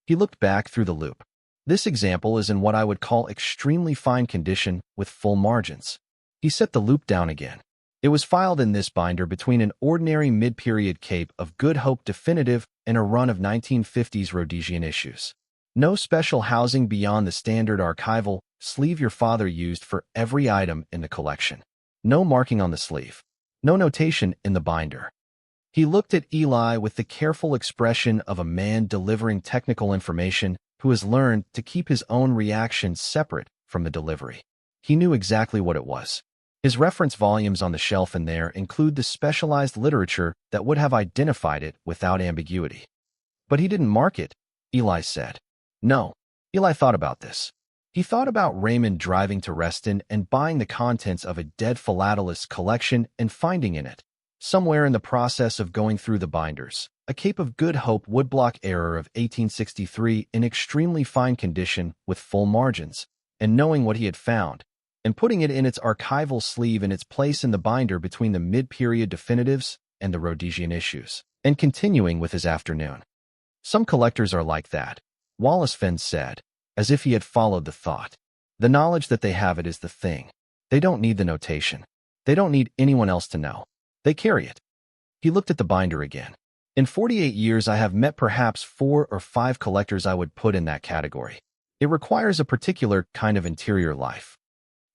He looked back through the loop. This example is in what I would call extremely fine condition with full margins. He set the loop down again. It was filed in this binder between an ordinary mid-period Cape of Good Hope definitive and a run of 1950s Rhodesian issues. No special housing beyond the standard archival sleeve your father used for every item in the collection. No marking on the sleeve. No notation in the binder. He looked at Eli with the careful expression of a man delivering technical information who has learned to keep his own reactions separate from the delivery. He knew exactly what it was. His reference volumes on the shelf in there include the specialized literature that would have identified it without ambiguity. But he didn't mark it, Eli said. No. Eli thought about this. He thought about Raymond driving to Reston and buying the contents of a dead philatelist collection and finding in it, somewhere in the process of going through the binders, a Cape of Good Hope woodblock error of 1863 in extremely fine condition with full margins, and knowing what he had found, and putting it in its archival sleeve in its place in the binder between the mid-period definitives and the Rhodesian issues, and continuing with his afternoon. Some collectors are like that, Wallace Fenn said, as if he had followed the thought. The knowledge that they have it is the thing. They don't need the notation. They don't need anyone else to know. They carry it. He looked at the binder again. In 48 years, I have met perhaps 4 or 5 collectors I would put in that category. It requires a particular kind of interior life.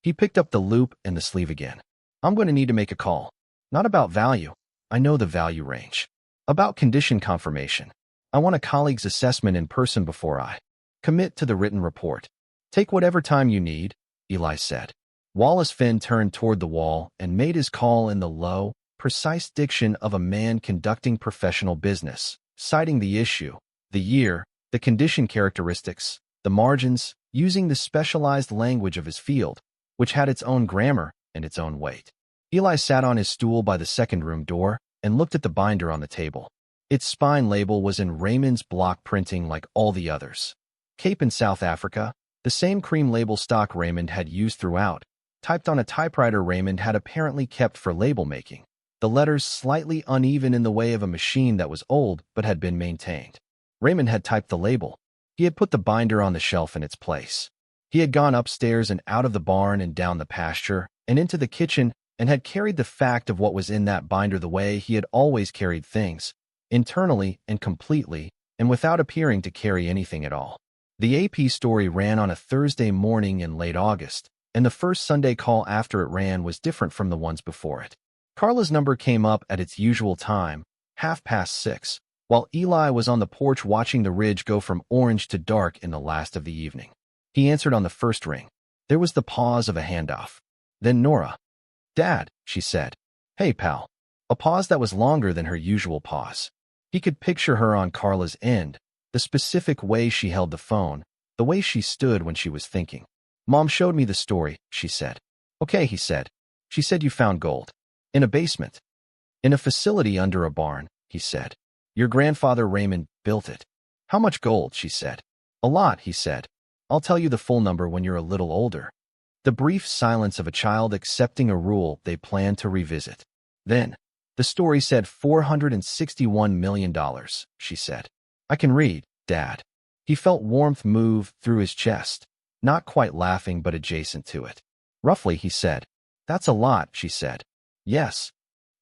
He picked up the loop and the sleeve again. I'm going to need to make a call. Not about value. I know the value range. About condition confirmation. I want a colleague's assessment in person before I commit to the written report. Take whatever time you need, Eli said. Wallace Fenn turned toward the wall and made his call in the low, precise diction of a man conducting professional business, citing the issue, the year, the condition characteristics, the margins, using the specialized language of his field, which had its own grammar and its own weight. Eli sat on his stool by the second-room door and looked at the binder on the table. Its spine label was in Raymond's block printing like all the others. Cape in South Africa, the same cream label stock Raymond had used throughout, typed on a typewriter Raymond had apparently kept for label making, the letters slightly uneven in the way of a machine that was old but had been maintained. Raymond had typed the label. He had put the binder on the shelf in its place. He had gone upstairs and out of the barn and down the pasture and into the kitchen and had carried the fact of what was in that binder the way he had always carried things, internally and completely, and without appearing to carry anything at all. The AP story ran on a Thursday morning in late August, and the first Sunday call after it ran was different from the ones before it. Carla's number came up at its usual time, 6:30, while Eli was on the porch watching the ridge go from orange to dark in the last of the evening. He answered on the first ring. There was the pause of a handoff. Then Nora. "Dad," she said. "Hey, pal." A pause that was longer than her usual pause. He could picture her on Carla's end, the specific way she held the phone, the way she stood when she was thinking. "Mom showed me the story," she said. "Okay," he said. "She said you found gold. In a basement. In a facility under a barn," he said. "Your grandfather Raymond built it." "How much gold?" she said. "A lot," he said. "I'll tell you the full number when you're a little older." The brief silence of a child accepting a rule they plan to revisit. Then, the story said $461 million, she said. "I can read, Dad." He felt warmth move through his chest, not quite laughing but adjacent to it. "Roughly," he said. "That's a lot," she said. "Yes."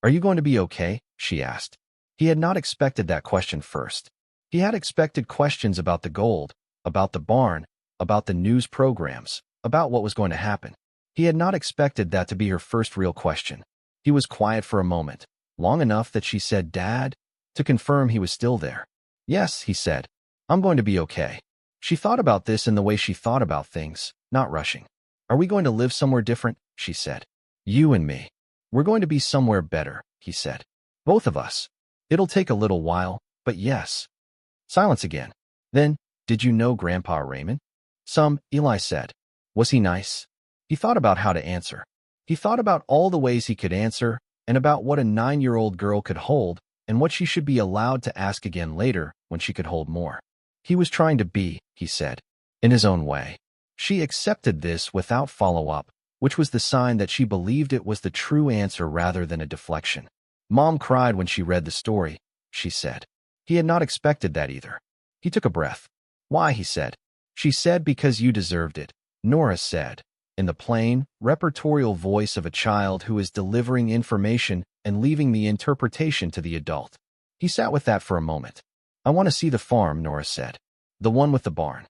"Are you going to be okay?" she asked. He had not expected that question first. He had expected questions about the gold, about the barn, about the news programs, about what was going to happen. He had not expected that to be her first real question. He was quiet for a moment, long enough that she said, "Dad?" to confirm he was still there. "Yes," he said. "I'm going to be okay." She thought about this in the way she thought about things, not rushing. "Are we going to live somewhere different?" she said. "You and me. We're going to be somewhere better," he said. "Both of us. It'll take a little while, but yes." Silence again. Then, "Did you know Grandpa Raymond?" "Some," Eli said. "Was he nice?" He thought about how to answer. He thought about all the ways he could answer, and about what a 9-year-old girl could hold, and what she should be allowed to ask again later when she could hold more. He was trying to be, he said, in his own way. She accepted this without follow-up, which was the sign that she believed it was the true answer rather than a deflection. "Mom cried when she read the story," she said. He had not expected that either. He took a breath. "Why?" he said. "She said because you deserved it," Nora said, in the plain, repertorial voice of a child who is delivering information and leaving the interpretation to the adult. He sat with that for a moment. "I want to see the farm," Nora said. "The one with the barn."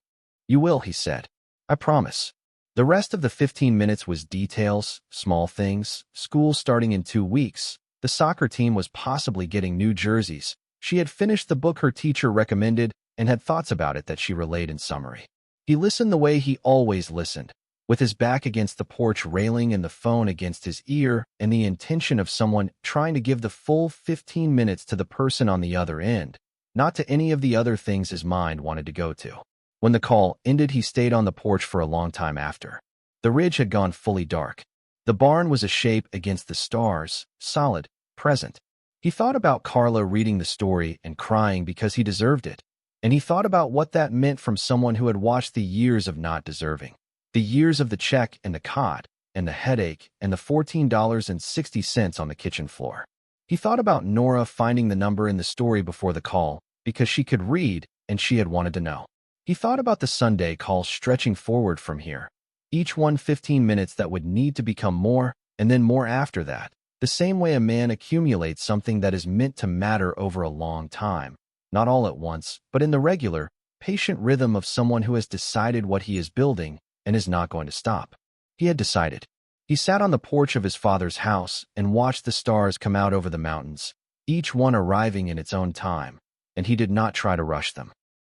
"You will," he said. "I promise." The rest of the 15 minutes was details, small things, school starting in 2 weeks, The soccer team was possibly getting new jerseys. She had finished the book her teacher recommended and had thoughts about it that she relayed in summary. He listened the way he always listened, with his back against the porch railing and the phone against his ear, and the intention of someone trying to give the full 15 minutes to the person on the other end, not to any of the other things his mind wanted to go to. When the call ended, he stayed on the porch for a long time after. The ridge had gone fully dark. The barn was a shape against the stars, solid, present. He thought about Carla reading the story and crying because he deserved it. And he thought about what that meant from someone who had watched the years of not deserving. The years of the check and the cot, and the headache, and the $14.60 on the kitchen floor. He thought about Nora finding the number in the story before the call, because she could read and she had wanted to know. He thought about the Sunday calls stretching forward from here. Each one 15 minutes that would need to become more, and then more after that. The same way a man accumulates something that is meant to matter over a long time. Not all at once, but in the regular, patient rhythm of someone who has decided what he is building and is not going to stop. He had decided. He sat on the porch of his father's house and watched the stars come out over the mountains, each one arriving in its own time, and he did not try to rush them.